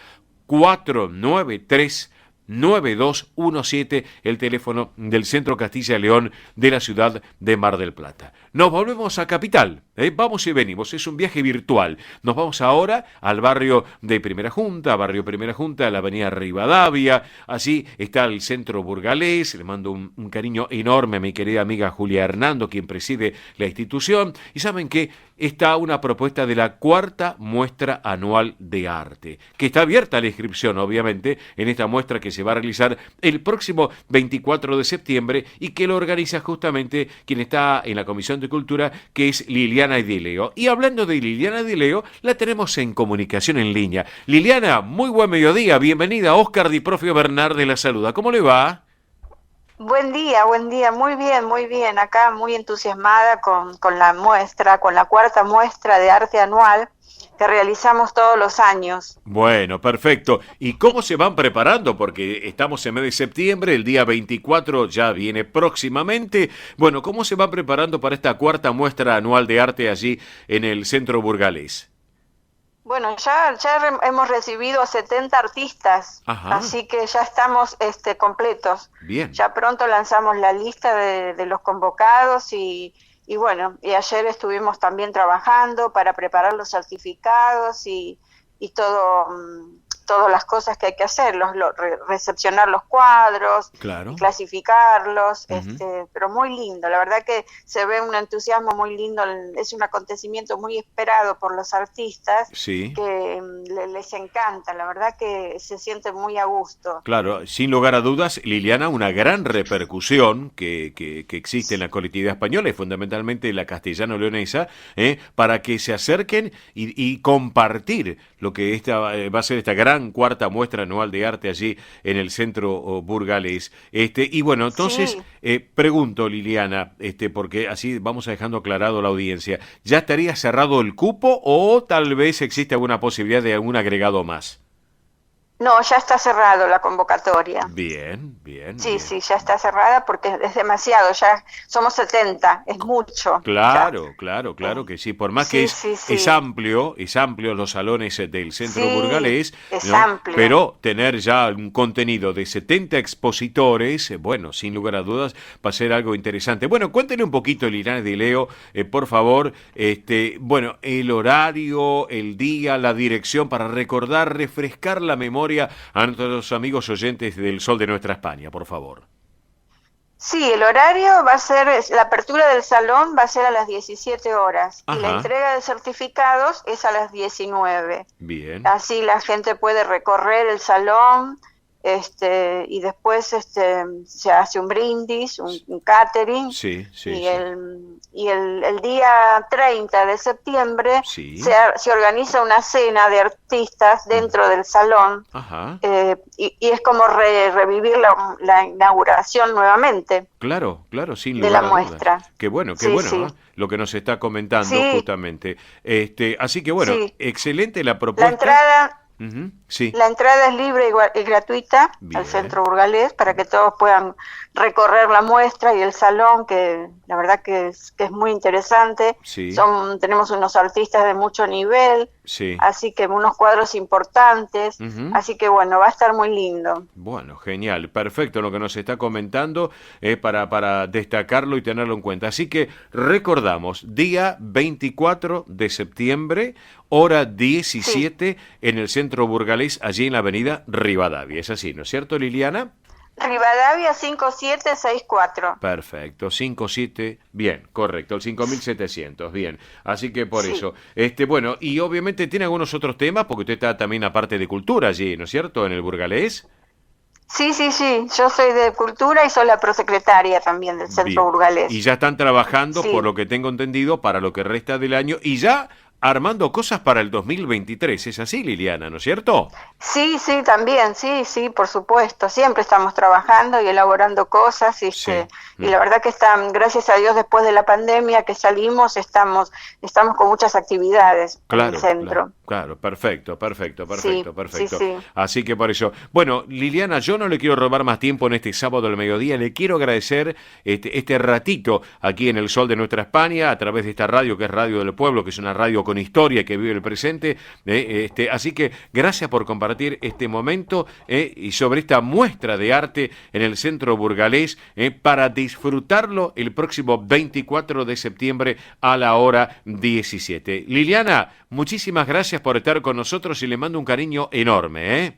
493 9217, el teléfono del Centro Castilla y León de la ciudad de Mar del Plata. Nos volvemos a Capital, vamos y venimos, es un viaje virtual. Nos vamos ahora al barrio de Primera Junta, a la avenida Rivadavia, así está el Centro Burgalés. Le mando un cariño enorme a mi querida amiga Julia Hernando, quien preside la institución, y saben que está una propuesta de la 4ª muestra anual de arte, que está abierta a la inscripción, obviamente, en esta muestra que se va a realizar el próximo 24 de septiembre y que lo organiza justamente quien está en la Comisión de Cultura, que es Liliana Edileo. Y hablando de Liliana Edileo, la tenemos en comunicación en línea. Liliana, muy buen mediodía, bienvenida. Óscar Di Profio Bernardes la saluda. ¿Cómo le va? Buen día, muy bien, acá muy entusiasmada con la muestra, con la 4ª muestra de arte anual que realizamos todos los años. Bueno, perfecto. ¿Y cómo se van preparando? Porque estamos en mes de septiembre, el día 24 ya viene próximamente. Bueno, ¿cómo se van preparando para esta 4ª muestra anual de arte allí en el Centro Burgalés? Bueno, ya hemos recibido 70 artistas, Ajá. Así que ya estamos completos. Bien. Ya pronto lanzamos la lista de los convocados y bueno, y ayer estuvimos también trabajando para preparar los certificados y todas las cosas que hay que hacer, recepcionar los cuadros, claro. Clasificarlos, pero muy lindo, la verdad que se ve un entusiasmo muy lindo, es un acontecimiento muy esperado por los artistas, sí. Que les encanta, la verdad que se siente muy a gusto. Claro, sin lugar a dudas, Liliana, una gran repercusión que existe en la colectividad española y fundamentalmente la castellano-leonesa, para que se acerquen y compartir lo que va a ser esta gran 4ª muestra anual de arte allí en el Centro Burgalés. Y bueno, entonces, sí. Pregunto, Liliana, porque así vamos dejando aclarado a la audiencia, ¿ya estaría cerrado el cupo o tal vez existe alguna posibilidad de algún agregado más? No, ya está cerrado la convocatoria. Bien. Sí, ya está cerrada porque es demasiado, ya somos 70, es mucho. Claro que sí, por más que es amplio los salones del Centro Burgalés, es ¿no? amplio. Pero tener ya un contenido de 70 expositores, bueno, sin lugar a dudas, va a ser algo interesante. Bueno, cuéntenle un poquito, Liliana Edileo, por favor, bueno, el horario, el día, la dirección, para refrescar la memoria a nuestros amigos oyentes del Sol de Nuestra España, por favor. Sí, el horario va a ser, la apertura del salón va a ser a las 17 horas. Ajá. Y la entrega de certificados es a las 19. Bien. Así la gente puede recorrer el salón, y después se hace un brindis, un catering. Sí, sí, Y, sí. el día 30 de septiembre Sí. se organiza una cena de artistas dentro del salón. Ajá. Y es como revivir la inauguración nuevamente. Claro, claro, sin de lugar la a dudas. muestra. Qué bueno, Sí, sí. ¿eh? Lo que nos está comentando Sí. justamente. Así que bueno, Sí. excelente la La propuesta. entrada, Ujú, sí. la entrada es libre y gratuita Bien. al Centro Burgalés para que todos puedan recorrer la muestra y el salón, que la verdad que es muy interesante. Sí. Tenemos unos artistas de mucho nivel, Sí. así que unos cuadros importantes, Ujú. así que bueno, va a estar muy lindo. Bueno, genial, perfecto lo que nos está comentando para destacarlo y tenerlo en cuenta. Así que recordamos, día 24 de septiembre, hora 17, en el Centro Burgalés, allí en la avenida Rivadavia. Es así, ¿no es cierto, Liliana? Rivadavia 5764. Perfecto, 57, bien, correcto, el 5700, bien. Así que por Sí. eso, bueno, y obviamente tiene algunos otros temas, porque usted está también aparte de cultura allí, ¿no es cierto?, en el Burgalés. Sí, yo soy de Cultura y soy la prosecretaria también del Centro Bien. Burgalés. Y ya están trabajando, Sí. por lo que tengo entendido, para lo que resta del año, y ya armando cosas para el 2023. Es así, Liliana, ¿no es cierto? Sí, también, sí, por supuesto. Siempre estamos trabajando y elaborando cosas, Sí. y la verdad que gracias a Dios, después de la pandemia que salimos, estamos con muchas actividades en el centro. Claro, perfecto. Sí. Así que por eso. Bueno, Liliana, yo no le quiero robar más tiempo en este sábado al mediodía. Le quiero agradecer este ratito aquí en el Sol de Nuestra España, a través de esta radio que es Radio del Pueblo, que es una radio con historia que vive el presente. Así que gracias por compartir este momento y sobre esta muestra de arte en el Centro Burgalés para disfrutarlo el próximo 24 de septiembre a la hora 17. Liliana, muchísimas gracias por estar con nosotros y le mando un cariño enorme.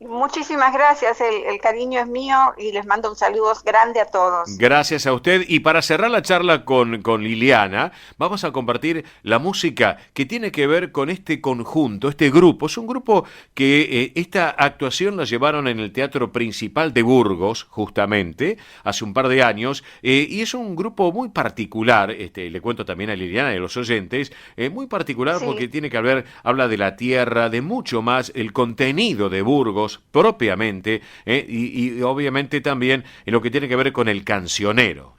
Muchísimas gracias, el cariño es mío y les mando un saludo grande a todos. Gracias a usted. Y para cerrar la charla con Liliana, vamos a compartir la música que tiene que ver con este conjunto, este grupo. Es un grupo que esta actuación la llevaron en el Teatro Principal de Burgos, justamente, hace un par de años, y es un grupo muy particular, le cuento también a Liliana y a los oyentes, muy particular Sí. porque tiene que ver, habla de la tierra, de mucho más, el contenido de Burgos propiamente, y obviamente también en lo que tiene que ver con el cancionero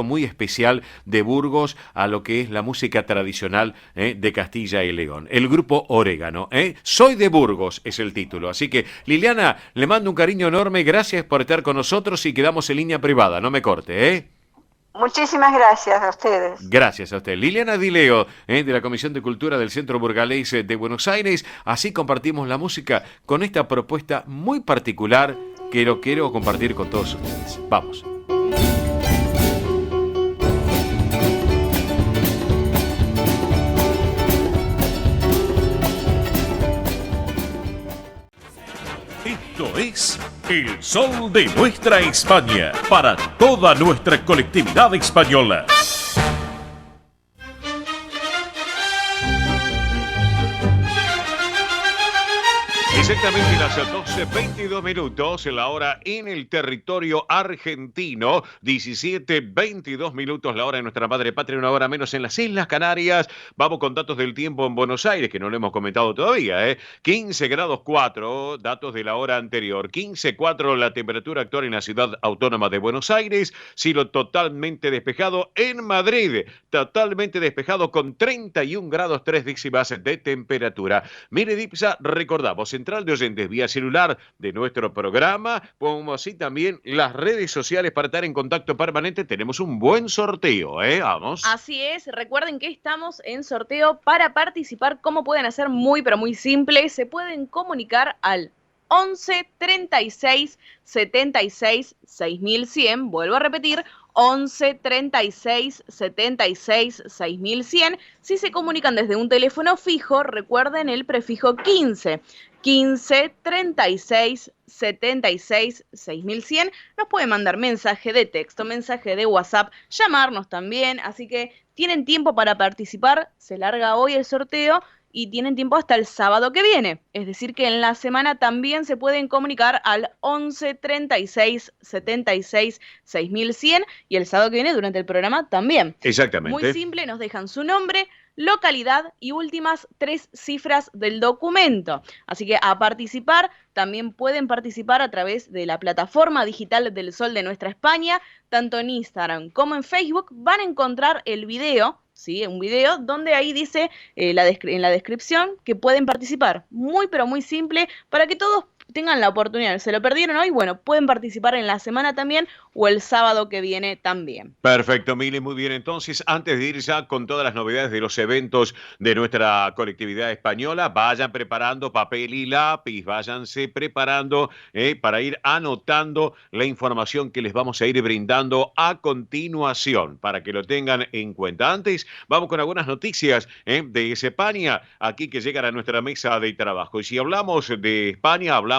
muy especial de Burgos a lo que es la música tradicional de Castilla y León. El grupo Orégano. Soy de Burgos es el título. Así que, Liliana, le mando un cariño enorme, gracias por estar con nosotros y quedamos en línea privada, no me corte, Muchísimas gracias a ustedes. Gracias a usted. Liliana Dileo, de la Comisión de Cultura del Centro Burgalés de Buenos Aires. Así compartimos la música con esta propuesta muy particular que lo quiero compartir con todos ustedes. Vamos. Esto es El Sol de Nuestra España, para toda nuestra colectividad española. Exactamente las 12:22 minutos, la hora en el territorio argentino, 17:22 minutos, la hora de nuestra madre patria, una hora menos en las Islas Canarias. Vamos con datos del tiempo en Buenos Aires, que no lo hemos comentado todavía, 15 grados 4, datos de la hora anterior, 15,4 la temperatura actual en la ciudad autónoma de Buenos Aires, cielo totalmente despejado en Madrid, totalmente despejado con 31 grados 3 décimas de temperatura. Mire, Dipsa, recordamos, central de oyentes vía celular de nuestro programa, como así también las redes sociales para estar en contacto permanente. Tenemos un buen sorteo, vamos. Así es, recuerden que estamos en sorteo. Para participar, ¿cómo pueden hacer? Muy, pero muy simple. Se pueden comunicar al 11 36 76 6100, vuelvo a repetir, 11 36 76 6100. Si se comunican desde un teléfono fijo, recuerden el prefijo 15. 15 36 76 6100. Nos pueden mandar mensaje de texto, mensaje de WhatsApp, llamarnos también. Así que tienen tiempo para participar. Se larga hoy el sorteo y tienen tiempo hasta el sábado que viene. Es decir, que en la semana también se pueden comunicar al 11 36 76 6100 y el sábado que viene durante el programa también. Exactamente. Muy simple, nos dejan su nombre, localidad y últimas 3 cifras del documento. Así que a participar, también pueden participar a través de la plataforma digital del Sol de Nuestra España, tanto en Instagram como en Facebook. Van a encontrar el video, ¿sí? Un video donde ahí dice en la descripción que pueden participar. Muy, pero muy simple para que todos tengan la oportunidad. ¿Se lo perdieron hoy? Bueno, pueden participar en la semana también o el sábado que viene también. Perfecto, Mili, muy bien. Entonces, antes de ir ya con todas las novedades de los eventos de nuestra colectividad española, vayan preparando papel y lápiz, váyanse preparando para ir anotando la información que les vamos a ir brindando a continuación, para que lo tengan en cuenta. Antes, vamos con algunas noticias de España, aquí que llegan a nuestra mesa de trabajo. Y si hablamos de España, hablamos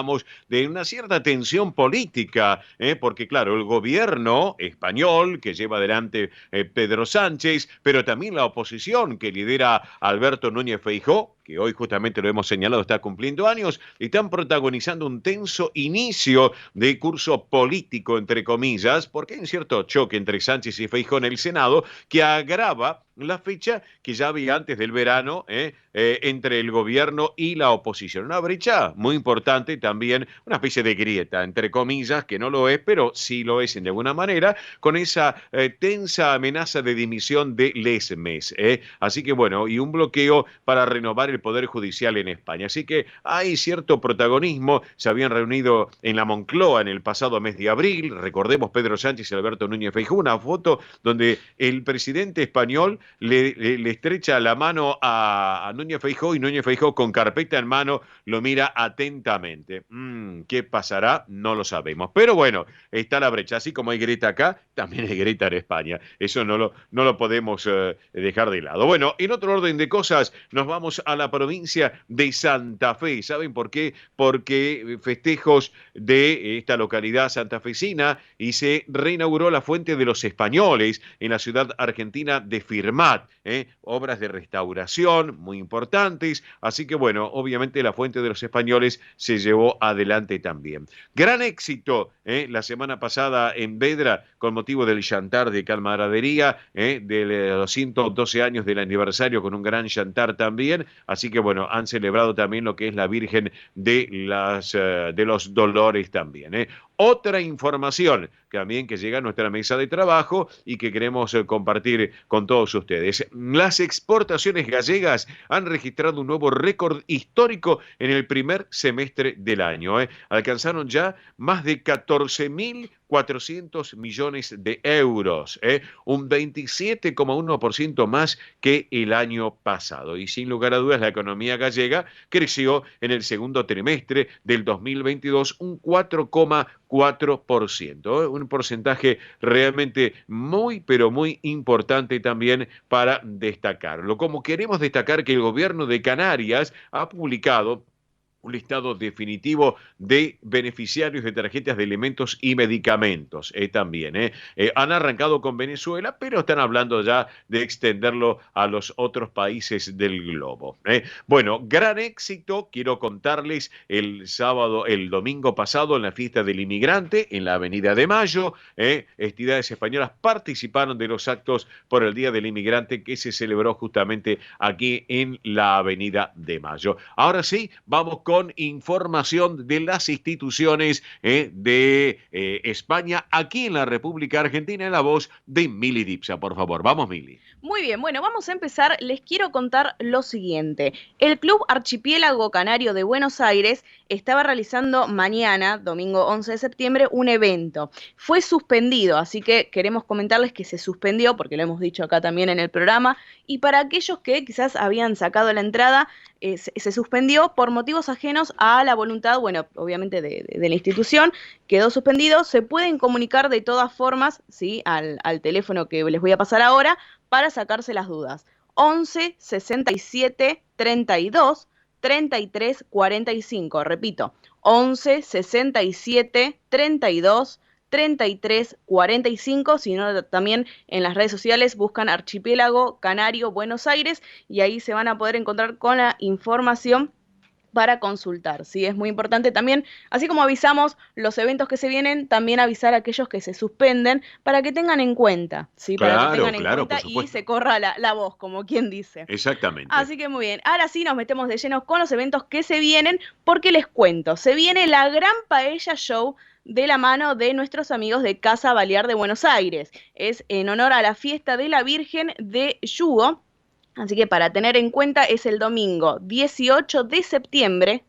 de una cierta tensión política, porque claro, el gobierno español que lleva adelante Pedro Sánchez, pero también la oposición que lidera Alberto Núñez Feijóo, que hoy justamente lo hemos señalado, está cumpliendo años, están protagonizando un tenso inicio de curso político, entre comillas, porque hay un cierto choque entre Sánchez y Feijóo en el Senado que agrava la fecha que ya había antes del verano entre el gobierno y la oposición. Una brecha muy importante también, una especie de grieta, entre comillas, que no lo es, pero sí lo es de alguna manera, con esa tensa amenaza de dimisión de Lesmes. Así que bueno, y un bloqueo para renovar el Poder Judicial en España. Así que hay cierto protagonismo. Se habían reunido en la Moncloa en el pasado mes de abril. Recordemos Pedro Sánchez y Alberto Núñez Feijóo, una foto donde el presidente español le estrecha la mano a Núñez Feijóo y Núñez Feijóo con carpeta en mano lo mira atentamente. ¿Qué pasará? No lo sabemos. Pero bueno, está la brecha. Así como hay grieta acá, también hay grieta en España. Eso no lo podemos dejar de lado. Bueno, en otro orden de cosas, nos vamos a la provincia de Santa Fe. ¿Saben por qué? Porque festejos de esta localidad santafesina y se reinauguró la Fuente de los Españoles en la ciudad argentina de Firmat. Obras de restauración muy importantes. Así que bueno, obviamente la Fuente de los Españoles se llevó adelante también. Gran éxito la semana pasada en Vedra con motivo del chantar de camaradería, de los 112 años del aniversario con un gran chantar también. Así que bueno, han celebrado también lo que es la Virgen de los Dolores también. Otra información también que llega a nuestra mesa de trabajo y que queremos compartir con todos ustedes. Las exportaciones gallegas han registrado un nuevo récord histórico en el primer semestre del año. Alcanzaron ya más de 14.400 millones de euros, un 27,1% más que el año pasado. Y sin lugar a dudas, la economía gallega creció en el segundo trimestre del 2022 un 4,4%, un porcentaje realmente muy, pero muy importante también para destacarlo. Como queremos destacar que el gobierno de Canarias ha publicado un listado definitivo de beneficiarios de tarjetas de alimentos y medicamentos también. Han arrancado con Venezuela, pero están hablando ya de extenderlo a los otros países del globo. Bueno, gran éxito, quiero contarles, el domingo pasado en la fiesta del inmigrante en la Avenida de Mayo. Entidades españolas participaron de los actos por el Día del Inmigrante que se celebró justamente aquí en la Avenida de Mayo. Ahora sí, vamos con información de las instituciones de España aquí en la República Argentina en la voz de Mili Dipsa. Por favor, vamos Mili. Muy bien, bueno, vamos a empezar. Les quiero contar lo siguiente. El Club Archipiélago Canario de Buenos Aires estaba realizando mañana, domingo 11 de septiembre, un evento. Fue suspendido, así que queremos comentarles que se suspendió, porque lo hemos dicho acá también en el programa, y para aquellos que quizás habían sacado la entrada, se suspendió por motivos ajenos a la voluntad, bueno, obviamente de la institución, quedó suspendido. Se pueden comunicar de todas formas, ¿sí? al teléfono que les voy a pasar ahora para sacarse las dudas. 11 67 32 33 45. Repito, 11 67 32 33 45, sino también en las redes sociales buscan Archipiélago Canario Buenos Aires y ahí se van a poder encontrar con la información para consultar, ¿sí? Es muy importante también, así como avisamos los eventos que se vienen, también avisar a aquellos que se suspenden para que tengan en cuenta, ¿sí? Para que tengan en cuenta y se corra la voz, como quien dice. Exactamente. Así que muy bien, ahora sí nos metemos de lleno con los eventos que se vienen, porque les cuento, se viene la Gran Paella Show de la mano de nuestros amigos de Casa Balear de Buenos Aires. Es en honor a la fiesta de la Virgen de Yugo. Así que para tener en cuenta es el domingo 18 de septiembre,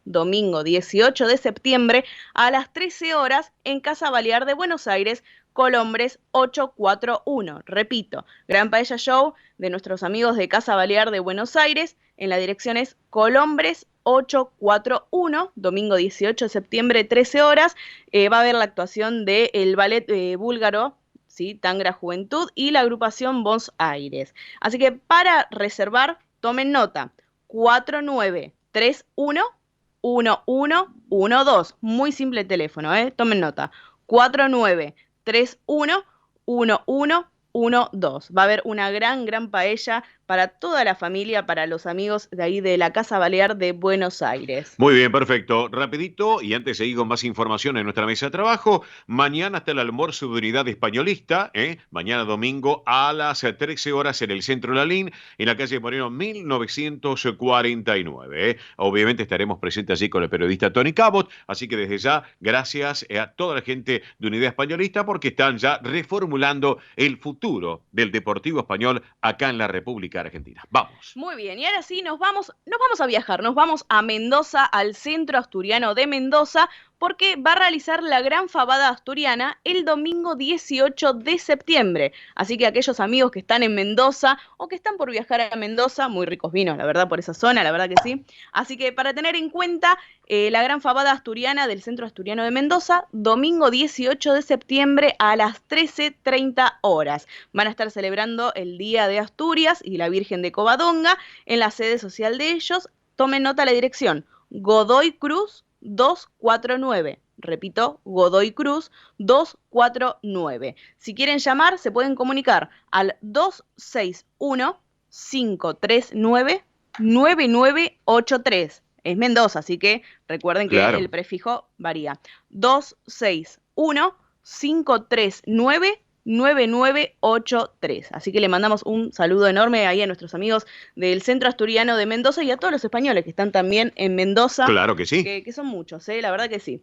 a las 13 horas en Casa Balear de Buenos Aires, Colombres 841. Repito, Gran Paella Show de nuestros amigos de Casa Balear de Buenos Aires, en la dirección es Colombres 841, domingo 18 de septiembre, 13 horas. Va a haber la actuación del ballet búlgaro, ¿sí? Tangra Juventud y la agrupación Buenos Aires. Así que para reservar, tomen nota, 4931-1112. Muy simple el teléfono, tomen nota, 4931-1112. Va a haber una gran paella para toda la familia, para los amigos de ahí de la Casa Balear de Buenos Aires. Muy bien, perfecto. Rapidito, y antes de seguir con más información en nuestra mesa de trabajo, mañana está el almuerzo de unidad españolista, mañana domingo a las 13 horas en el Centro Lalín, en la calle Moreno 1949. Obviamente estaremos presentes allí con el periodista Tony Cabot, así que desde ya, gracias a toda la gente de unidad españolista, porque están ya reformulando el futuro del Deportivo Español acá en la República Argentina. Vamos. Muy bien, y ahora sí nos vamos a viajar, nos vamos a Mendoza, al Centro Asturiano de Mendoza, porque va a realizar la Gran Fabada Asturiana el domingo 18 de septiembre. Así que aquellos amigos que están en Mendoza o que están por viajar a Mendoza, muy ricos vinos, la verdad, por esa zona, la verdad que sí. Así que para tener en cuenta la Gran Fabada Asturiana del Centro Asturiano de Mendoza, domingo 18 de septiembre a las 13:30 horas. Van a estar celebrando el Día de Asturias y la Virgen de Covadonga en la sede social de ellos. Tomen nota la dirección, Godoy Cruz 249. Repito, Godoy Cruz 249. Si quieren llamar, se pueden comunicar al 261-539-9983. Es Mendoza, así que recuerden que el prefijo varía. 261-539-9983. Así que le mandamos un saludo enorme ahí a nuestros amigos del Centro Asturiano de Mendoza y a todos los españoles que están también en Mendoza. Claro que sí. Que son muchos, la verdad que sí.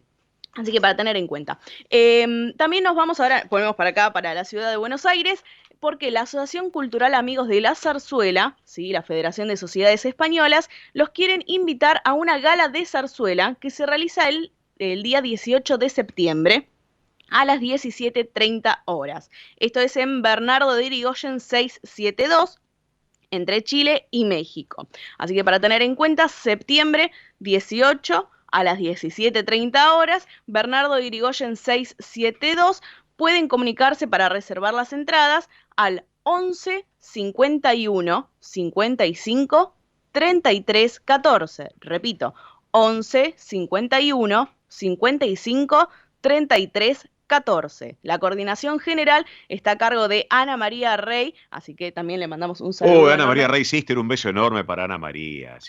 Así que para tener en cuenta. También nos vamos ahora, ponemos para acá, para la ciudad de Buenos Aires, porque la Asociación Cultural Amigos de la Zarzuela, ¿sí? La Federación de Sociedades Españolas, los quieren invitar a una gala de zarzuela que se realiza el día 18 de septiembre. A las 17:30 horas. Esto es en Bernardo de Irigoyen 672, entre Chile y México. Así que para tener en cuenta, septiembre 18 a las 17:30 horas, Bernardo de Irigoyen 672. Pueden comunicarse para reservar las entradas al 11 51 55 33 14. Repito, 11 51 55 33 14. La coordinación general está a cargo de Ana María Rey, así que también le mandamos un saludo. Ana María Rey Sister, un beso enorme para Ana María. Sí,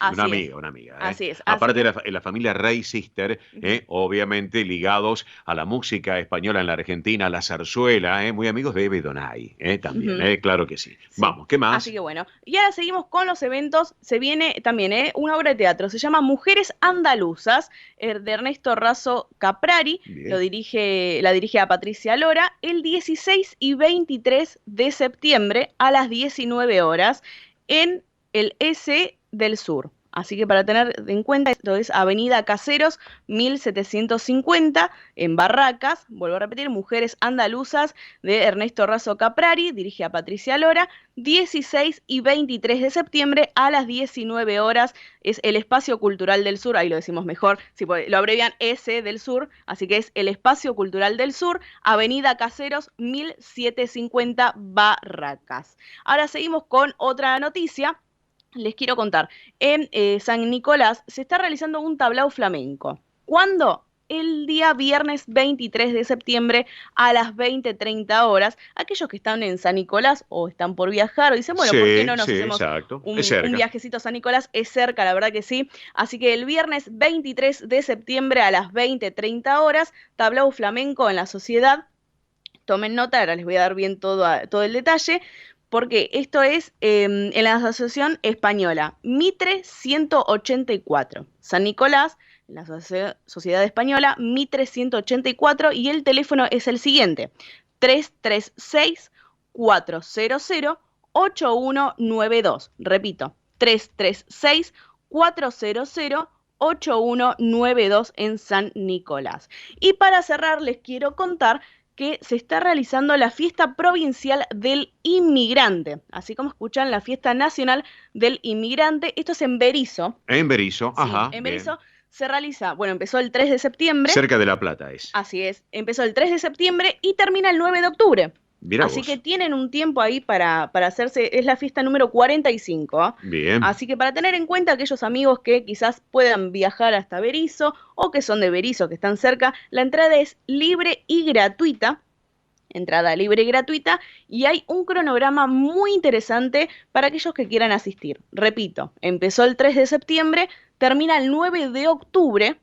una amiga. Así es. Aparte de la familia Rey Sister, obviamente ligados a la música española en la Argentina, a la zarzuela, muy amigos de Eve Donay, también, claro que sí. Vamos, ¿qué más? Así que bueno, y ahora seguimos con los eventos. Se viene también una obra de teatro, se llama Mujeres Andaluzas, de Ernesto Razo Caprari. La dirige a Patricia Lora, el 16 y 23 de septiembre a las 19 horas en el S del Sur. Así que para tener en cuenta, esto es Avenida Caseros, 1750, en Barracas. Vuelvo a repetir, Mujeres Andaluzas, de Ernesto Razo Caprari, dirige a Patricia Lora. 16 y 23 de septiembre a las 19 horas es el Espacio Cultural del Sur, ahí lo decimos mejor, si lo abrevian S del Sur, así que es el Espacio Cultural del Sur, Avenida Caseros, 1750, Barracas. Ahora seguimos con otra noticia. Les quiero contar, en San Nicolás se está realizando un tablao flamenco. ¿Cuándo? El día viernes 23 de septiembre a las 20:30 horas. Aquellos que están en San Nicolás o están por viajar o dicen, bueno, ¿por qué no nos hacemos un viajecito a San Nicolás? Es cerca, la verdad que sí. Así que el viernes 23 de septiembre a las 20:30 horas, tablao flamenco en la Sociedad. Tomen nota, ahora les voy a dar bien todo el detalle, porque esto es en la Asociación Española Mitre 184, San Nicolás, la Sociedad Española Mitre 184, y el teléfono es el siguiente: 336-400-8192. Repito, 336-400-8192 en San Nicolás. Y para cerrar les quiero contar que se está realizando la fiesta provincial del inmigrante, así como escuchan, la fiesta nacional del inmigrante. Esto es en Berisso. En Berisso, sí, ajá. En Berisso se realiza, bueno, empezó el 3 de septiembre. Cerca de La Plata es. Así es, empezó el 3 de septiembre y termina el 9 de octubre. Mirá así vos. que tienen un tiempo ahí para hacerse, es la fiesta número 45. ¿Eh? Bien. Así que para tener en cuenta aquellos amigos que quizás puedan viajar hasta Berisso o que son de Berisso, que están cerca, la entrada es libre y gratuita. Entrada libre y gratuita, y hay un cronograma muy interesante para aquellos que quieran asistir. Repito, empezó el 3 de septiembre, termina el 9 de octubre,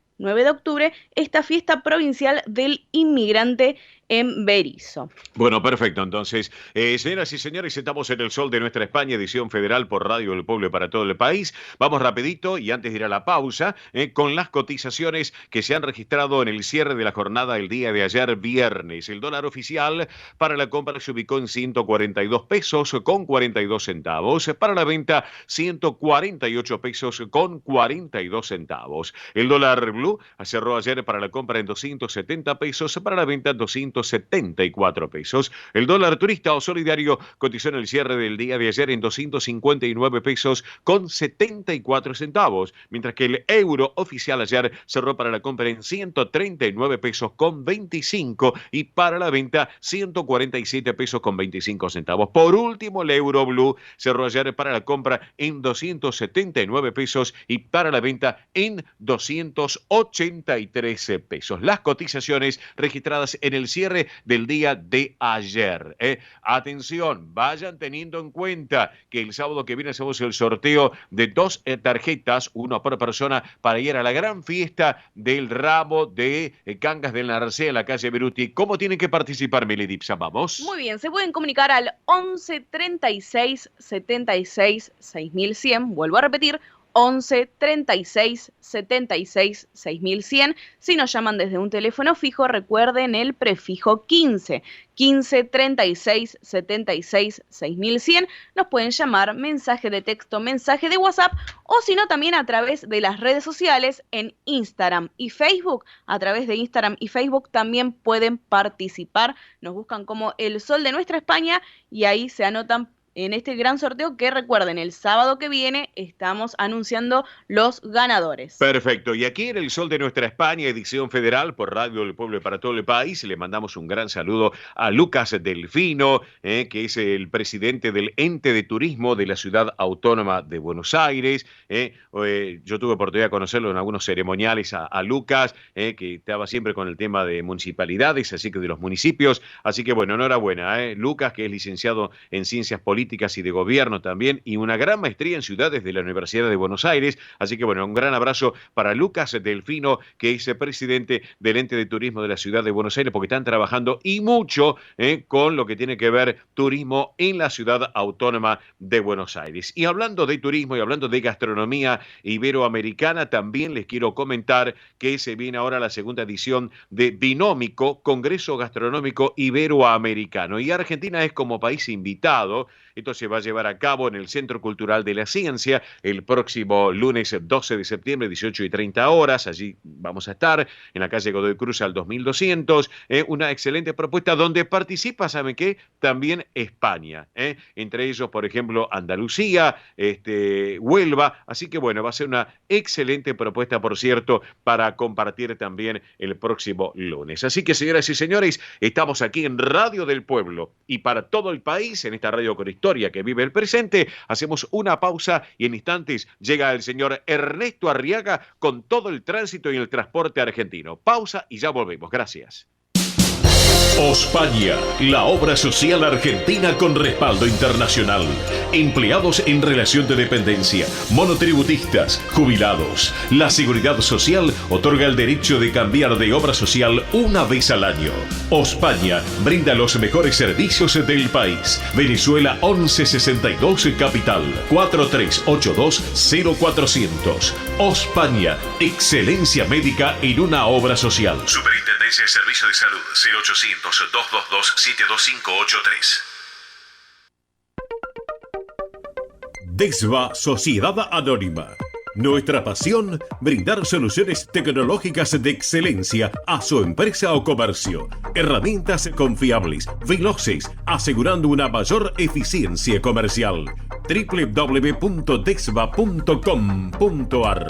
esta fiesta provincial del inmigrante en Berisso. Bueno, perfecto. Entonces, señoras y señores, estamos en El Sol de Nuestra España, edición federal por Radio del Pueblo para todo el país. Vamos rapidito y antes de ir a la pausa, con las cotizaciones que se han registrado en el cierre de la jornada el día de ayer viernes. El dólar oficial para la compra se ubicó en 142 pesos con 42 centavos. Para la venta, 148 pesos con 42 centavos. El dólar blue cerró ayer para la compra en 270 pesos, para la venta 274 pesos. El dólar turista o solidario cotizó en el cierre del día de ayer en 259 pesos con 74 centavos, mientras que el euro oficial ayer cerró para la compra en 139 pesos con 25 y para la venta 147 pesos con 25 centavos. Por último, el euro blue cerró ayer para la compra en 279 pesos y para la venta en 283 pesos. Las cotizaciones registradas en el cierre del día de ayer. Atención, vayan teniendo en cuenta que el sábado que viene hacemos el sorteo de 2 tarjetas, una por persona, para ir a la gran fiesta del ramo de Cangas del Narcea en la calle Beruti. ¿Cómo tienen que participar, Melidipsa? Vamos. Muy bien, se pueden comunicar al 11 36 76 6100. Vuelvo a repetir, 11 36 76 6100. Si nos llaman desde un teléfono fijo, recuerden el prefijo 15. 15 36 76 6100. Nos pueden llamar, mensaje de texto, mensaje de WhatsApp, o si no, también a través de las redes sociales en Instagram y Facebook. A través de Instagram y Facebook también pueden participar. Nos buscan como El Sol de Nuestra España y ahí se anotan en este gran sorteo que, recuerden, el sábado que viene estamos anunciando los ganadores. Perfecto. Y aquí en El Sol de Nuestra España, edición federal por Radio del Pueblo y para todo el país, le mandamos un gran saludo a Lucas Delfino, que es el presidente del Ente de Turismo de la Ciudad Autónoma de Buenos Aires. Yo tuve oportunidad de conocerlo en algunos ceremoniales a Lucas, que estaba siempre con el tema de municipalidades, así que de los municipios. Así que bueno, enhorabuena. Lucas, que es licenciado en Ciencias Políticas y de Gobierno también, y una gran maestría en ciudades de la Universidad de Buenos Aires. Así que bueno, un gran abrazo para Lucas Delfino, que es el presidente del Ente de Turismo de la Ciudad de Buenos Aires, porque están trabajando y mucho con lo que tiene que ver turismo en la Ciudad Autónoma de Buenos Aires. Y hablando de turismo y hablando de gastronomía iberoamericana, también les quiero comentar que se viene ahora la segunda edición de Binómico, Congreso Gastronómico Iberoamericano, y Argentina es como país invitado. Esto se va a llevar a cabo en el Centro Cultural de la Ciencia el próximo lunes 12 de septiembre, 18:30 horas. Allí vamos a estar en la calle Godoy Cruz al 2200. Una excelente propuesta donde participa, ¿saben qué? También España. Entre ellos, por ejemplo, Andalucía, Huelva. Así que bueno, va a ser una excelente propuesta, por cierto, para compartir también el próximo lunes. Así que, señoras y señores, estamos aquí en Radio del Pueblo y para todo el país, en esta radio con historia que vive el presente. Hacemos una pausa y en instantes llega el señor Ernesto Arriaga con todo el tránsito y el transporte argentino. Pausa y ya volvemos. Gracias. Ospaña, la obra social argentina con respaldo internacional. Empleados en relación de dependencia, monotributistas, jubilados. La Seguridad Social otorga el derecho de cambiar de obra social una vez al año. Ospaña brinda los mejores servicios del país. Venezuela 1162 Capital, 4382-0400. Ospaña, excelencia médica en una obra social. Superintendencia de Servicio de Salud, 0800-222-72583. DESVA Sociedad Anónima. Nuestra pasión, brindar soluciones tecnológicas de excelencia a su empresa o comercio. Herramientas confiables, veloces, asegurando una mayor eficiencia comercial. www.desva.com.ar.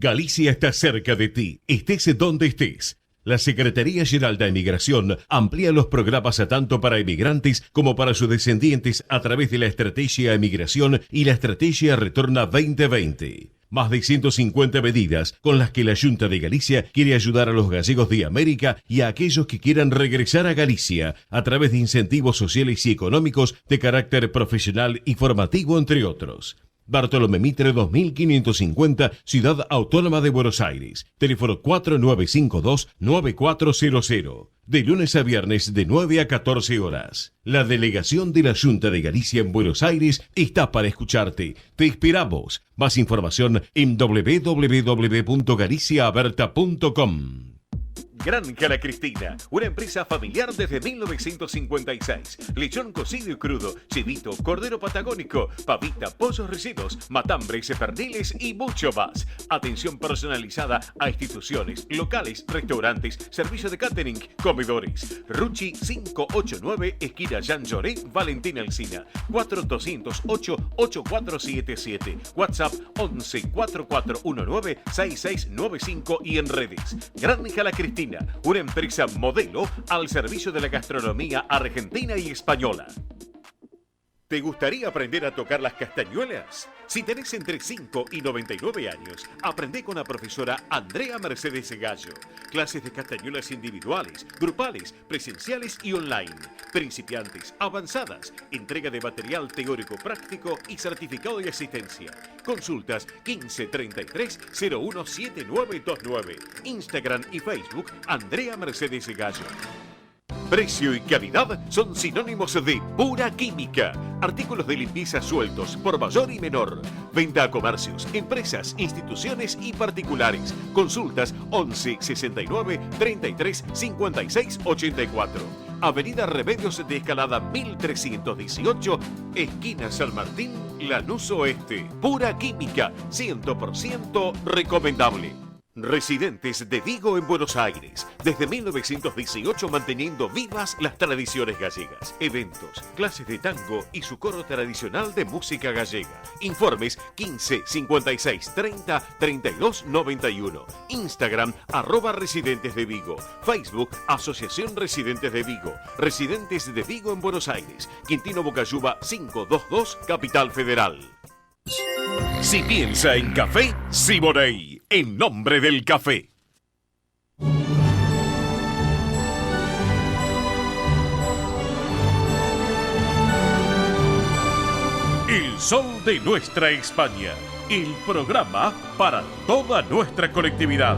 Galicia está cerca de ti, estés donde estés. La Secretaría General de Emigración amplía los programas tanto para emigrantes como para sus descendientes a través de la Estrategia Emigración y la Estrategia Retorna 2020. Más de 150 medidas con las que la Junta de Galicia quiere ayudar a los gallegos de América y a aquellos que quieran regresar a Galicia a través de incentivos sociales y económicos de carácter profesional y formativo, entre otros. Bartolomé Mitre 2550, Ciudad Autónoma de Buenos Aires. Teléfono 4952-9400. De lunes a viernes de 9 a 14 horas. La delegación de la Junta de Galicia en Buenos Aires está para escucharte. Te esperamos. Más información en www.galiciaaberta.com. Granja La Cristina, una empresa familiar desde 1956. Lechón cocido y crudo, chivito, cordero patagónico, pavita, pollos recidos, matambres, perniles y mucho más. Atención personalizada a instituciones, locales, restaurantes, servicio de catering, comedores. Ruchi 589, esquina Jean Lloré, Valentina Alsina. 4208-8477. WhatsApp 11-4419-6695 y en redes. Granja La Cristina, una empresa modelo al servicio de la gastronomía argentina y española. ¿Te gustaría aprender a tocar las castañuelas? Si tenés entre 5 y 99 años, aprende con la profesora Andrea Mercedes Gallo. Clases de castañuelas individuales, grupales, presenciales y online. Principiantes, avanzadas, entrega de material teórico práctico y certificado de asistencia. Consultas 1533 017929. Instagram y Facebook Andrea Mercedes Gallo. Precio y calidad son sinónimos de pura química. Artículos de limpieza sueltos por mayor y menor. Venta a comercios, empresas, instituciones y particulares. Consultas 11 69 33 56 84. Avenida Remedios de Escalada 1318, esquina San Martín, Lanús Oeste. Pura química, 100% recomendable. Residentes de Vigo en Buenos Aires, desde 1918 manteniendo vivas las tradiciones gallegas, eventos, clases de tango y su coro tradicional de música gallega. Informes 15 56 30 32 91. Instagram @Residentes de Vigo. Facebook Asociación Residentes de Vigo. Residentes de Vigo en Buenos Aires. Quintino Bocayuba 522, Capital Federal. Si piensa en café, Siboney, en nombre del café. El sol de nuestra España, el programa para toda nuestra colectividad.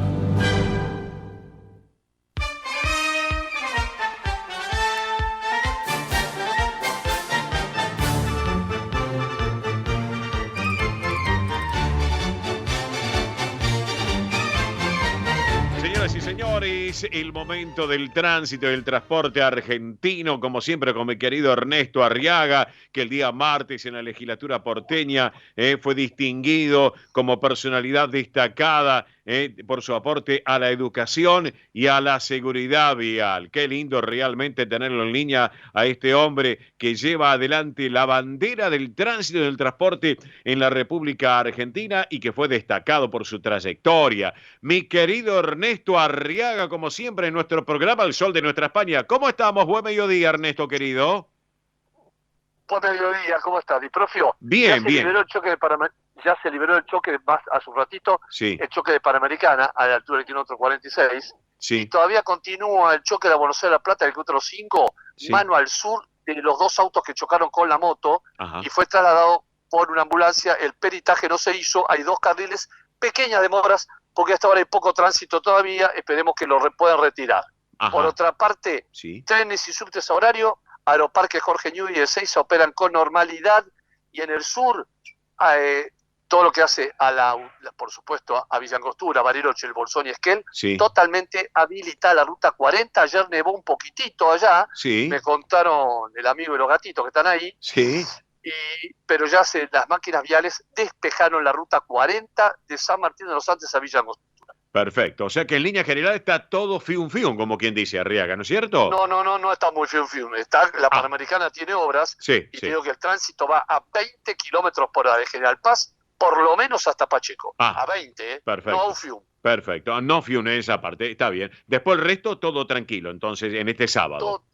es el momento del tránsito y del transporte argentino, como siempre con mi querido Ernesto Arriaga, que el día martes en la legislatura porteña fue distinguido como personalidad destacada por su aporte a la educación y a la seguridad vial. Qué lindo realmente tenerlo en línea a este hombre que lleva adelante la bandera del tránsito y del transporte en la República Argentina y que fue destacado por su trayectoria. Mi querido Ernesto Arriaga, como siempre en nuestro programa El Sol de Nuestra España. ¿Cómo estamos? Buen mediodía, Ernesto, querido. Buen mediodía, ¿cómo estás, Diprofio? Bien, bien. Ya se liberó el choque más hace un ratito, sí. El choque de Panamericana a la altura del kilómetro 46. Sí. Y todavía continúa el choque de Buenos Aires a La Plata del kilómetro 5, sí. Mano al sur de los dos autos que chocaron con la moto. Ajá. Y fue trasladado por una ambulancia. El peritaje no se hizo, hay 2 carriles, pequeñas demoras, porque hasta ahora hay poco tránsito todavía, esperemos que lo puedan retirar. Ajá. Por otra parte, sí. Trenes y subtes a horario, Aeroparque Jorge Newbery de Ezeiza operan con normalidad, y en el sur, todo lo que hace por supuesto, a Villa Angostura, Bariloche, El Bolsón y Esquel, sí. Totalmente habilitada la ruta 40. Ayer nevó un poquitito allá, sí. Me contaron el amigo y los gatitos que están ahí, sí. Pero ya las máquinas viales despejaron la ruta 40 de San Martín de los Andes a Villa Angostura. Perfecto, o sea que en línea general está todo fium, como quien dice Arriaga, ¿no es cierto? No está muy fium. La Panamericana tiene obras, sí, y sí. digo que el tránsito va a 20 kilómetros por hora de General Paz, por lo menos hasta Pacheco. A 20, perfecto. No fium. Perfecto, no fium en esa parte, está bien. Después el resto todo tranquilo, entonces, en este sábado.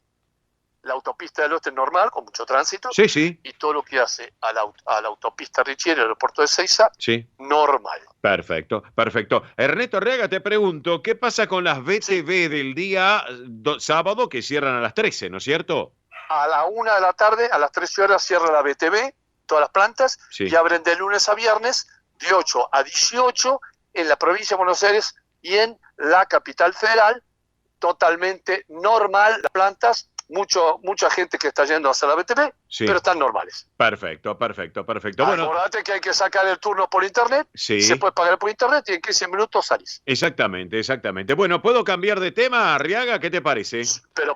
La autopista del Oeste normal, con mucho tránsito. Sí, sí. Y todo lo que hace a la autopista Richieri, el aeropuerto de Ezeiza, sí. Normal. Perfecto. Ernesto Arriaga, te pregunto, ¿qué pasa con las BTV del día sábado que cierran a las 13, ¿no es cierto? A la 1 de la tarde, a las 13 horas cierra la BTV, todas las plantas, sí. Y abren de lunes a viernes, de 8 a 18, en la provincia de Buenos Aires y en la capital federal, totalmente normal, las plantas. Mucha gente que está yendo a hacer la BTV, sí. Pero están normales. Perfecto. Bueno, acordate que hay que sacar el turno por internet, sí. Se puede pagar por internet y en 15 minutos salís. Exactamente. Bueno, ¿puedo cambiar de tema, Arriaga? ¿Qué te parece? Pero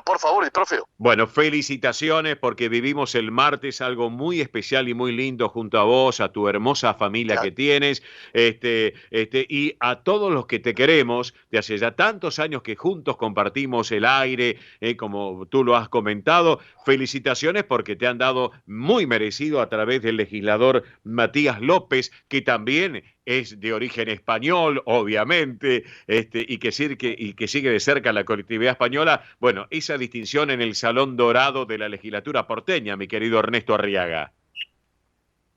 por favor, profe. Bueno, felicitaciones porque vivimos el martes algo muy especial y muy lindo junto a vos, a tu hermosa familia, claro, que tienes, y a todos los que te queremos, de hace ya tantos años que juntos compartimos el aire, como tú lo has comentado. Felicitaciones porque te han dado muy merecido a través del legislador Matías López, que también es de origen español, obviamente, y que sigue de cerca la colectividad española. Bueno, esa distinción en el Salón Dorado de la legislatura porteña, mi querido Ernesto Arriaga.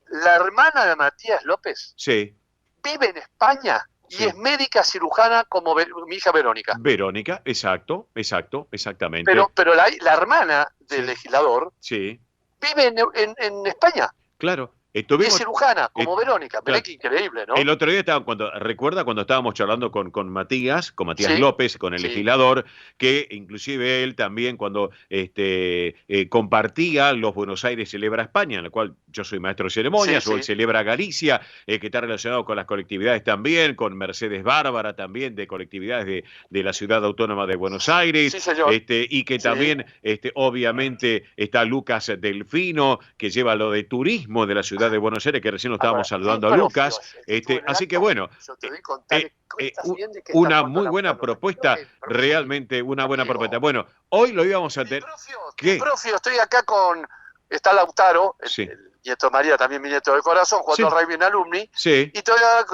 La hermana de Matías López, sí, vive en España. Y sí, es médica cirujana como mi hija Verónica. Verónica, exactamente. Pero la hermana del, sí, legislador, sí, vive en España. Claro. Es cirujana, como Verónica. Claro. Qué increíble, ¿no? El otro día recuerda cuando estábamos charlando con Matías sí, López, con el, sí, legislador, que inclusive él también cuando compartía los Buenos Aires Celebra España, en la cual yo soy maestro de ceremonias, sí, o él celebra Galicia, que está relacionado con las colectividades también, con Mercedes Bárbara también, de colectividades de la Ciudad Autónoma de Buenos Aires, sí, señor, y que, sí, también, obviamente, está Lucas Delfino, que lleva lo de turismo de la ciudad de Buenos Aires, que recién lo estábamos saludando a Lucas, así que bueno, una muy buena propuesta, realmente una buena propuesta. Bueno, hoy lo íbamos a tener. Profio, estoy acá está Lautaro, sí, el nieto de María, también mi nieto de corazón, jugando, sí, al rugby en Alumni, sí, y todavía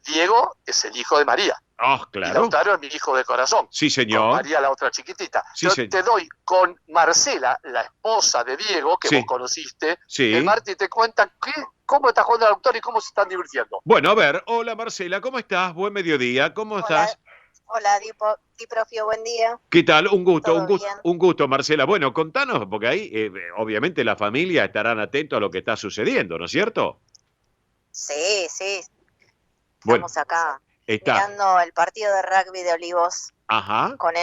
Diego es el hijo de María. Oh, claro. Y Lautaro es mi hijo de corazón. Sí, señor. Con María, la otra chiquitita. Sí, yo te doy con Marcela, la esposa de Diego, que, sí, vos conociste. Sí. El martes te cuentan cómo está jugando el Lautaro y cómo se están divirtiendo. Bueno, a ver. Hola, Marcela, ¿cómo estás? Buen mediodía. ¿Cómo estás? Hola, Diprofio, buen día. ¿Qué tal? Un gusto, Marcela. Bueno, contanos, porque ahí, obviamente, la familia estarán atentos a lo que está sucediendo, ¿no es cierto? Sí. Bueno, estamos acá mirando el partido de rugby de Olivos. Ajá. Con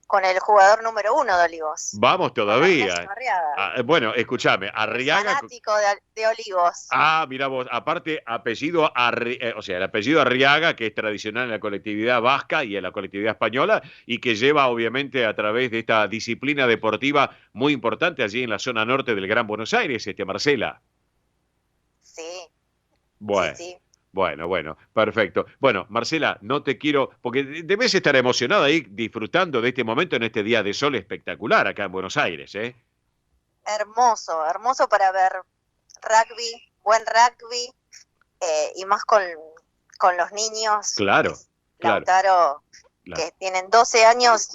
con el jugador número 1 de Olivos. Vamos todavía. Ernesto Arriaga. Bueno, escúchame, Arriaga. Fanático de Olivos. Mira vos, aparte, apellido el apellido Arriaga, que es tradicional en la colectividad vasca y en la colectividad española, y que lleva, obviamente, a través de esta disciplina deportiva muy importante allí en la zona norte del Gran Buenos Aires, Marcela. Sí. Bueno. Sí. Bueno, perfecto. Bueno, Marcela, no te quiero, porque debes estar emocionada ahí disfrutando de este momento en este día de sol espectacular acá en Buenos Aires, ¿eh? Hermoso para ver rugby, buen rugby, y más con los niños. Claro. Lautaro, que tienen 12 años,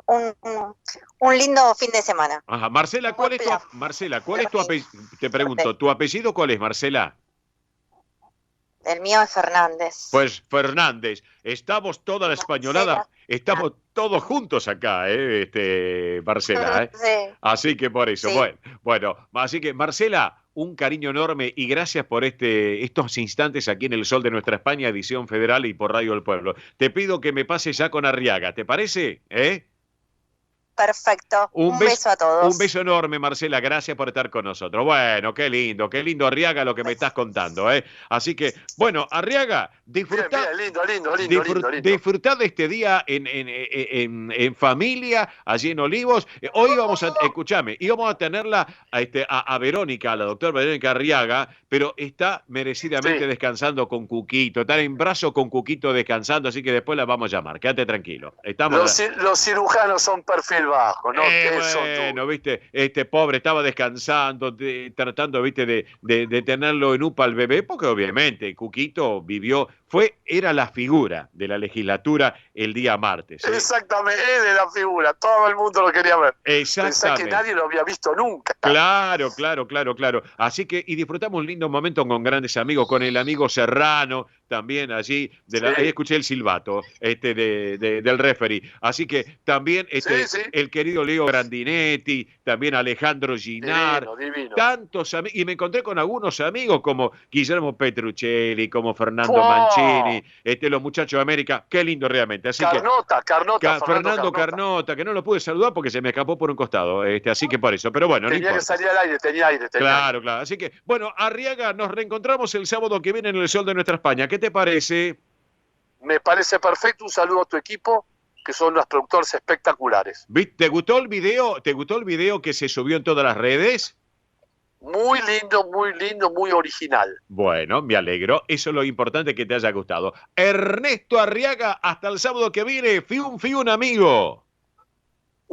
un lindo fin de semana. Ajá, Marcela, ¿cuál es tu apellido? Te pregunto, ¿tu apellido cuál es, Marcela? El mío es Fernández. Pues Fernández, estamos toda la españolada, estamos todos juntos acá, Marcela, Sí. Así que por eso, Sí. bueno, así que Marcela, un cariño enorme y gracias por estos instantes aquí en El Sol de Nuestra España, edición federal y por Radio del Pueblo. Te pido que me pases ya con Arriaga, ¿te parece? Perfecto. Un beso a todos. Un beso enorme, Marcela. Gracias por estar con nosotros. Bueno, qué lindo, Arriaga, lo que me estás contando, Así que, bueno, Arriaga, disfrutá. Bien, lindo. Disfrutá de este día en familia, allí en Olivos. Hoy íbamos a tenerla a Verónica, a la doctora Verónica Arriaga, pero está merecidamente descansando con Cuquito. Está en brazo con Cuquito descansando, así que después la vamos a llamar. Quédate tranquilo. Los cirujanos son perfil bajo, ¿no? Bueno, viste, pobre estaba descansando, tratando, viste, de tenerlo en UPA al bebé, porque obviamente Cuquito era la figura de la legislatura el día martes. Exactamente, es la figura, todo el mundo lo quería ver. Exactamente. Pensá que nadie lo había visto nunca. Claro. Así que, y disfrutamos un lindo momento con grandes amigos, con el amigo Serrano, también allí, ahí escuché el silbato del referee. Así que también el querido Leo Grandinetti, también Alejandro Ginar, divino. Tantos amigos, y me encontré con algunos amigos como Guillermo Petruccelli, como Fernando Mancini, los muchachos de América, qué lindo realmente. Así Fernando Carnota, que no lo pude saludar porque se me escapó por un costado, así que por eso, pero bueno, tenía que salir al aire, tenía aire. Claro, así que, bueno, Arriaga, nos reencontramos el sábado que viene en El Sol de Nuestra España. ¿Qué te parece? Me parece perfecto, un saludo a tu equipo, que son unos productores espectaculares. ¿Te gustó el video? Que se subió en todas las redes? Muy lindo, muy original. Bueno, me alegro. Eso es lo importante, que te haya gustado. Ernesto Arriaga, hasta el sábado que viene. Fiun, amigo.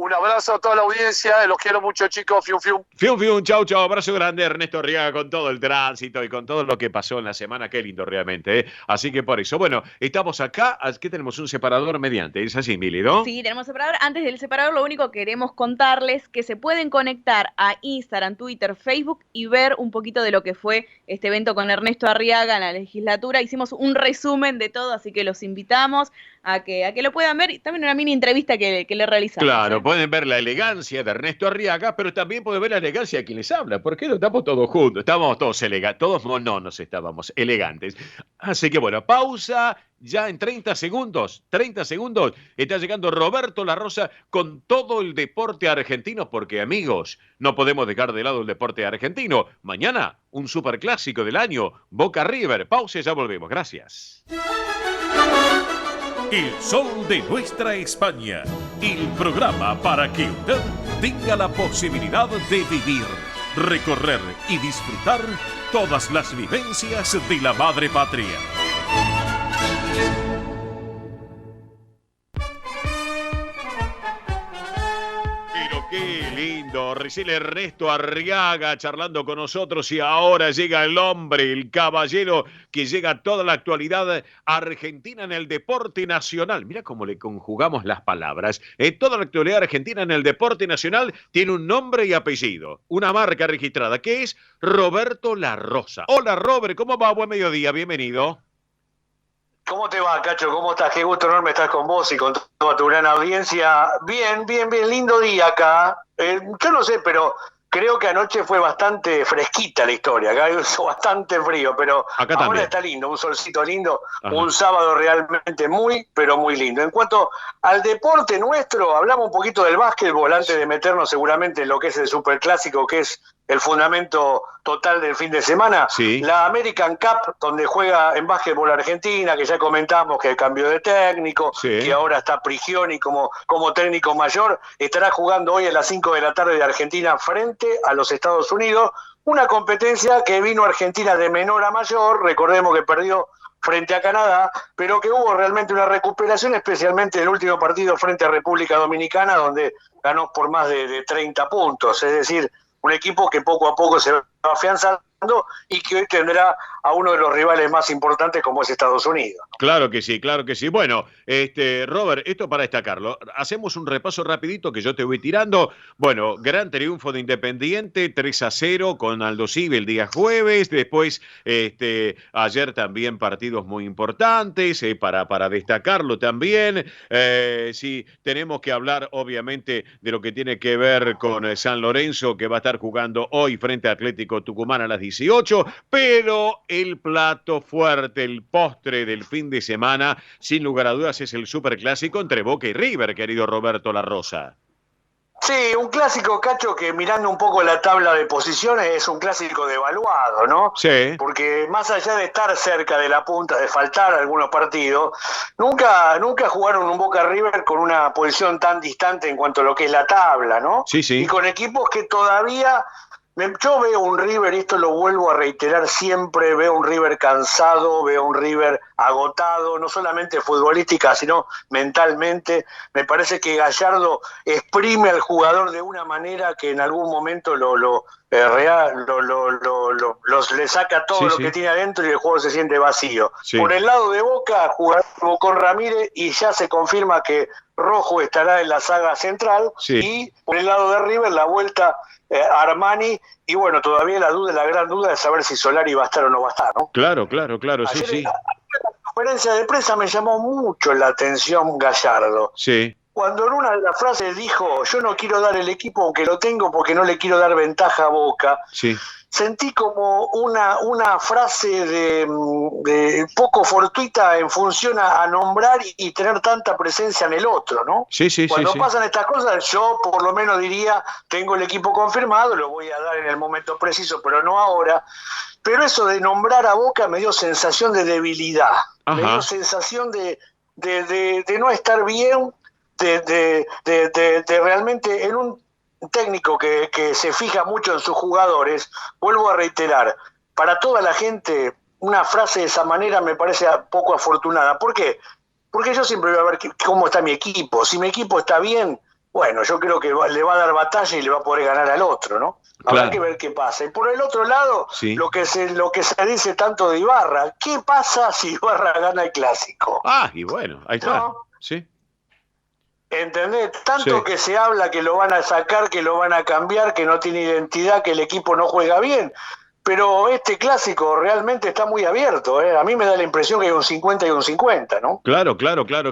Un abrazo a toda la audiencia, los quiero mucho, chicos. Fiun, chau, abrazo grande, Ernesto Arriaga, con todo el tránsito y con todo lo que pasó en la semana, qué lindo realmente, Así que por eso, bueno, estamos acá, ¿qué tenemos? Un separador mediante, ¿es así, Mili, no? Sí, tenemos separador. Antes del separador, lo único que queremos contarles que se pueden conectar a Instagram, Twitter, Facebook y ver un poquito de lo que fue este evento con Ernesto Arriaga en la legislatura. Hicimos un resumen de todo, así que los invitamos a que lo puedan ver, y también una mini entrevista que le realizamos. Claro, pueden ver la elegancia de Ernesto Arriaga, pero también pueden ver la elegancia de quien les habla, porque no estamos todos juntos, estábamos todos elegantes, todos mononos estábamos, elegantes. Así que bueno, pausa, ya en 30 segundos, está llegando Roberto La Rosa con todo el deporte argentino, porque amigos, no podemos dejar de lado el deporte argentino. Mañana, un superclásico del año, Boca River. Pausa y ya volvemos, gracias. El Sol de Nuestra España, el programa para que usted tenga la posibilidad de vivir, recorrer y disfrutar todas las vivencias de la madre patria. Qué lindo, recién Ernesto Arriaga charlando con nosotros, y ahora llega el hombre, el caballero que llega a toda la actualidad argentina en el deporte nacional. Mira cómo le conjugamos las palabras. Toda la actualidad argentina en el deporte nacional tiene un nombre y apellido, una marca registrada, que es Roberto La Rosa. Hola Robert, ¿cómo va? Buen mediodía, bienvenido. ¿Cómo te va, Cacho? ¿Cómo estás? Qué gusto enorme estar con vos y con toda tu gran audiencia. Bien, lindo día acá. Yo no sé, pero Creo que anoche fue bastante fresquita la historia, acá hizo bastante frío, pero acá ahora también está lindo, un solcito lindo, Ajá. un sábado realmente muy, pero muy lindo. En cuanto al deporte nuestro, hablamos un poquito del básquetbol antes de meternos seguramente en lo que es el superclásico, que es el fundamento total del fin de semana. Sí. La American Cup, donde juega en básquetbol Argentina, que ya comentamos que el cambio de técnico, Sí. que ahora está Prigioni como técnico mayor, estará jugando hoy a las 5 de la tarde de Argentina frente a los Estados Unidos, una competencia que vino Argentina de menor a mayor, recordemos que perdió frente a Canadá, pero que hubo realmente una recuperación, especialmente en el último partido frente a República Dominicana, donde ganó por más de 30 puntos, es decir, un equipo que poco a poco se va afianzando y que hoy tendrá a uno de los rivales más importantes como es Estados Unidos. Claro que sí, claro que sí. Bueno, Robert, esto para destacarlo. Hacemos un repaso rapidito que yo te voy tirando. Bueno, gran triunfo de Independiente, 3-0 con Aldo Civi el día jueves. Después, ayer también partidos muy importantes para destacarlo también. Sí, tenemos que hablar obviamente de lo que tiene que ver con San Lorenzo, que va a estar jugando hoy frente a Atlético Tucumán a las 18, pero el plato fuerte, el postre del fin de semana, sin lugar a dudas, es el superclásico entre Boca y River, querido Roberto La Rosa. Sí, un clásico, Cacho, que mirando un poco la tabla de posiciones es un clásico devaluado, ¿no? Sí. Porque más allá de estar cerca de la punta, de faltar algunos partidos, nunca jugaron un Boca River con una posición tan distante en cuanto a lo que es la tabla, ¿no? Sí, sí. Y con equipos que todavía... Yo veo un River, y esto lo vuelvo a reiterar siempre, veo un River cansado, veo un River agotado, no solamente futbolística, sino mentalmente. Me parece que Gallardo exprime al jugador de una manera que en algún momento le saca todo lo que tiene adentro y el juego se siente vacío. Sí. Por el lado de Boca, jugando con Ramírez y ya se confirma que Rojo estará en la saga central. Sí. Y por el lado de River, la vuelta Armani, y bueno, todavía la gran duda es saber si Solari va a estar o no va a estar, ¿no? Claro, sí, sí. En la conferencia de prensa me llamó mucho la atención Gallardo. Sí. Cuando en una de las frases dijo, yo no quiero dar el equipo aunque lo tengo porque no le quiero dar ventaja a Boca. Sí. Sentí como una frase de poco fortuita en función a nombrar y tener tanta presencia en el otro, ¿no? Sí, sí, Cuando sí. pasan estas cosas, yo por lo menos diría, tengo el equipo confirmado, lo voy a dar en el momento preciso, pero no ahora. Pero eso de nombrar a Boca me dio sensación de debilidad. Ajá. Me dio sensación de no estar bien, de realmente en un técnico que se fija mucho en sus jugadores. Vuelvo a reiterar, para toda la gente una frase de esa manera me parece poco afortunada. ¿Por qué? Porque yo siempre voy a ver cómo está mi equipo. Si mi equipo está bien, bueno, yo creo que le va a dar batalla y le va a poder ganar al otro, ¿no? Habrá que ver qué pasa. Y por el otro lado, sí, lo que se dice tanto de Ibarra, ¿qué pasa si Ibarra gana el clásico? Ah, y bueno, ahí está. ¿No? Sí. ¿Entendés? Tanto que se habla que lo van a sacar, que lo van a cambiar, que no tiene identidad, que el equipo no juega bien. Pero este clásico realmente está muy abierto, ¿eh? A mí me da la impresión que hay un 50 y un 50, ¿no? Claro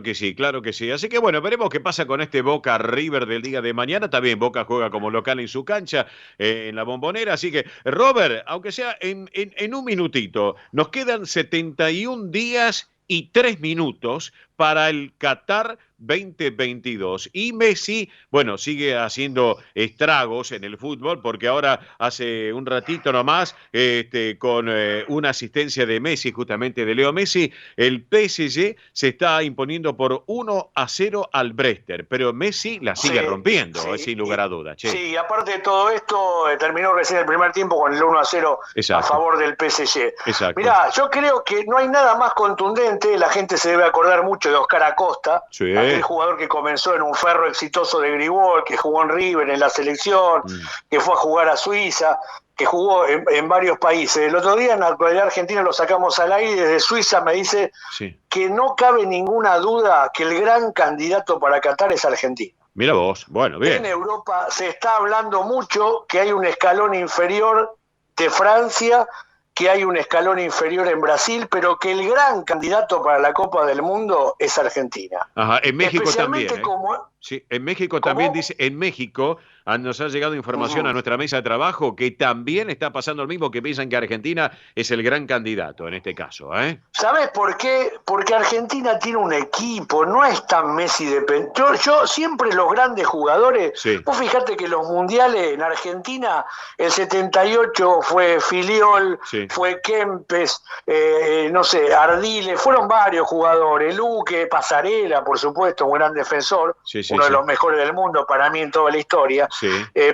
que sí, claro que sí. Así que bueno, veremos qué pasa con este Boca River del día de mañana. También Boca juega como local en su cancha, en la Bombonera. Así que, Robert, aunque sea en un minutito, nos quedan 71 días y 3 minutos para el Qatar 2022. Y Messi, bueno, sigue haciendo estragos en el fútbol, porque ahora hace un ratito nomás, con una asistencia de Messi, justamente de Leo Messi, el PSG se está imponiendo por 1-0 al Brester, pero Messi la sigue rompiendo, sin lugar a dudas. Che. Sí, y aparte de todo esto, terminó recién el primer tiempo con el 1-0 a favor del PSG. Exacto. Mirá, yo creo que no hay nada más contundente, la gente se debe acordar mucho de Oscar Acosta, aquel jugador que comenzó en un Ferro exitoso de Gribol, que jugó en River, en la selección, que fue a jugar a Suiza, que jugó en varios países. El otro día en la actualidad argentina lo sacamos al aire y desde Suiza me dice que no cabe ninguna duda que el gran candidato para Qatar es Argentina. Mira vos, bueno, bien. En Europa se está hablando mucho que hay un escalón inferior de Francia, que hay un escalón inferior en Brasil, pero que el gran candidato para la Copa del Mundo es Argentina. Ajá, en México también. Sí, en México también dice, en México nos ha llegado información a nuestra mesa de trabajo que también está pasando lo mismo, que piensan que Argentina es el gran candidato en este caso, ¿eh? ¿Sabes por qué? Porque Argentina tiene un equipo, no es tan Messi dependiente. Yo siempre los grandes jugadores, vos fíjate que los mundiales en Argentina, el 78 fue Filiol, fue Kempes, no sé, Ardile, fueron varios jugadores, Luque, Pasarela, por supuesto, un gran defensor, uno de los mejores del mundo para mí en toda la historia.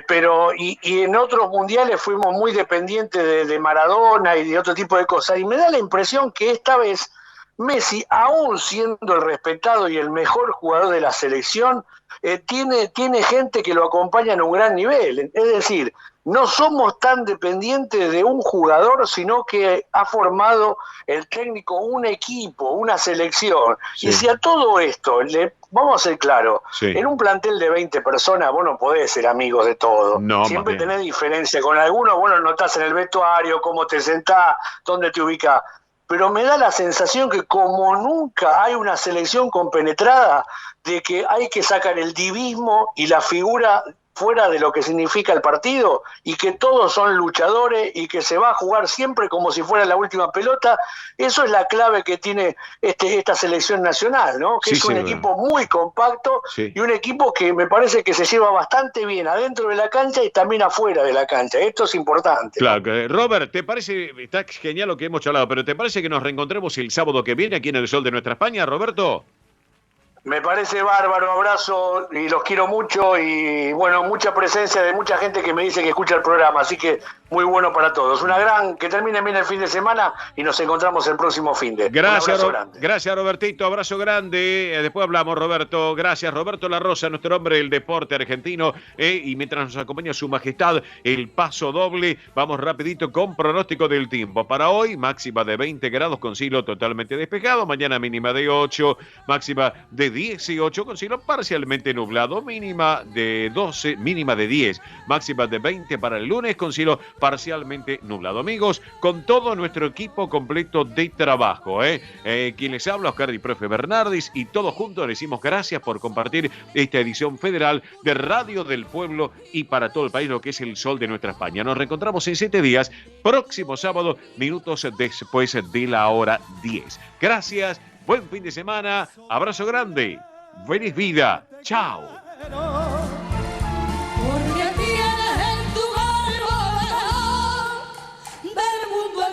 Pero y en otros mundiales fuimos muy dependientes de Maradona y de otro tipo de cosas, y me da la impresión que esta vez Messi, aún siendo el respetado y el mejor jugador de la selección, tiene gente que lo acompaña en un gran nivel. Es decir, no somos tan dependientes de un jugador, sino que ha formado el técnico un equipo, una selección. Y si a todo esto, vamos a ser claros, en un plantel de 20 personas vos no podés ser amigos de todos. No, siempre tenés diferencia con algunos, vos lo notás en el vestuario, cómo te sentás, dónde te ubicás. Pero me da la sensación que como nunca hay una selección compenetrada, de que hay que sacar el divismo y la figura fuera de lo que significa el partido, y que todos son luchadores y que se va a jugar siempre como si fuera la última pelota. Eso es la clave que tiene esta selección nacional, ¿no? Que es un equipo muy compacto y un equipo que me parece que se lleva bastante bien adentro de la cancha y también afuera de la cancha. Esto es importante. Claro, Robert, ¿te parece, está genial lo que hemos charlado, pero te parece que nos reencontremos el sábado que viene aquí en el Sol de Nuestra España, Roberto? Me parece bárbaro, abrazo y los quiero mucho, y bueno, mucha presencia de mucha gente que me dice que escucha el programa, así que muy bueno para todos. Que termine bien el fin de semana y nos encontramos el próximo fin de. Gracias, Robertito, abrazo grande. Después hablamos, Roberto. Gracias, Roberto La Rosa, nuestro hombre del deporte argentino. Y mientras nos acompaña su majestad, el paso doble, vamos rapidito con pronóstico del tiempo. Para hoy, máxima de 20 grados con cielo totalmente despejado. Mañana mínima de 8, máxima de 18 con cielo parcialmente nublado, mínima de 12, mínima de 10, máxima de 20 para el lunes con cielo parcialmente nublado. Amigos, con todo nuestro equipo completo de trabajo, quien les habla, Oscar y Profe Bernardis, y todos juntos le decimos gracias por compartir esta edición federal de Radio del Pueblo y para todo el país, lo que es el Sol de Nuestra España. Nos reencontramos en 7 días, próximo sábado, minutos después de la hora 10. Gracias. Buen fin de semana, abrazo grande, feliz vida, chao.